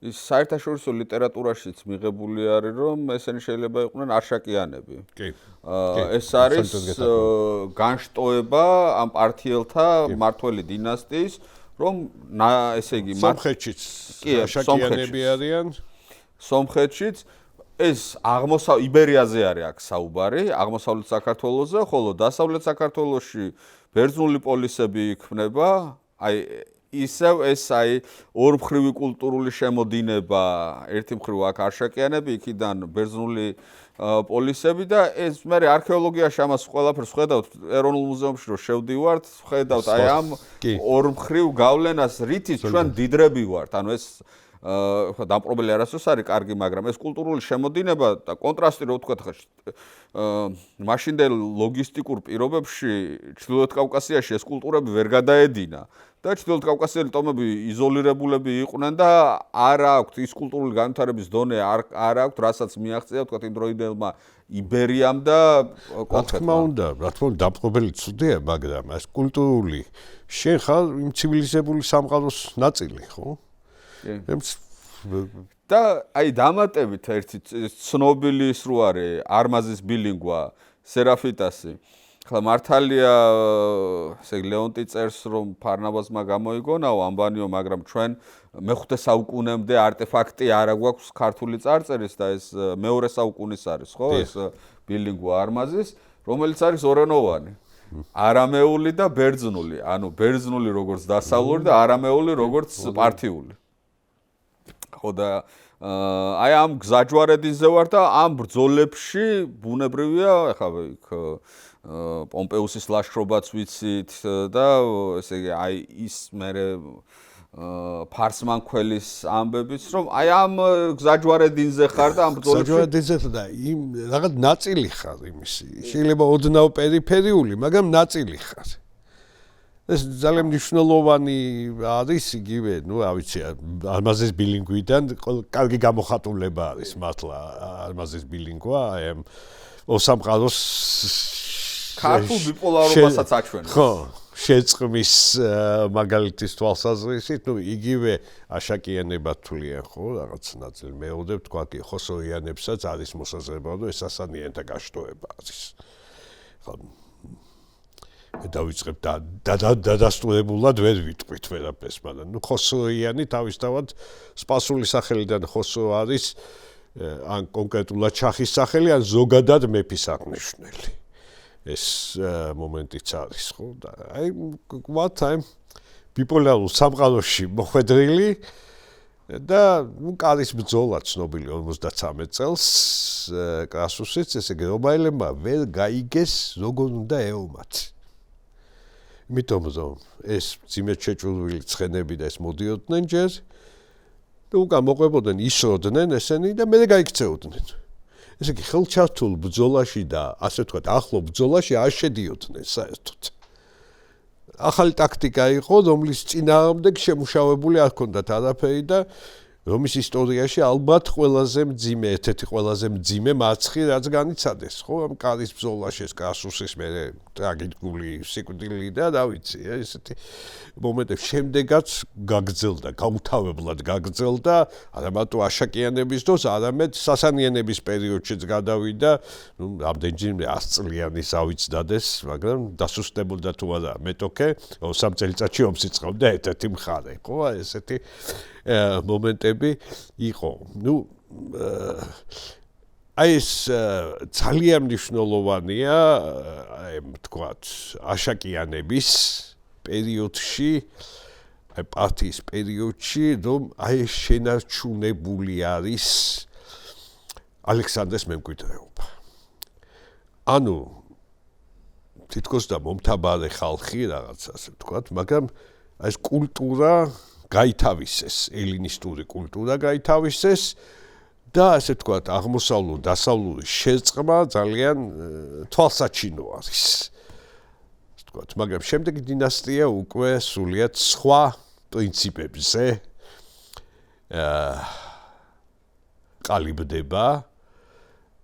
ის საერთაშორისო ლიტერატურაშიც მიღებული არის, რომ ესენი შეიძლება იყვნენ არშაკიანები. კი. ეს არის განშტოება ამ პარტიელთა მმართველი დინასტიის, რომ ესე იგი სომხეთშიც არშაკიანები არიან. სომხეთშიც ეს იბერიაზე არის აქ საუბარი, აღმოსავლეთ საქართველოზე, ხოლო დასავლეთ საქართველოში ბერძნული პოლისები იქმნება, აი ისევ ეს აი ორმხრივი კულტურული შემოდინება, ერთი მხრივ აქ არშაკიანები, იქიდან ბერძნული პოლისები და ეს მე არქეოლოგიაში ამას ყველაფერს ხედავთ ეროვნულ მუზეუმში რომ შევდივართ, ხედავთ აი ამ ორმხრივ გავლენას, რითიც ჩვენ დიდრები ვართ, ანუ ეს ხო დამპყრობელი არასდროს არის კარგი, მაგრამ ეს კულტურული შემოდინება და კონტრასტი რო ვთქვათ ხა მაშინდელ ლოგისტიკურ პირობებში ჩრდილოეთ კავკასიაში ეს კულტურები ვერ გადაედინა და ჩრდილოეთ კავკასიელი ტომები იზოლირებულები იყვნენ და არ აქვთ ის კულტურული განვითარების დონე არ აქვთ, რასაც მიაღწია ვთქვათ იმდროინდელმა იბერიამ და კონკრეტმა რა თქმა უნდა დამპყრობელი ცუდია, მაგრამ ეს კულტურული შენ ხარ იმ ცივილიზებული სამყაროს ნაწილი, ხო? და აი დამატებით ერთი ცნობილი ის რო არის არმაზის ბილინგვა სერაფიტასი ხლა მართალია ესე ლეონტი წერს რომ ფარნავაზმა გამოიგონაო ამბანიო მაგრამ ჩვენ მე-5 საუკუნემდე არტეფაქტი არ აქვს ქართული წარწერის და ეს მეორე საუკუნის არის ხო ეს ბილინგვა არმაზის რომელიც არის ორენოვანი არამეული და ბერძნული ანუ ბერძნული როგორც დასავლური და არამეული როგორც პართიული ხო და აი ამ გზაჯვარედინზე ვარ და ამ ბრძოლებში ბუნებრივია ახლა იქ პომპეუსის ლაშქრობაც ვიცით და ესე იგი აი ის მერე ფარსმანქველის ამბებიც რომ აი ამ გზაჯვარედინზე ხარ და ამ ბრძოლებში გზაჯვარედინზე და იმ რაღაც ნაწილი ხარ იმისი შეიძლება ოდნავ პერიფერიული მაგრამ ნაწილი ხარ ეს ძალიან მნიშვნელოვანი არის იგივე, ნუ რა ვიცი, არმაზის ბილინგვიდან კარგი გამოხატულება არის მართლა არმაზის ბილინგვა, აი ამ ოსამყაროს ქართულ ბიპოლარობასაც აჩვენებს. ხო, შეწყმის მაგალითის თვალსაზრისით, ნუ იგივე აშაკიანება თვლიან, ხო, რაღაც ნაწილი მეოდებ თქვა კი ხოსოიანებსაც არის მოსაზრება, რომ ეს სასანიანთა გაშტოება არის. ხო დავიწყებ დადასტურებულად ვერ ვიტყვით ვერაფერს, მაგრამ ნუ ხოსროიანი თავისთავად სპასული სახელიდან ხოსრო არის ან კონკრეტულად ჩახის სახელი, ან ზოგადად მეფის აღნიშნული. ეს მომენტიც არის, ხო? და აი what-time ბიპოლარულ სამყაროში მოხვედრილი და ნუ კარის ბრძოლა ცნობილი 53 წელს კრასუსიც, ესე იგი რომაელებმა ვერ გაიგეს როგორ უნდა ეომათ. იმიტომ რომ ეს ძიმედ შეჭურვილი ცხენები და ეს მოდიოდნენ ჯერ და უკან მოყვებოდნენ ისროდნენ ესენი და მე გაიქცეოდნენ. ესე იგი ხელჩართულ ბრძოლაში და ასე ვთქვათ ახლო ბრძოლაში არ შედიოდნენ საერთოდ. ახალი ტაქტიკა იყო, რომლის წინააღმდეგ შემუშავებული არ ჰქონდათ არაფერი და რომის ისტორიაში ალბათ ყველაზე მძიმე, ერთ-ერთი ყველაზე მძიმე მარცხი რაც განიცადეს, ხო? ამ კარის ბრძოლაში ეს კრასუსის მე ტრაგიკული სიკვდილი და რა ვიცი, ესეთი მომენტები შემდეგაც გაგრძელდა, გაუთავებლად გაგრძელდა, არა მარტო აშაკიანების დროს, არამედ სასანიანების პერიოდშიც გადავიდა, ნუ რამდენჯერმე 100 წლიანი ავიც დადეს, მაგრამ დასუსტებულდა თუ არა მეტოქე, 3 წელიწადში ომს იწყებდა ერთ-ერთი მხარე, ხო? ესეთი მომენტები იყო. ნუ აი ეს ძალიან მნიშვნელოვანია, აი ვთქვათ, აშაკიანების პერიოდში, აი პარტიის პერიოდში, რომ აი შენარჩუნებული არის ალექსანდრეს მემკვიდრეობა. ანუ თითქოს და მომთაბარე ხალხი რაღაცა ასე ვთქვათ, მაგრამ აი ეს კულტურა გაითავისეს, ელინისტური კულტურა გაითავისეს და ასე ვთქვათ, აღმოსავლურ-დასავლური შერწყმა ძალიან თვალსაჩინო არის. ასე ვთქვათ, მაგრამ შემდეგი დინასტია უკვე სრულიად სხვა პრინციპებზე ყალიბდება.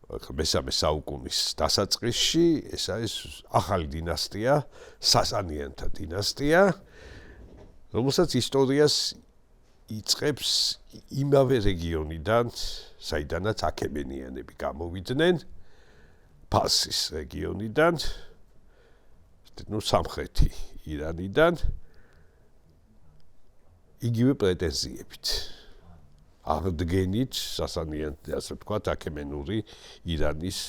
მესამე საუკუნის დასაწყისში ეს არის ახალი დინასტია, სასანიანთა დინასტია. რომელსაც ისტორიას იწყებს იმავე რეგიონიდან, საიდანაც აქემენიანები გამოვიდნენ, ფარსის რეგიონიდან, ნუ სამხრეთი ირანიდან, იგივე პრეტენზიებით. აღდგენით სასანიანთა, ასე ვთქვათ, აქემენური ირანის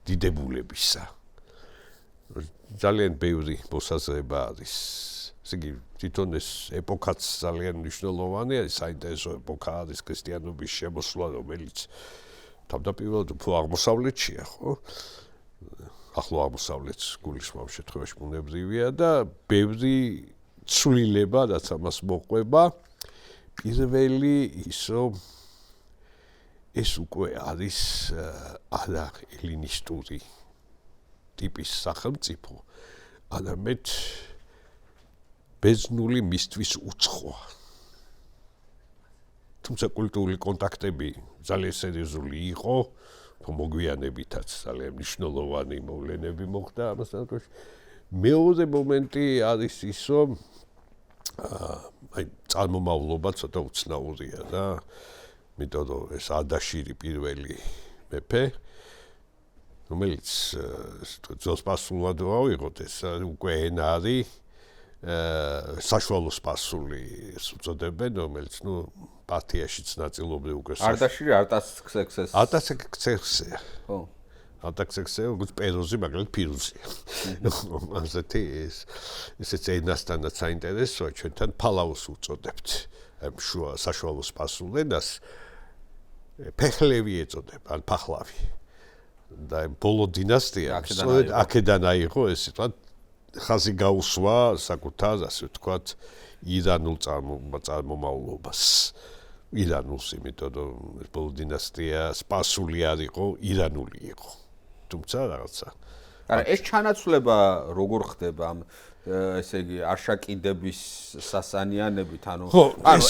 დიდებულებისა. ძალიან ბევრი მოსაზრება არის. იგი თვითონ ეს ეპოქაც ძალიან მნიშვნელოვანი არის, საინტერესო ეპოქა არის ქრისტიანობის შემოსვლა, რომელიც თავდაპირველად უფრო აღმოსავლეთშია, ხო? ახლო აღმოსავლეთს გულისხმობს შემთხვევაში ბუნებრივია და ბევრი ცვლილება, რაც ამას მოყვება, პირველი ის რომ ეს უკვე არის არა ელინისტური ტიპის სახელმწიფო, არამედ ბერძნული მისთვის უცხოა. თუმცა კულტურული კონტაქტები ძალიან სერიოზული იყო, მოგვიანებითაც ძალიან მნიშვნელოვანი მოვლენები მოხდა ამასთან შედარებით. მეორე მომენტი არის ის, რომ წარმომავლობა ცოტა უცნაურია და იმიტომ რომ ეს ადაშირი პირველი მეფე, რომელიც ძველ სპარსულად რო ავიღოთ, ეს უკვე ენა არის საშუალო სპარსული უწოდებენ, რომელიც პარტიაშიც ნაწილობრივ უკვე არდაშირი არტაქსერქსეს. არტაქსერქსია. ხო. არტაქსერქსია, როგორც პეროზი, მაგრამ ფირუზია. ასეთი ესეც ენასთანაც საინტერესოა, ჩვენთან ფალაუს უწოდებთ. შუა საშუალო სპარსულ ენას ფეხლევი ეწოდება, ან ფახლავი. და ბოლო დინასტია, სწორედ აქედან აიღო ეს სიტყვა, ხაზი გაუსვა საკუთარ, ასე ვთქვათ, ირანულ წარმომავლობას. ირანულს, იმიტომ რომ ბოლო დინასტია სპარსული არ იყო, ირანული იყო. თუმცა რაღაცა. არა, ეს ჩანაცვლება როგორ ხდება ამ ესე იგი არშაკიდების სასანიანებით, ანუ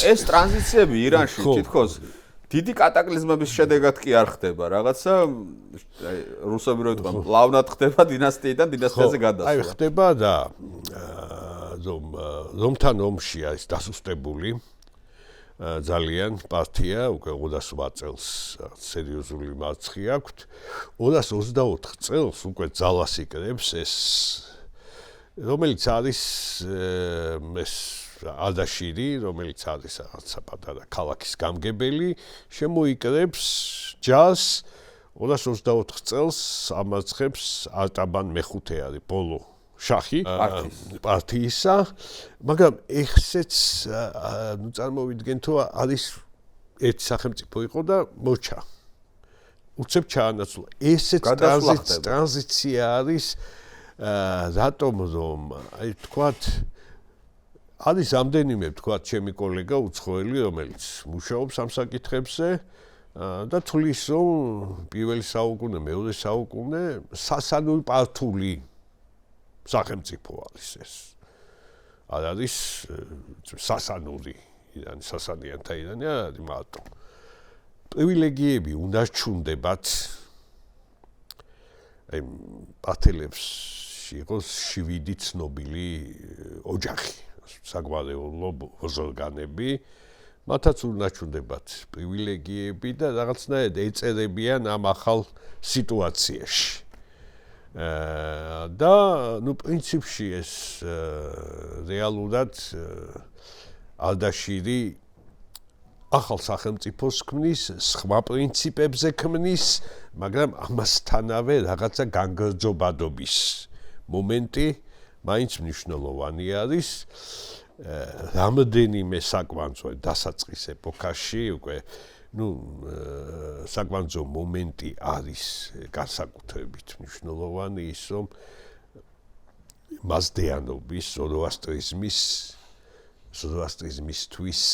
ეს ტრანზიციები ირანში თითქოს დიდი კატაკლიზმების შედეგად კი არ ხდება, რაღაცა რუსები რო იტყვიან, პლავნად ხდება დინასტიიდან დინასტიაზე გადასვლა. აი ხდება და რომთან ომში არის დასუსტებული ძალიან პარტია, უკვე 28 წელს სერიოზული მარცხი აქვს. 224 წელს უკვე ძალას იკრებს ეს, რომელიც არის ეს ადაშირი, რომელიც არის რაღაცა პატარა ქალაქის გამგებელი, შემოიკრებს ჯარს 224 წელს ამარცხებს არტაბან მეხუთე არის ბოლო შახი პარტიისა, მაგრამ ეხსეც წარმოვიდგენთ, რომ არის ერთი სახელმწიფო იყო და მოჩა. უცებ ჩაანაცვლა. ესეც ტრანზიცია არის, რატომ რომ აი თქვათ არის ამდენიმე თქვათ ჩემი კოლეგა უცხოელი, რომელიც მუშაობს ამ საკითხებზე და თulis რომ პირველი საუკუნე, მეორე საუკუნე სასანური პართული სახელმწიფო არის ეს. არ არის სასანური ირანი, სასანიანთა ირანი არ არის მარტო. პრივილეგიები უნდა ჩუნდებათ აი პათელებს იყოს 7 ცნობილი ოჯახი, საგვარეულო ოზორგანები, მათაც უნდა ჩუნდებათ პრივილეგიები და რაღაცნაირად ეწერებიან ამ ახალ სიტუაციაში. და პრინციპში ეს რეალურად ალდაშირი ახალ სახელმწიფოს ქმნის, სხვა პრინციპებზე ქმნის, მაგრამ ამასთანავე რაღაცა განგრძობადობის მომენტი მაინც მნიშვნელოვანი არის. რამდენიმე საკვანძო დასაწყის ეპოქაში უკვე საკვანძო მომენტი არის განსაკუთრებით მნიშვნელოვანი ის, რომ მაზდეანობის, ზოროასტრიზმისთვის,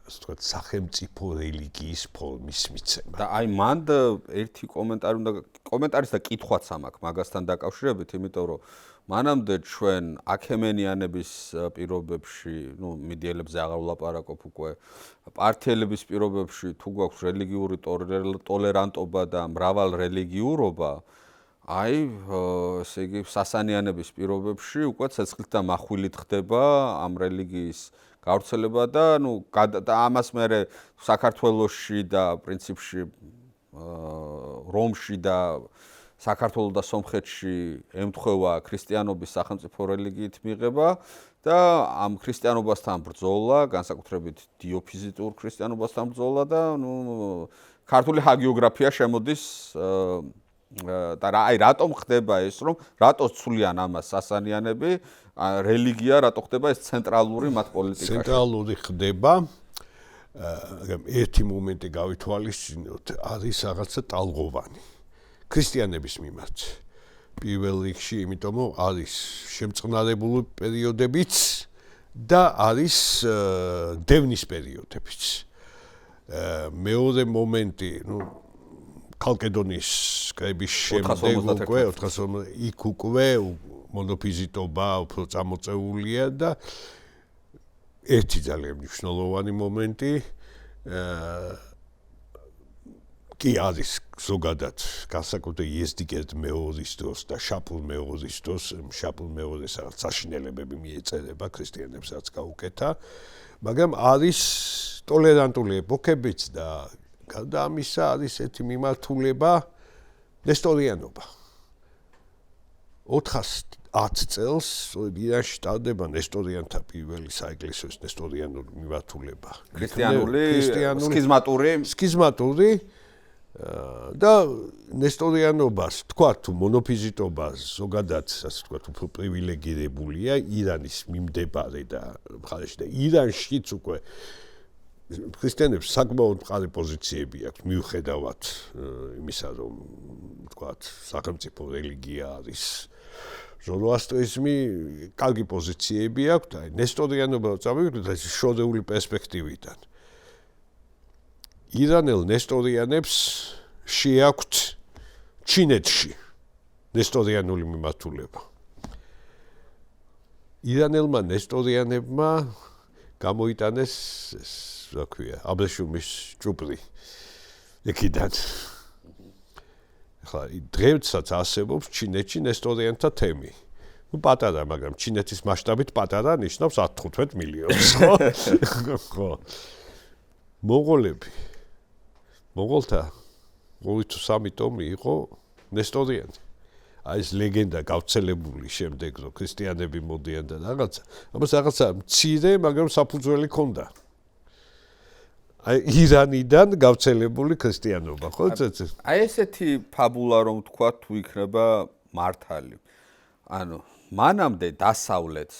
ასე ვთქვათ, სახელმწიფო რელიგიის ფორმის მიცემა. და აი მანდ ერთი კომენტარის და კითხვაც ამაქვს მაგასთან დაკავშირებით, იმიტომ რომ მანამდე ჩვენ აქემენიანების პირობებში, მიდიელებზე აღარ ვლაპარაკობ უკვე, პარტიელების პირობებში თუ გვაქვს რელიგიური ტოლერანტობა და მრავალ რელიგიურობა, აი, ესე იგი, სასანიანების პირობებში უკვე ცეცხლით და מחვილით ხდება ამ რელიგიის გავრცელება და ამას მერე საქართველოში და პრინციპში რომში და საქართველოს და სომხეთში ემთხვევა ქრისტიანობის სახელმწიფო რელიგიით მიღება და ამ ქრისტიანობასთან ბრძოლა, განსაკუთრებით დიოფიზიტურ ქრისტიანობასთან ბრძოლა და ქართული ჰაგიოგრაფია შემოდის და რატომ ხდება ეს, რომ რატო ცვლიან ამას სასანიანები, რელიგია რატო ხდება ეს ცენტრალური მათ პოლიტიკაში? ცენტრალური ხდება, ერთი მომენტი გავითვალისწინოთ, არის რაღაცა ტალღოვანი. ქრისტიანების მიმართ. პირველ რიგში, იმიტომ რომ არის შემწყნარებული პერიოდებიც და არის დევნის პერიოდებიც. მეორე მომენტი, ქალკედონის კრების შემდეგ უკვე 450 იქ უკვე მონოფიზიტობა უფრო წამოწეულია და ერთი ძალიან მნიშვნელოვანი მომენტი კი არის ზოგადად განსაკუთრებით იეზდიკერტ მეორის დროს და შაპულ მეორის დროს, შაპულ მეორის საშინელებები მიეწერება ქრისტიანებს რაც გაუკეთა, მაგრამ არის ტოლერანტული ეპოქებიც და გარდა ამისა არის ერთი მიმართულება ნესტორიანობა. 410 წელს ირანში ტარდება ნესტორიანთა პირველი საეკლესიო ნესტორიანული მიმართულება. ქრისტიანული სქიზმატური და ნესტორიანობას თქვა თუ მონოფიზიტობას ზოგადად ასე თქვა უფრო პრივილეგირებულია ირანის მიმდებარე და მხარეში და ირანშიც უკვე ქრისტიანებს საკმაოდ მყარი პოზიციები აქვს მიუხედავად იმისა რომ თქვა სახელმწიფო რელიგია არის ზოროასტრიზმი კარგი პოზიციები აქვს და ნესტორიანობა წავიდეთ ეს შორეული პერსპექტივიდან ირანელ ნესტორიანებს შეაქვთ ჩინეთში ნესტორიანული მიმართულება. ირანელმა ნესტორიანებმა გამოიტანეს რა ქვია, აბრეშუმის ჭუპრი იქიდან. ხა დღესაც არსებობს ჩინეთში ნესტორიანთა თემი. პატარა, მაგრამ ჩინეთის მასშტაბით პატარა ნიშნავს 10-15 მილიონს, ხო? მოგოლთა 2-3 ტომი იყო ნესტორიანი. აი ეს ლეგენდა გავრცელებული შემდეგ რომ ქრისტიანები მოდიან და რაღაცა, ამას რაღაცა მცირე, მაგრამ საფუძველი ჰქონდა. აი ირანიდან გავრცელებული ქრისტიანობა, ხო? აი ესეთი ფაბულა რომ თქვა თუ იქნება მართალი. ანუ მანამდე დასავლეთს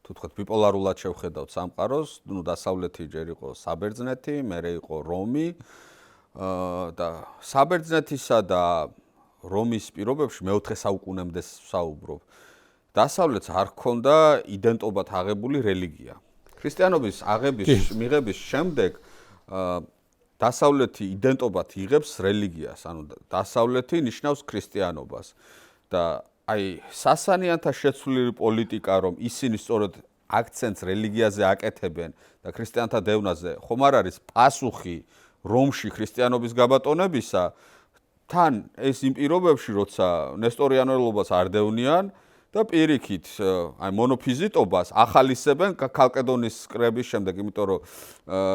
თუ თქვათ ბიპოლარულად შევხედავთ სამყაროს, დასავლეთი ჯერ იყო საბერძნეთი, მერე იყო რომი და საბერძნეთისა და რომის პირობებში მეოთხე საუკუნემდე საუბრობ. დასავლეთს არ ჰქონდა იდენტობად აღებული რელიგია. ქრისტიანობის მიღების შემდეგ დასავლეთი იდენტობად იღებს რელიგიას, ანუ დასავლეთი ნიშნავს ქრისტიანობას და აი სასანიანთა შეცვლილი პოლიტიკა რომ ისინი სწორედ აქცენტს რელიგიაზე აკეთებენ და ქრისტიანთა დევნაზე ხომ არ არის პასუხი რომში ქრისტიანობის გაბატონებისა თან ეს იმ პირობებში როცა ნესტორიანობას არ დევნიან და პირიქით აი მონოფიზიტობას ახალისებენ ქალკედონის კრების შემდეგ, იმიტომ რომ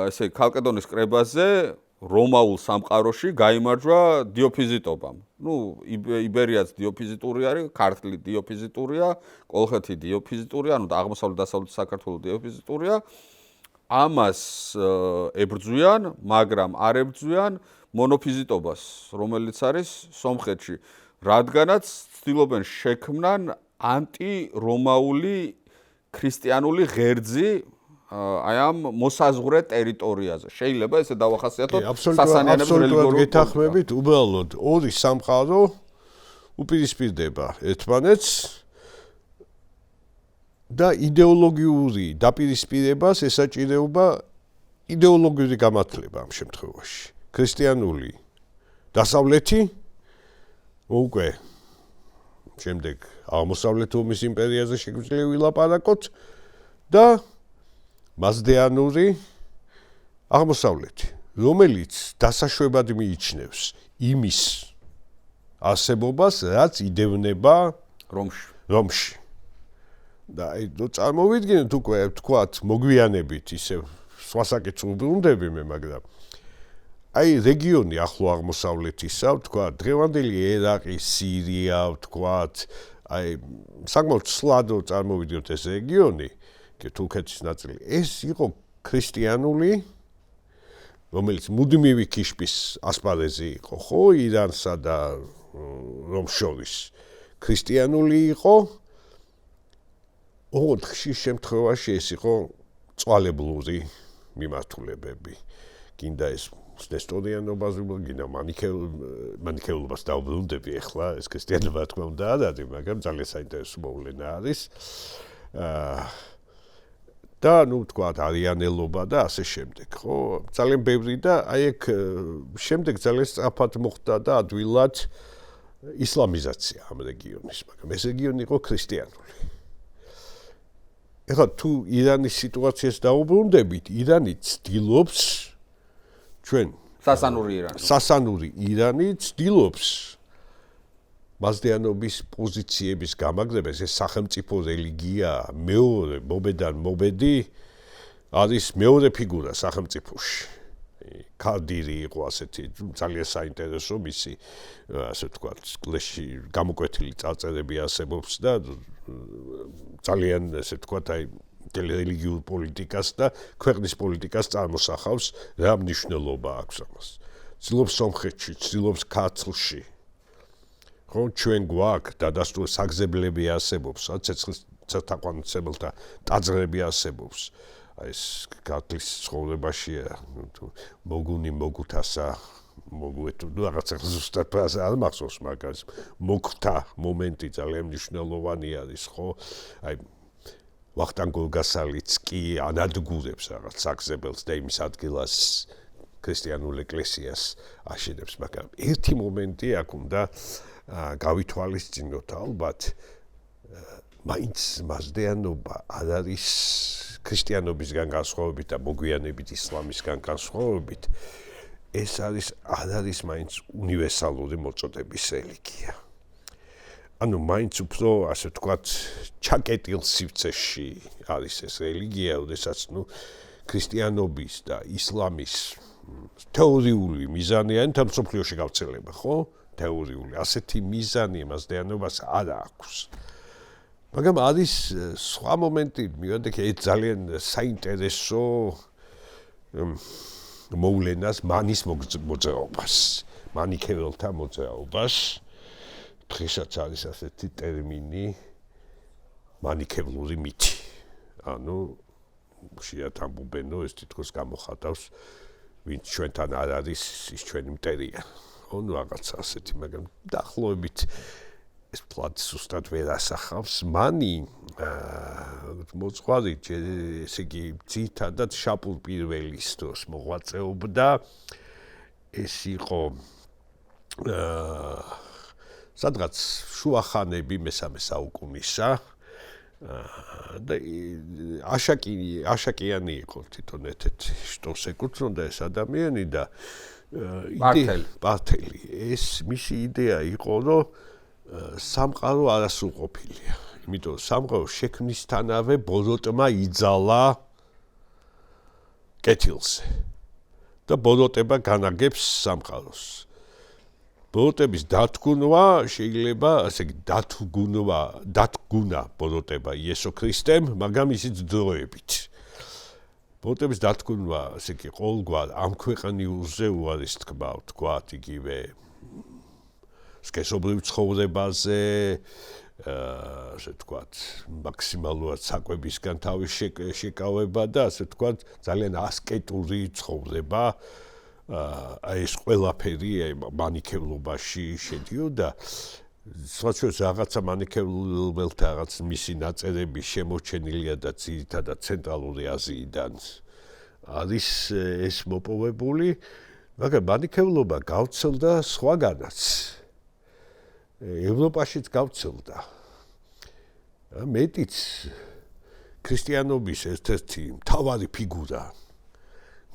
ესე ქალკედონის კრებაზე რომაულ სამყაროში გაიმარჯვა დიოფიზიტობამ. იბერიაც დიოფიზიტური არის, ქართლი დიოფიზიტურია, კოლხეთი დიოფიზიტურია, ანუ აღმოსავლეთ დასავლეთ საქართველოს დიოფიზიტურია. ამას ებრძვიან, მაგრამ არ ებრძვიან მონოფიზიტობას, რომელიც არის სომხეთში, რადგანაც ცდილობენ შექმნან ანტირომაული ქრისტიანული ღერძი აი ამ მოსაზღვრე ტერიტორიაზე. შეიძლება ესე დავახასიათოთ სასანიანების რელიგიური გეთანხმებით, უბრალოდ ორი სამყარო უპირისპირდება ერთმანეთს და იდეოლოგიური დაპირისპირებას ესაჭიროება იდეოლოგიური გამართლება ამ შემთხვევაში. ქრისტიანული დასავლეთი უკვე შემდეგ აღმოსავლეთ რომის იმპერიაზე შეგვიძლია ვილაპარაკოთ და მაზდეანური აღმოსავლეთი, რომელიც დასაშვებად მიიჩნევს იმის არსებობას, რაც იდევნება რომში. და აი წარმოვიდგინეთ უკვე თქვათ მოგვიანებით ისე სხვასაკითხს უბრუნდები მე, მაგრამ აი რეგიონი ახლო აღმოსავლეთისა, თქვათ დღევანდელი ერაყი, სირია, თქვათ აი საკმაოდ სლადო წარმოვიდგინოთ ეს რეგიონი თურქეთის ნაწილი. ეს იყო ქრისტიანული, რომელიც მუდმივი ქიშპის ასპარეზი იყო, ხო, ირანსა და რომს შორის. ქრისტიანული იყო, ოღონდ ხშირ შემთხვევაში ეს იყო წვალებლური მიმართულებები. გინდა ეს ნესტორიანობაზე, გინდა მანიქეულობას დავბრუნდები ახლა, ეს ქრისტიანობა თქმა უნდა არ არის, მაგრამ ძალიან საინტერესო მოვლენა არის. და ნუ თქვა არიანელობა და ასე შემდეგ, ხო? ძალიან ბევრი და აი ეგ შემდეგ ძალიან სწრაფად მოხდა და ადვილად ისლამიზაცია ამ რეგიონის, მაგრამ ეს რეგიონი იყო ქრისტიანული. ეხლა თუ ირანის სიტუაციას დაუბრუნდებით, ირანი ცდილობს ჩვენ სასანური ირანი ცდილობს მაზდეანობის პოზიციების გამაგრებას, ეს სახელმწიფო რელიგია მეორე მობედან მობედი არის მეორე ფიგურა სახელმწიფოში. კადირი იყო ასეთი ძალიან საინტერესო მისი ასე ვთქვათ, კლეში გამოკვეთილი წარწერები არსებობს და ძალიან ასე ვთქვათ, აი რელიგიურ პოლიტიკას და ქვეყნის პოლიტიკას წარმოსახავს, რა მნიშვნელობა აქვს ამას. ცდილობს სომხეთში, ცდილობს ქართლში. ხო, ჩვენ გვაქვს დადასტურებული საგზებლები არსებობს, ცეცხლსათაყვანისმცემელთა ტაძრები არსებობს. აი ეს ქართლის ცხოვრებაშია, მოგუნი მოგუთასა, მოგუეთო, რაღაცა ზუსტად ფრაზა არ მახსოვს, მაგრამ მოგთა მომენტი ძალიან მნიშვნელოვანი არის, ხო? აი ვახტანგ გოლგასალიც კი ანადგურებს რაღაც საგზებელს და იმის ადგილას ქრისტიანულ ეკლესიას აშენებს, მაგრამ ერთი მომენტი აქ უნდა გავითვალისწინოთ ალბათ მაინც მაზდეანობა არ არის ქრისტიანობისგან განსხვავებით და მოგვიანებით ისლამისგან განსხვავებით ეს არ არის მაინც უნივერსალური მოწოდების რელიგია. ანუ მაინც უფრო ასე ვთქვათ ჩაკეტილ სივრცეში არის ეს რელიგია, როდესაც ქრისტიანობის და ისლამის თეორიული მიზანი ან თემსოფლიოში გავრცელება, ხო? თეორიული ასეთი მიზანი მაზდეანობას არ აქვს. მაგრამ არის სხვა მომენტი, მივედექი ეს ძალიან საინტერესო მოვლენას მანის მოძრაობას, მანიქეველთა მოძრაობას. დღესაც არის ასეთი ტერმინი მანიქევლური მითი. ანუ ხშირად ამბობენ, ეს თითქოს გამოხატავს, ვინც ჩვენთან არ არის, ის ჩვენი მტერია. ანუ რაღაცა ასეთი, მაგრამ დაახლოებით ეს ფლად სუსტად ვერ ასახავს. მანი მოწყარი, ესე იგი, ძირითადად შაპურ პირველის დროს მოღვაწეობდა. ეს იყო სადღაც შუახანები მესამე საუკუნისა და აშაკიანი იყო თვითონ ერთ-ერთი შტოს ეკუთვნოდა ეს ადამიანი და პართელი. ეს მისი იდეა იყო, რომ სამყარო არასრულყოფილია. იმიტომ რომ სამყაროს შექმნისთანავე ბოროტმა იძალა კეთილზე და ბოროტება განაგებს სამყაროს. ბოროტების დათგუნვა შეიძლება, ასე იგი, დათგუნა ბოროტება იესო ქრისტემ, მაგრამ ისიც დროებით. ბოროტების დათგუნვა, ასე იგი, ყოველგვარ ამ ქვეყნიურზე უარის თქმა, ვთქვათ, იგივე სქესობრივ ცხოვრებაზე, ასე ვთქვათ, მაქსიმალურად საკვებისგან თავის შეკავება და ასე ვთქვათ, ძალიან ასკეტური ცხოვრება. ეს ყველაფერი მანიქევლობაში შედიოდა. სხვაჩვენს რაღაცა მანიქევლელთა რაღაც მისი ნაწერები შემორჩენილია და ძირითადად ცენტრალური აზიიდან არის ეს მოპოვებული, მაგრამ მანიქევლობა გავრცელდა სხვაგანაც. ევროპაშიც გავრცელდა. მეტიც ქრისტიანობის ერთ-ერთი მთავარი ფიგურა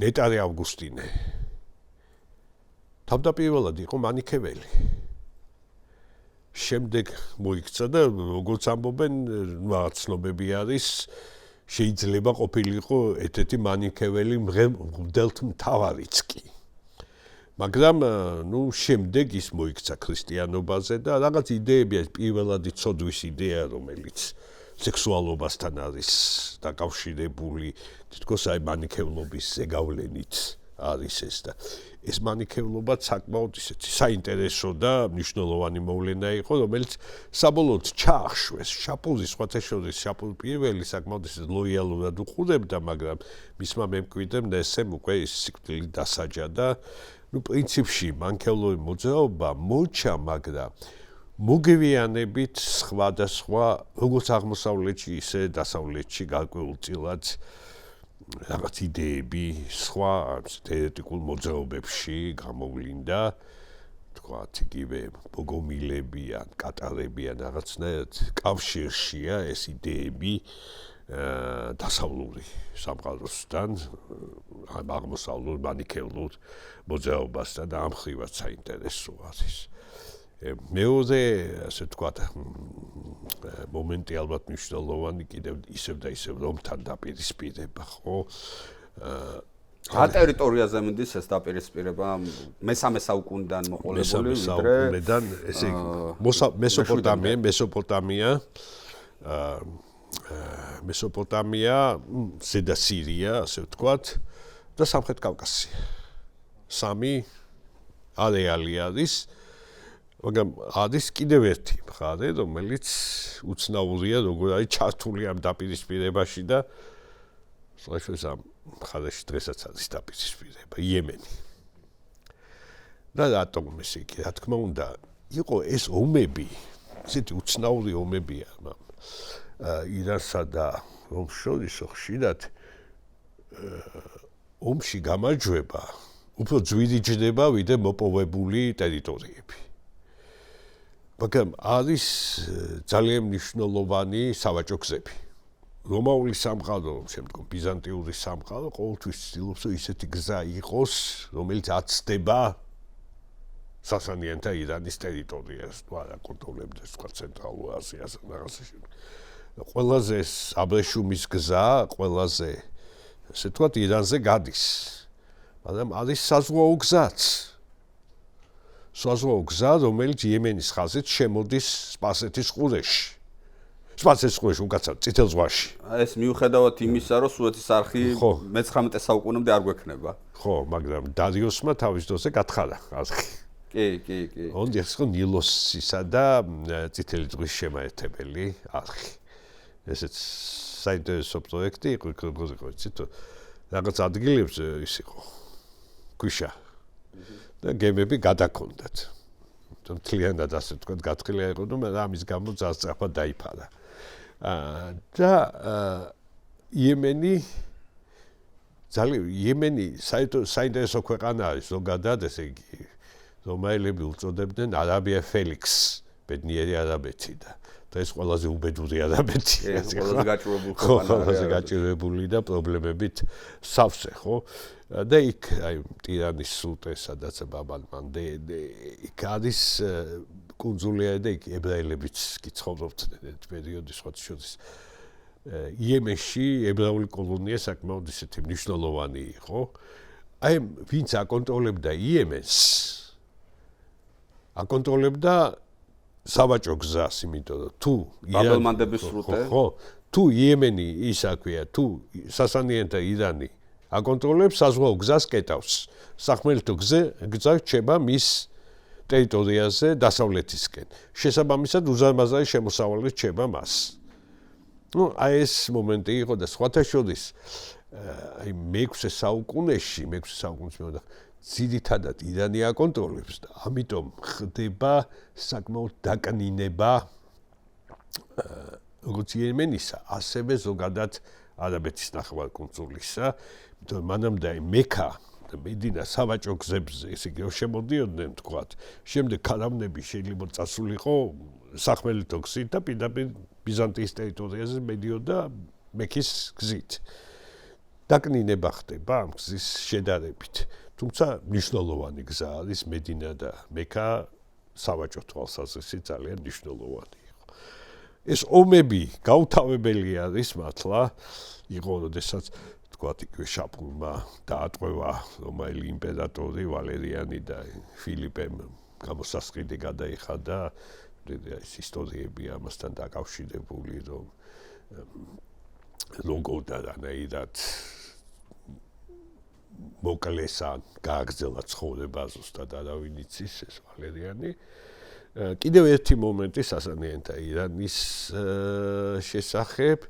ნეტარე ავგუსტინე თავდაპირველად იყო მანიქეველი. შემდეგ მოიქცა და როგორც ამბობენ, რაღაც ცნობები არის, შეიძლება ყოფილიყო ერთ-ერთი მანიქეველი მღვდელთ მთავარიც კი. მაგრამ შემდეგ ის მოიქცა ქრისტიანობაზე და რაღაც იდეები არის, პირველადი ცოდვის იდეა, რომელიც სექსუალობასთან არის დაკავშირებული, თითქოს აი მანიქევლობის ზეგავლენით არის ეს და ეს მანიქევლობა საკმაოდ ისეთი საინტერესო და მნიშვნელოვანი მოვლენა იყო, რომელიც საბოლოოდ ჩაახშვეს. შაპურის სხვათაშორის შაპური პირველი საკმაოდ ისე ლოიალურად უყურებდა, მაგრამ მისმა მემკვიდრემ ნესემ უკვე ის სიკვდილი დასაჯა და პრინციპში მანქევლური მოძრაობა მოჩა, მაგრამ მოგვიანებით სხვადასხვა როგორც აღმოსავლეთში ისე დასავლეთში გარკვეულწილად რაღაც იდეები სხვა თეორეტიკულ მოძრაობებში გამოვლინდა თქვათ იგივე ბოგომილები ან კატარები ან რაღაცნაირად კავშირშია ეს იდეები დასავლური სამყაროსთან აღმოსავლურ მანიქეულურ მოძრაობასთან და ამ ხრივად საინტერესო არის მეორე ასე ვთქვათ მომენტი ალბათ მნიშვნელოვანი კიდევ ისევ და ისევ რომთან დაპირისპირება ხო რა ტერიტორიაზე მინდის ეს დაპირისპირება მესამე საუკუნიდან მოყოლებული ვიდრე ესე მესოპოტამია ზედა სირია ასე ვთქვათ და სამხრეთ კავკასია სამი არეალი არის მაგრამ არის კიდევ ერთი მხარე რომელიც უცნაურია როგორ არის ჩართული ამ დაპირისპირებაში და სწორედ ამ მხარეში დღესაც არის დაპირისპირება იემენი და რატომ ესე იგი რა თქმა უნდა იყო ეს ომები ისეთი უცნაური ომებია ირანსა და რომს შორის ხშირად ომში გამარჯვება უფრო ძვირი ჯდება ვიდრე მოპოვებული ტერიტორიები მაგრამ არის ძალიან მნიშვნელოვანი სავაჭრო გზები რომაული სამყარო შემდგომ ბიზანტიური სამყარო ყოველთვის ცდილობს რომ ისეთი გზა იყოს რომელიც აცდება სასანიანთა ირანის ტერიტორიას თუ არა კონტროლებდეს სხვა ცენტრალურ აზიას რაღაცაში ყველაზე აბრეშუმის გზა ყველაზე ასე ვთქვათ ირანზე გადის მაგრამ არის საზღვაო გზა რომელიც იემენის ხაზით შემოდის სპარსეთის ყურეში სპარსეთის ყურეში უკაცრავ წითელ ზღვაში ეს მიუხედავად იმისა რომ სუეცის არხი მე-19 საუკუნემდე არ გვექნება ხო მაგრამ დარიოსმა თავის დროზე გათხარა არხი კი ოდი ეს ხო ნილოსისა და წითელი ზღვის შემაერთებელი არხი ესეც საინტერესო პროექტი იყო იცით რაღაც ადგილებს ის იყო ქვიშა და გემები გადაქონდათ მთლიანად ასე ვთქვათ გათხილი იყო და ამის გამო ძასწრაფად დაიფარა და იემენი საინტერესო ქვეყანა არის ზოგადად ესე იგი რომაელები უწოდებდნენ არაბია ფელიქს ბედნიერი არაბეთი და ეს ყველაზე უბედური არაბეთია ყველაზე გაჭირვებული და პრობლემებით სავსე ხო და იქ აი ტირანის სულტე სადაც ბაბალმანდე იქ არის კუნძულია და იქ ებრაელებიც კი ცხოვრობდნენ ერთ პერიოდის სხვა შორის იემენში ებრაული კოლონია საკმაოდ ისეთი მნიშვნელოვანი იყო აი ვინც აკონტროლებდა იემენს აკონტროლებდა სავაჭრო გზას იმიტომ რომ თუ ბაბელმანდების სრუტე ხო თუ იემენი ის აქვია თუ სასანიანთა ირანი აკონტროლებს საზღვაო გზას კეტავს სახმელეთო გზა რჩება მის ტერიტორიაზე დასავლეთისკენ შესაბამისად უზარმაზარი შემოსავალი რჩება მას ну აი ეს მომენტი იყო და სხვათა შორის აი მე-6 საუკუნეში ძირითადად ირანი აკონტროლებს და ამიტომ ხდება საკმაოდ დაკნინება როგორც იემენისა ასევე ზოგადად არაბეთის ნახევარკუნძულისა იმიტომ მანამდე მექა და მედინა სავაჭრო გზებზე ესე იგი შემოდიოდნენ თქვათ შემდეგ ქარავნები შეიძლება წასულიყო სახმელეთო გზით და პირდაპირ ბიზანტიის ტერიტორიაზე მედიოდა მექის გზით დაკნინება ხდება ამ გზის შედარებით თუმცა მნიშვნელოვანი გზა არის მედინა და მექა სავაჭრო თვალსაზრისით ძალიან მნიშვნელოვანი იყო ეს ომები გაუთავებელი არის მართლა იყო როდესაც თქვათ იქვე შაპურმა დაატყვევა რომაელი იმპერატორი ვალერიანი და ფილიპემ გამოსასყიდი გადაიხადა ეს ისტორიები ამასთან დაკავშირებული რომ როგორ და რანაირად მოკლესან გააგრძელა ცხოვრება ზუსტად არავინ იცის ეს ვალერიანი კიდევ ერთი მომენტი სასანიანთა ირანის შესახებ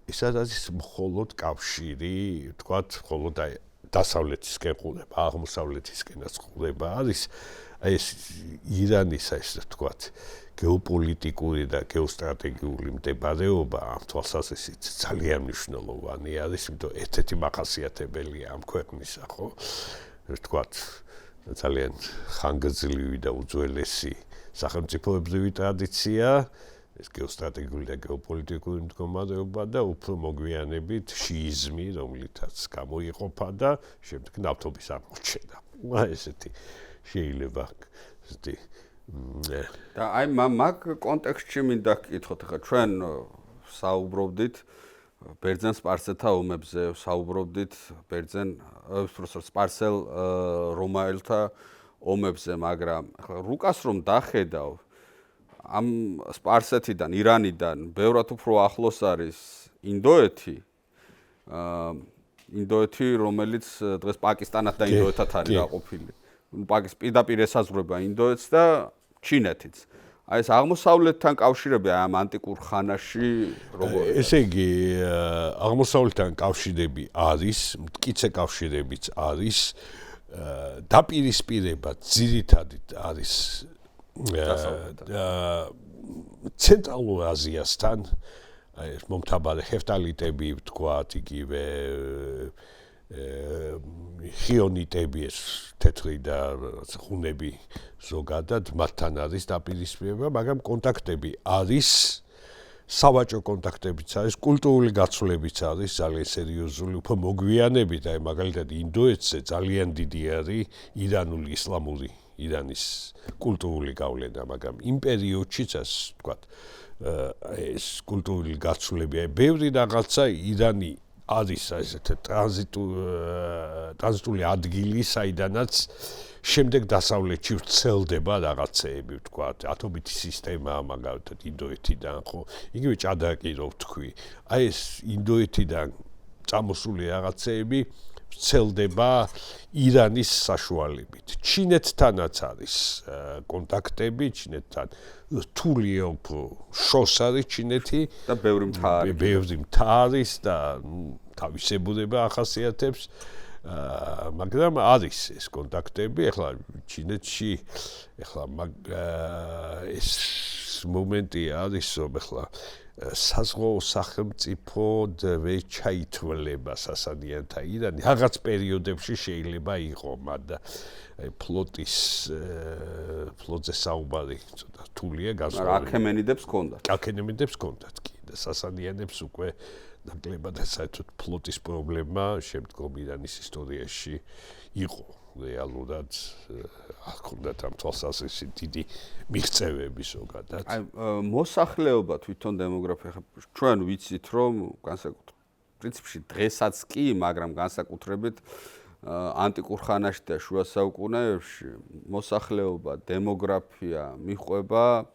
ეს არის მხოლოდ კავშირი თქვათ მხოლოდ დასავლეთისკენ ყურება აღმოსავლეთისკენაც ყურება არის აი ეს ირანის ასე ვთქვათ გეოპოლიტიკური და გეოსტრატეგიული მდებარეობა ამ თვალსაზრისით ძალიან მნიშვნელოვანი არის, იმიტომ ერთ-ერთი მახასიათებელია ამ ქვეყნისა, ხო? ვთქვათ ძალიან ხანგრძლივი და უძველესი სახელმწიფოებრივი ტრადიცია, ეს გეოსტრატეგიული და გეოპოლიტიკური მდგომარეობა და უფრო მოგვიანებით შიიზმი, რომლითაც გამოიყოფა და შემდეგ ნავთობის აღმოჩენა. ესეთი შეიძლება ესეთი და აი მაგ კონტექსტში მინდა გკითხოთ, ხა ჩვენ საუბრობდით ბერძენ სპარსელთა ომებზე, საუბრობდით ბერძენ სპარსელ რომაელთა ომებზე, მაგრამ ხა რუკას რომ დახედავ ამ სპარსეთიდან, ირანიდან ბევრად უფრო ახლოს არის ინდოეთი, ინდოეთი, რომელიც დღეს პაკისტანად და ინდოეთად არის გაყოფილი. პირდაპირ ესაზღვრება ინდოეთს და ჩინეთიც. აი ეს აღმოსავლეთთან კავშირები ამ ანტიკურ ხანაში როგორ? ესე იგი, აღმოსავლეთთან კავშირები არის, მტკიცე კავშირებიც არის, დაპირისპირება ძირითადად არის ცენტრალურ აზიასთან, აი ეს მომთაბარე ჰეფტალიტები ვთქვათ, იგივე ხიონიტები ეს თეთრი და ხუნები ზოგადად მათთან არის დაპირისპირება, მაგრამ კონტაქტები არის, სავაჭრო კონტაქტებიც არის, კულტურული გაცვლებიც არის ძალიან სერიოზული, უფრო მოგვიანებით, აი მაგალითად ინდოეთზე ძალიან დიდი არის ირანული ისლამური ირანის კულტურული გავლენა, მაგრამ იმ პერიოდშიც ასე ვთქვათ, ეს კულტურული გაცვლები, აი ბევრი რაღაცა ირანი არის ესეთი ტრანზიტული ადგილი, საიდანაც შემდეგ დასავლეთში ვრცელდება რაღაცეები, ვთქვათ, ატომითი სისტემა, მაგალითად ინდოეთიდან, ხო? იგივე ჭადრაკი რო ვთქვი. აი ეს ინდოეთიდან წამოსული რაღაცეები ვრცელდება ირანის საშუალებით. ჩინეთთანაც არის კონტაქტები, ჩინეთთან რთულია უფრო შორს არის ჩინეთი და ბევრი მთა არის და თავისებურება ახასიათებს, მაგრამ არის ეს კონტაქტები, ეხლა ჩინეთში, ეხლა ეს მომენტი არის, რომ ეხლა საზღვაო სახელმწიფოდ ვერ ჩაითვლება სასანიანთა ირანი, რაღაც პერიოდებში შეიძლება იყო, მაგრამ ფლოტზე საუბარი ცოტა რთულია გასული. აქემენიდებს ჰქონდათ. აქემენიდებს ჰქონდათ კი და სასანიანებს უკვე ნაკლებად საერთოდ ფლოტის პრობლემა შემდგომ ირანის ისტორიაში იყო. რეალურად ჰქონდათ ამ თვალსაზრისით დიდი მიღწევები ზოგადად. აი მოსახლეობა თვითონ დემოგრაფია, ჩვენ ვიცით რომ პრინციპში დღესაც კი, მაგრამ განსაკუთრებით ანტიკურ ხანაში და შუა საუკუნეებში მოსახლეობა, დემოგრაფია მიჰყვება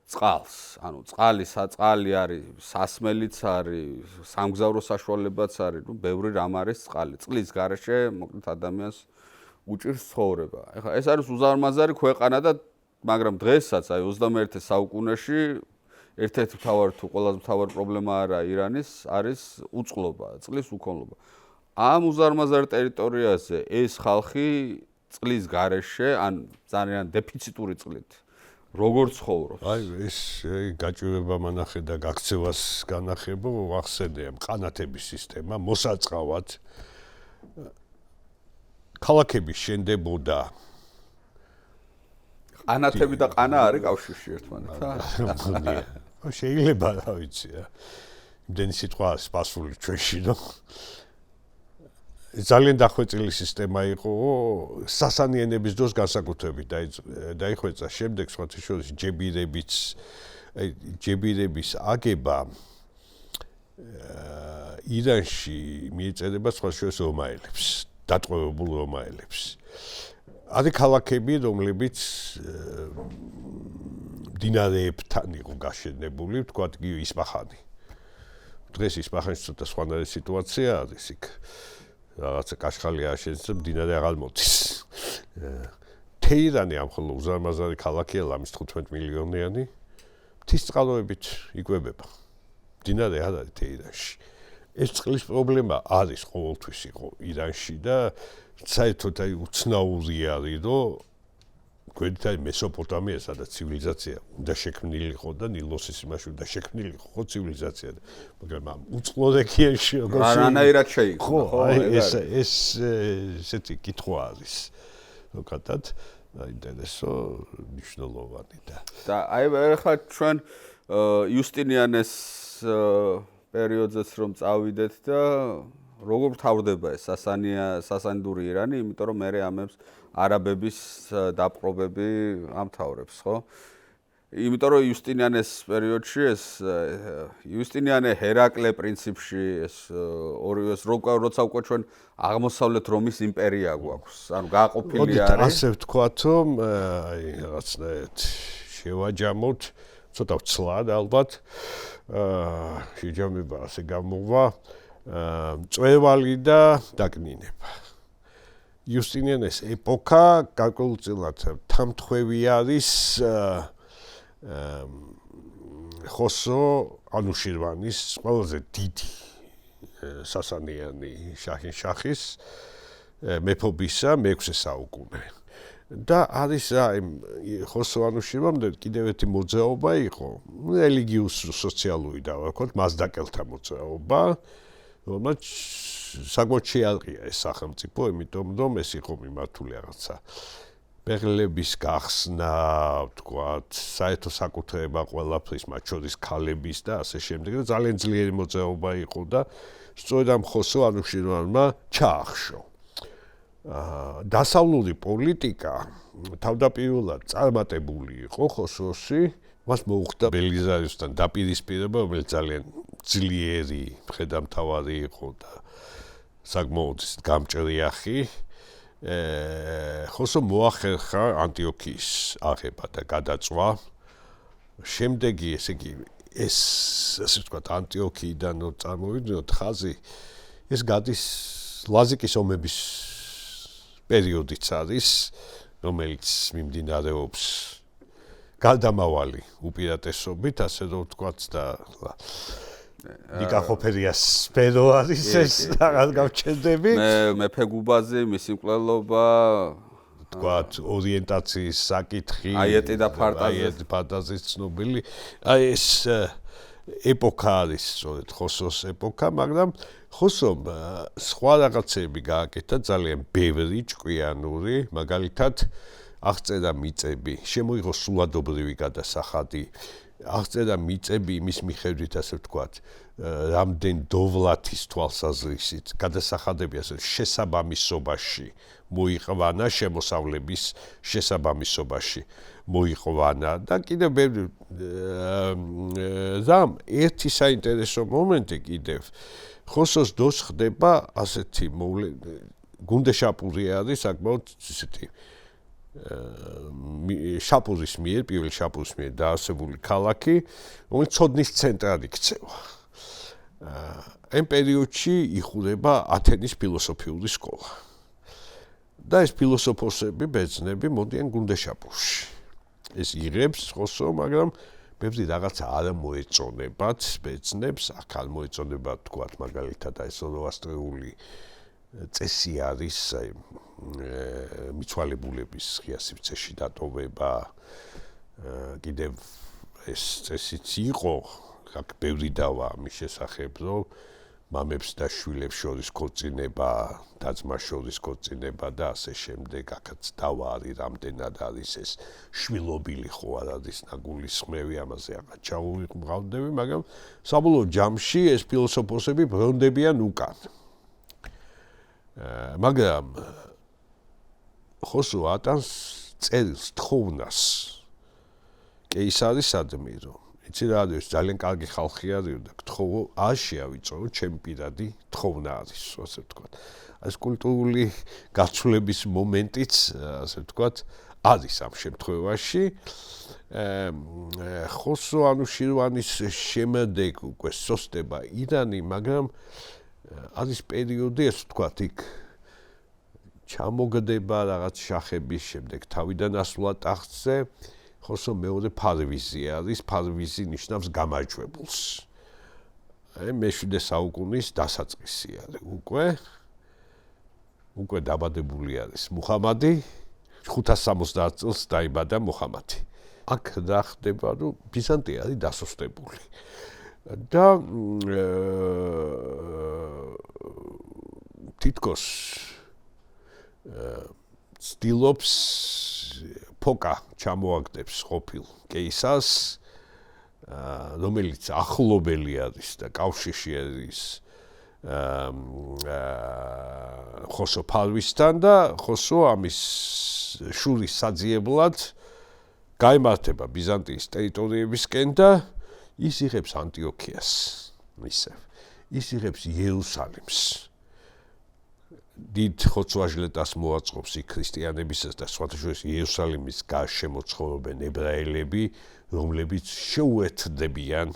წყალს, ანუ წყალი, საწყალი არის, სასმელიც არის, სამგზავრო საშუალებაც არის, ნუ ბევრი რამ არის წყალი. წყლის გარეშე მოკლედ ადამიანს უჭირს ცხოვრება. ეხლა ეს არის უზარმაზარი ქვეყანა და მაგრამ დღესაც აი 21 საუკუნეში ერთ-ერთი მთავარი თუ ყველაზე მთავარი პრობლემა არა ირანის არის უწყლობა, წყლის უქონლობა. ამ უზარმაზარ ტერიტორიაზე ეს ხალხი წყლის გარეშე ან ძალიან დეფიციტური წყლით როგორ ცხოვრობს? აი ეს გაჭირვება მანახე და გაქცევას განახებო, ახსენე ყანათების სისტემა მოსაწყავად ქალაქები შენდებოდა. ყანათები და ყანა არის კავშირში ერთმანეთთან? შეიძლება, რა ვიცი რა. იმდენი სიტყვა სპასული ჩვენში, რომ ძალიან დახვეწილი სისტემა იყო, სასანიანების დროს განსაკუთრებით დაიხვეწა, შემდეგ სხვათა შორის ჯებირების აგება ირანში მიეწერება სხვა შორის რომაელებს, დატყვევებულ რომაელებს. არის ქალაქები, რომლებიც მდინარეებთან იყო გაშენებული, ვთქვათ, ისპაჰანი. დღეს ისპაჰანში ცოტა სხვანაირი სიტუაცია არის იქ. რაღაცა კაშხალი აშენს და მდინარე აღარ მოდის. თეირანი ამ ხოლო უზარმაზარი ქალაქია, ლამის 15 მილიონიანი. მთის წყაროებით იკვებება. მდინარე არ არის თეირანში. ეს წყლის პრობლემა არის ყოველთვის იყო ირანში და საერთოდ აი უცნაური არის, რომ გვერდით არის მესოპოტამია, სადაც ცივილიზაცია უნდა შექმნილიყო და ნილოსის იმაში უნდა შექმნილიყო ხო ცივილიზაცია, მაგრამ ამ უწყლო რეგიონში როგორც რანაირად შეიქმნა, ხო, ეს ესეთი კითხვა არის. ზოგადად აინტერესო მნიშვნელოვანი და აი ახლა ჩვენ იუსტინიანეს პერიოდზეც რომ წავიდეთ და როგორ თავდება ეს სასანიდური ირანი, იმიტომ რომ მე ამებს არაბების დაპყრობები ამთავრებს, ხო? იმიტომ რომ იუსტინიანეს პერიოდში ეს იუსტინიანე ჰერაკლე პრინციპში ეს ორივეს როცა უკვე ჩვენ აღმოსავლეთ რომის იმპერია გვაქვს, ანუ გააყოფილი არის. მოდით ასე ვთქვათ, რომ აი რაღაცნაირად შევაჯამოთ, ცოტა ვცლად ალბათ. შეჯამება ასე გამოვა. მწვერვალი და დაკნინება. იუსტინიანეს ეპოქა გარკვეულწილად თამთხვევი არის ხოსრო ანუშირვანის ყველაზე დიდი სასანიანი შაჰის მეფობისა მე-6 საუკუნე. და არის ხოსრო ანუშირვამდე კიდევ ერთი მოძრაობა იყო, რელიგიურ-სოციალური და ვთქვათ, მასდაკელთა მოძრაობა, რომელიც საკმაოდ შეალყია ეს სახელმწიფო, იმიტომ რომ ეს იყო მიმართული რაღაცა ბეღლების გახსნა, ვთქვათ, საერთო საკუთრება ყველაფრის, მათ შორის ქალების და ასე შემდეგ და ძალიან ძლიერი მოძრაობა იყო და სწორედ ამ ხოსრო ანუშირვანმა ჩაახშო. დასავლური პოლიტიკა თავდაპირველად წარმატებული იყო ხოსროში, მას მოუხდა ბელიზარიუსთან დაპირისპირება, რომელიც ძალიან ძლიერი მხედართმთავარი იყო და საკმაოდ გამჭრიახი. ხოსრო მოახერხა ანტიოქიის აღება და გადაწვა. შემდეგი, ესე იგი, ეს ასე ვთქვათ, ანტიოქიიდან წარმოვიდგინოთ ხაზი, ეს გადის ლაზიკის ომების პერიოდიც არის, რომელიც მიმდინარეობს გარდამავალი უპირატესობით, ასე რომ ვთქვათ და ნიკახოფერიას სფერო არის ეს რაღაც გავჩერდები. მეფე გუბაზი, მისი მკვლელობა, ვთქვათ, ორიენტაციის საკითხი, აიეტი და ფანტაზიის ცნობილი. აი ეს ეპოქა არის, სწორედ ხოსროს ეპოქა, მაგრამ ხოსრომ სხვა რაღაცები გააკეთა ძალიან ბევრი ჭკვიანური, მაგალითად აღწერა მიწები, შემოიღო სულადობრივი გადასახადი, აღწერა მიწები იმის მიხედვით, ასე ვთქვათ, რამდენ დოვლათის თვალსაზრისით გადასახადები ასე შესაბამისობაში მოიყვანა შემოსავლების შესაბამისობაში მოიყვანა და კიდევ ბევრი რამ ერთი საინტერესო მომენტი კიდევ ხოსროს დროს ხდება ასეთი გუნდეშაპური არის საკმაოდ ისეთი შაპურის მიერ, პირველ შაპურის მიერ დაარსებული ქალაქი, რომელიც ცოდნის ცენტრად იქცევა. ამ პერიოდში იხურება ათენის ფილოსოფიური სკოლა. და ეს ფილოსოფოსები, ბერძნები მოდიან გუნდეშაპურში. ეს იღებს ხოსრო, მაგრამ ბევრი რაღაცა არ მოეწონებათ ბერძნებს, აქ არ მოეწონებათ, თქვათ, მაგალითად, ეს ზოროასტრიული წესი არის მიცვალებულების ღია სივრცეში დატოვება. კიდევ ეს წესიც იყო, აქ ბევრი დავა ამის შესახებ, რომ მამებს და შვილებს შორის ქორწინება, და-ძმას შორის ქორწინება და ასე შემდეგ. აქაც დავა არის, რამდენად არის ეს შვილობილი ხო არ არის ნაგულისხმევი, ამაზე აღარ ჩავუყრდები, მაგრამ საბოლოო ჯამში ეს ფილოსოფოსები ბრუნდებიან უკან. მაგრამ ხოსრო ატანს წერილს თხოვნას კეისარისადმი, რომ იცი რა არის, ძალიან კარგი ხალხი არის და გთხოვო, არ შეავიწრო, ჩემი პირადი თხოვნა არის, ასე ვთქვათ. ეს კულტურული გაცვლების მომენტიც, ასე ვთქვათ, არის ამ შემთხვევაში. ხოსრო ანუშირვანის შემდეგ უკვე სოსტება ირანი, მაგრამ არის პერიოდი, ასე ვთქვათ, იქ ჩამოგდება რაღაც შახების შემდეგ თავიდან ასვლა ტახტზე. ხოსრო მეორე ფარვიზი არის, ფარვიზი ნიშნავს გამარჯვებულს. მე-7 საუკუნის დასაწყისი არის უკვე დაბადებული არის მუჰამადი, 570 წელს დაიბადა მუჰამადი. აქ რა ხდება, რომ ბიზანტია არის დასუსტებული. და თითქოს ცდილობს ფოკა ჩამოაგდებს ყოფილ კეისარს, რომელიც ახლობელი არის და კავშირში არის ხოსრო ფარვისთან და ხოსრო ამის შურის საძიებლად გაემართება ბიზანტიის ტერიტორიებისკენ და ის იღებს ანტიოქიას, ის იღებს იერუსალიმს. დიდ ხოცვაჟლეტას მოაწყობს იქ ქრისტიანებისას და სხვათა შორის იერუსალიმის გარშემო ცხოვრობენ ებრაელები, რომლებიც შეუერთდებიან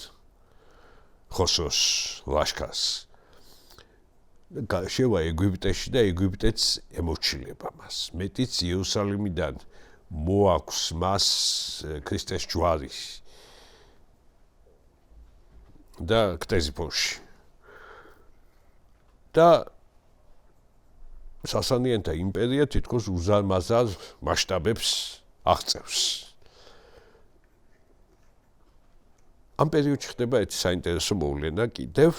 ხოსროს ლაშქარს. შევა ეგვიპტეში და ეგვიპტეც ემორჩილება მას. მეტიც იერუსალიმიდან მოაქვს მას ქრისტეს ჯვარი და ქტეზიფონში. და სასანიანთა იმპერია თითქოს უზარმაზარ მასშტაბებს აღწევს. ამ პერიოდში ხდება ერთი საინტერესო მოვლენა კიდევ.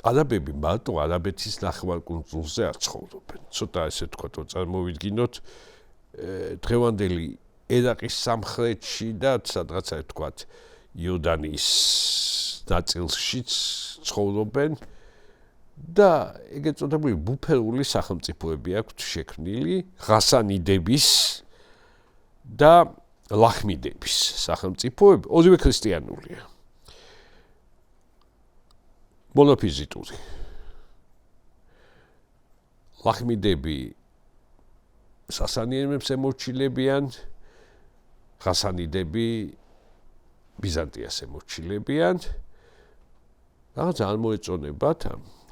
არაბები მარტო არაბეთის ნახევარკუნძულზე არ ცხოვრობენ. ცოტა ესე თქვა, რომ წარმოვიდგინოთ დღევანდელი ერაყის სამხრეთში და სადღაცა თქვა იორდანიის ნაწილშიც ცხოვრობენ და ეგეთ წოდებული ბუფერული სახელმწიფოები აქვთ შექმნილი ღასანიდების და ლაჰმიდების სახელმწიფოები, ორივე ქრისტიანულია. მონოფიზიტური. ლაჰმიდები სასანიებებს ემორჩილებიან, ღასანიდები ბიზანტიას ემორჩილებიან. რაღაც არ მოეწონებათ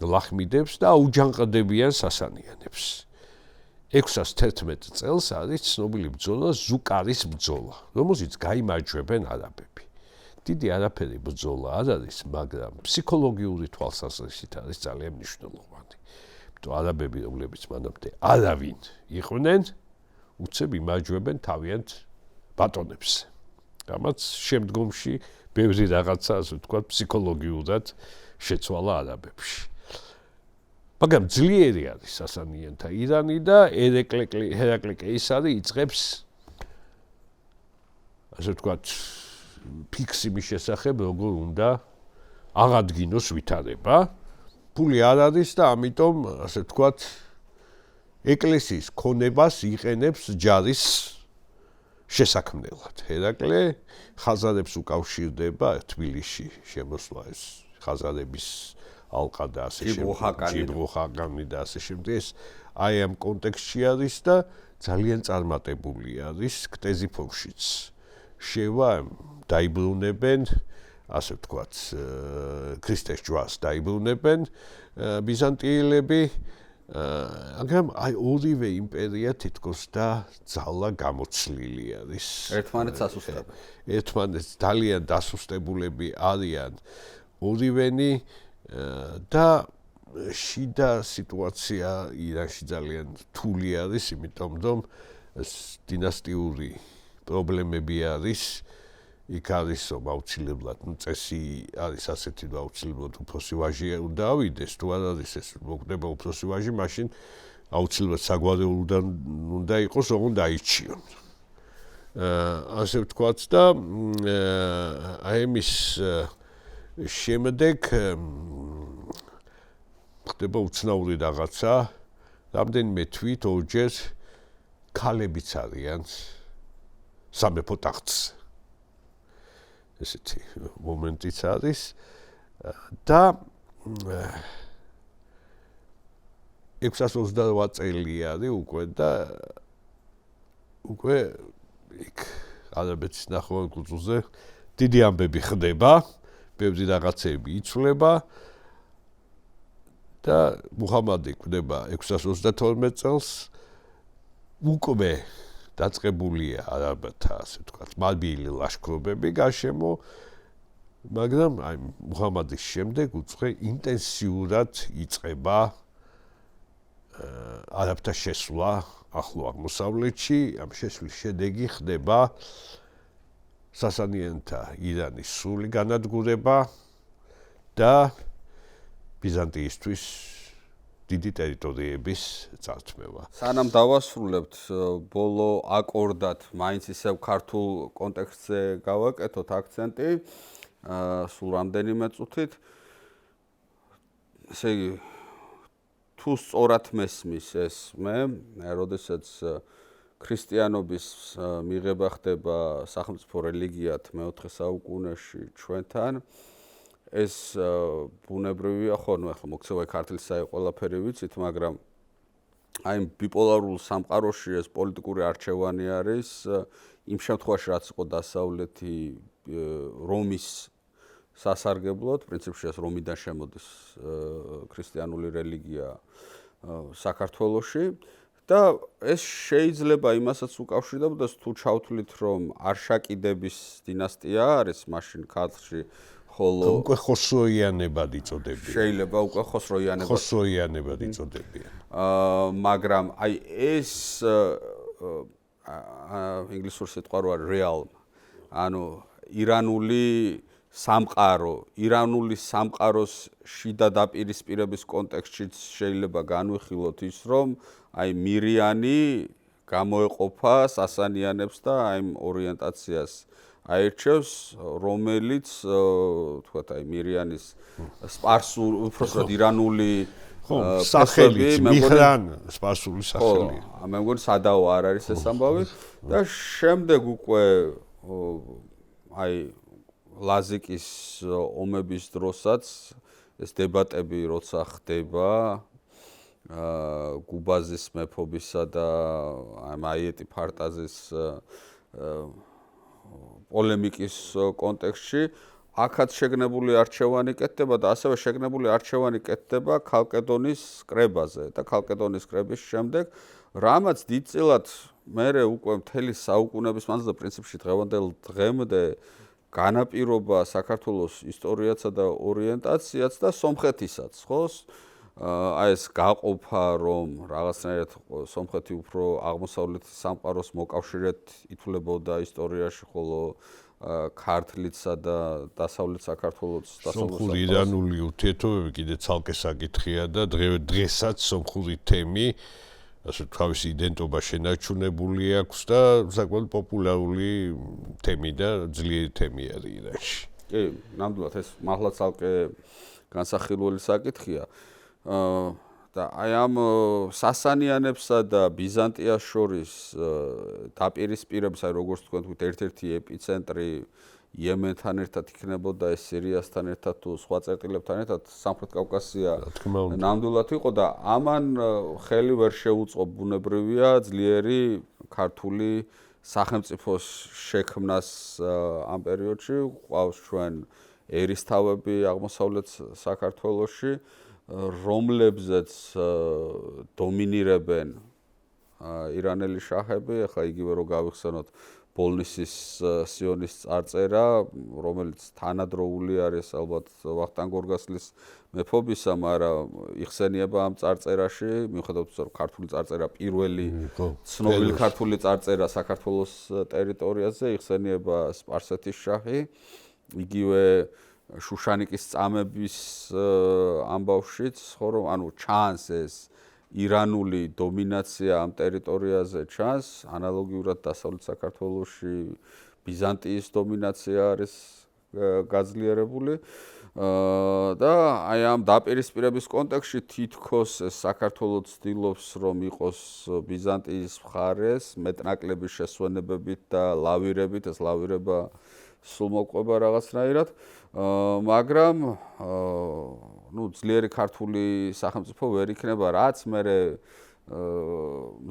ლაჰმიდებს და აუჯანყდებიან სასანიანებს. 611 წელს არის ცნობილი ბრძოლა ზუკარის ბრძოლა, რომელშიც გაიმარჯვებენ არაბები. დიდი არაფერი ბრძოლა არ არის, მაგრამ ფსიქოლოგიური თვალსაზრისით არის ძალიან მნიშვნელოვანი. იმიტომ არაბები, რომლებიც მანამდე არავინ იყვნენ, უცებ იმარჯვებენ თავიანთ ბატონებს. რამაც შემდგომში ბევრი რაღაცა, ასე ვთქვათ, ფსიქოლოგიურად შეცვალა არაბებში. მაგრამ ძლიერი არის სასანიანთა ირანი და ჰერაკლე კეისარი იწყებს, ასე ვთქვათ, ფიქსი მის შესახებ როგორ უნდა აღადგინოს ვითარება. ფული არ არის და ამიტომ, ასე ვთქვათ, ეკლესიის ქონებას იყენებს ჯარის შესაქმნელად. ჰერაკლე ხაზარებს უკავშირდება თბილისში შემოსვლა ეს ხაზარების ალყა და ასე შემდეგ. ჯიბრუხაკანი და ასე შემდეგ. აი ამ კონტექსტში არის და ძალიან წარმატებული არის ქტეზიფონშიც. შევა დაიბრუნებენ, ასე ვთქვათ, ქრისტეს ჯვარს დაიბრუნებენ ბიზანტიელები, მაგრამ აი ორივე იმპერია თითქოს და ძალა გამოცლილი არის. ერთმანეთს ასუსტებენ. ერთმანეთს ძალიან დასუსტებულები არიან ორივენი და შიდა სიტუაცია ირანში ძალიან რთული არის, იმიტომ რომ დინასტიური პრობლემები არის. იქ არის რომ აუცილებლად წესი არის ასეთი, რომ აუცილებლად უფროსი ვაჟი უნდა ავიდეს, თუ არ არის ეს მოკვდება უფროსი ვაჟი, მაშინ აუცილებლად საგვარეულოდან უნდა იყოს, ოღონდ დაიჩიონ. ასე ვთქვათ და აი ამის შემდეგ ხდება უცნაური რაღაცა, რამდენიმე თვით ორჯერ ქალებიც არიან სამეფო ტახტზე. ესეთი მომენტიც არის და 628 წელი არის უკვე და უკვე იქ არაბეთის ნახევარკუნძულზე დიდი ამბები ხდება, ბევრი რაღაცები იცვლება და მუჰამადი კვდება 632 წელს უკვე დაწყებულია არაბთა, ასე ვთქვათ, მობილი ლაშქრობები გარშემო, მაგრამ აი მუჰამადის შემდეგ უცხე ინტენსიურად იწყება არაბთა შესვლა ახლო აღმოსავლეთში, ამ შესვლის შედეგი ხდება სასანიანთა ირანის სრული განადგურება და ბიზანტიისთვის დიდი ტერიტორიების წართმევა. სანამ დავასრულებთ ბოლო აკორდად, მაინც ისევ ქართულ კონტექსტზე გავაკეთოთ აქცენტი, სულ რამდენიმე წუთით. ესე იგი, თუ სწორად მესმის ეს მე, როდესაც ქრისტიანობის მიღება ხდება სახელმწიფო რელიგიად მე-4 საუკუნეში ჩვენთან, ეს ბუნებრივია ხოლმე, ახლა მოქცევა ქართლისა ყველაფერი ვიცით, მაგრამ აი ბიპოლარულ სამყაროში ეს პოლიტიკური არჩევანი არის იმ შემთხვევაში, რაც იყო დასავლეთი რომის სასარგებლოდ, პრინციპში ეს რომიდან შემოდის ქრისტიანული რელიგია საქართველოში და ეს შეიძლება იმასაც უკავშირდებოდეს, თუ ჩავთვლით, რომ არშაკიდების დინასტია არის მაშინ ქართლში, ხოლო უკვე ხოსროიანებად იწოდებიან. შეიძლება უკვე ხოსროიანებად იწოდებიან. მაგრამ აი ეს ინგლისურ სიტყვა რო არის realm, ანუ ირანული სამყაროს შიდა დაპირისპირების კონტექსტშიც შეიძლება განვიხილოთ ის, რომ აი მირიანი გამოეყოფა სასანიანებს და აი ორიენტაციას აირჩევს, რომელიც თქვათ აი მირიანის სპარსულ, უბრალოდ ირანული სახელით მიხრან სპარსული სახელი. ხო, მე მგონი სადაო არ არის ეს ამბავი და შემდეგ უკვე აი ლაზიკის ომების დროსაც ეს დებატები როცა ხდება გუბაზის მეფობისა და აიეტი ფარტაზის პოლემიკის კონტექსტში აქაც შეგნებული არჩევანი კეთდება და ასევე შეგნებული არჩევანი კეთდება ქალკედონის კრებაზე და ქალკედონის კრების შემდეგ რამაც დიდწილად მერე უკვე მთელი საუკუნეების მანძილზე პრინციპში დღევანდელ დღემდე განაპირობა საქართველოს ისტორიაცა და ორიენტაციაც და სომხეთისაც, ხო? აი ეს გაყოფა, რომ რაღაცნაირად სომხეთი უფრო აღმოსავლეთის სამყაროს მოკავშირედ ითვლებოდა ისტორიაში, ხოლო ქართლისა და დასავლეთ საქართველოს სომხური ირანული ურთიერთობები კიდე ცალკე საკითხია და დღესაც სომხური თემი ასე თავისი იდენტობა შენარჩუნებული აქვს და საკმაოდ პოპულარული თემი და ძლიერი თემი არის ირანში. კი, ნამდვილად ეს მართლა ცალკე განსახილველი საკითხია. და აი ამ სასანიანებსა და ბიზანტიას შორის დაპირისპირების, აი როგორც თქვენ ერთ-ერთი ეპიცენტრი იემენთან ერთად იქნებოდა, ეს სირიასთან ერთად თუ სხვა წერტილებთან ერთად სამხრეთ კავკასია ნამდვილად იყო და ამან ხელი ვერ შეუწყო ბუნებრივია ძლიერი ქართული სახელმწიფოს შექმნას ამ პერიოდში. ყავს ჩვენ ერისთავები აღმოსავლეთ საქართველოში, რომლებზეც დომინირებენ ირანელი შაჰები, ახლა იგივე რო გავიხსენოთ ბოლნისის სიონის წარწერა, რომელიც თანადროული არის ალბათ ვახტანგ გორგასლის მეფობისა, მაგრამ იხსენიება ამ წარწერაში, მიუხედავად იმისა, რომ ქართული წარწერა პირველი ცნობილი ქართული წარწერა საქართველოს ტერიტორიაზე, იხსენიება სპარსეთის შაჰი, იგივე შუშანიკის წამების ამბავშიც, ხო რომ ანუ ჩანს ეს ირანული დომინაცია ამ ტერიტორიაზე ჩანს, ანალოგიურად დასავლეთ საქართველოში ბიზანტიის დომინაცია არის გაძლიერებული და აი ამ დაპირისპირების კონტექსტში თითქოს საქართველოს ცდილობს რომ იყოს ბიზანტიის მხარეს მეტნაკლების შესვენებებით და ლავირებით, ეს ლავირება სულ მოყვება რაღაცნაირად, მაგრამ ну ძლიერი ქართული სახელმწიფო ვერ იქნება, რაც მერე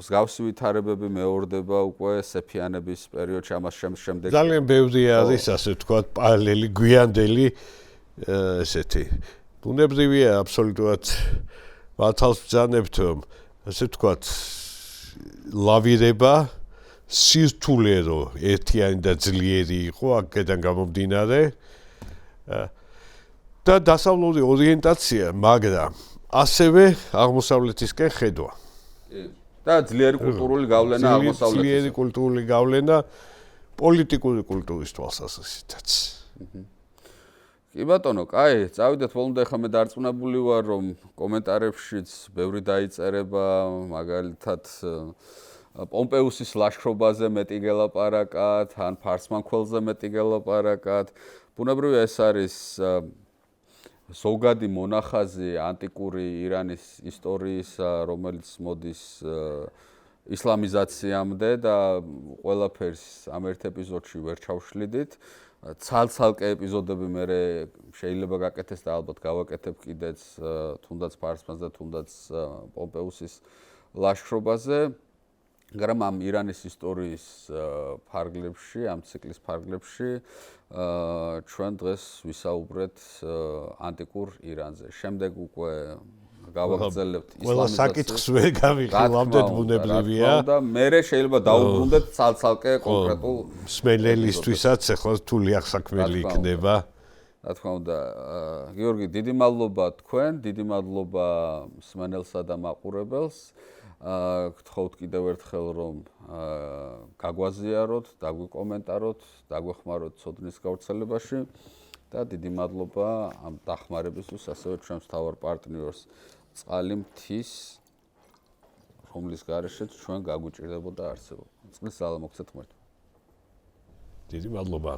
მსგავსი ვითარებები მეორდება უკვე სეფიანების პერიოდში, ამას შემდეგ ძალიან ბევრი არის ასე ვთქვათ პარალელი გვიანდელი ესეთი ბუნებრივია აბსოლუტურად მართალს ვძანებთ რომ ასე ვთქვათ ლავირება სირთულერო ერთიანი და ძლიერი იყო აქედან გამომდინარე და დასავლური ორიენტაცია, მაგრამ ასევე აღმოსავლეთისკენ ხედვა. და ძლიერი კულტურული გავლენა აღმოსავლეთის. ძლიერი კულტურული გავლენა პოლიტიკური კულტურის თვალსაზრისითაც. კი ბატონო, კაი, წავიდეთ ბოლომდე ხა მე დარწმუნებული ვარ, რომ კომენტარებშიც ბევრი დაიწერება, მაგალითად პომპეუსის ლაშქრობაზე მეტი გელაპარაკათ, ან ფარსმანქველზე მეტი გელაპარაკათ. ბუნებრივია ეს არის ზოგადი მონახაზი ანტიკური ირანის ისტორიისა, რომელიც მოდის ისლამიზაციამდე და ყველაფერს ამ ერთ ეპიზოდში ვერ ჩავშლიდით. ცალ-ცალკე ეპიზოდები მე შეიძლება გაკეთდეს და ალბათ გავაკეთებ კიდეც თუნდაც ფარსმანს და თუნდაც პომპეუსის ლაშქრობაზე. მაგრამ ამ ირანის ისტორიის ფარგლებში, ამ ციკლის ფარგლებში ჩვენ დღეს ვისაუბრეთ ანტიკურ ირანზე. შემდეგ უკვე გავაგრძელებთ ისლამიზაციას. ყველა საკითხს ვერ გავიხილავდეთ, ბუნებრივია. და მე შეიძლება დაუბრუნდეთ ცალ-ცალკე კონკრეტულ მსმენელისთვისაც ახლა რთული აღსაქმელი იქნება. რა თქმა უნდა, გიორგი, დიდი მადლობა თქვენ, დიდი მადლობა მსმენელსა და მაყურებელს. გთხოვთ კიდევ ერთხელ რომ გაგვაზიაროთ, დაგვიკომენტაროთ, დაგვეხმაროთ ცოდნის გავრცელებაში და დიდი მადლობა ამ დახმარებისთვის, ასევე ჩვენს მთავარ პარტნიორს წყალი მთის, რომლის გარეშეც ჩვენ გაგვიჭირდებოდა არსებობა. წყლის ძალა მოგცეთ ღმერთმა. დიდი მადლობა.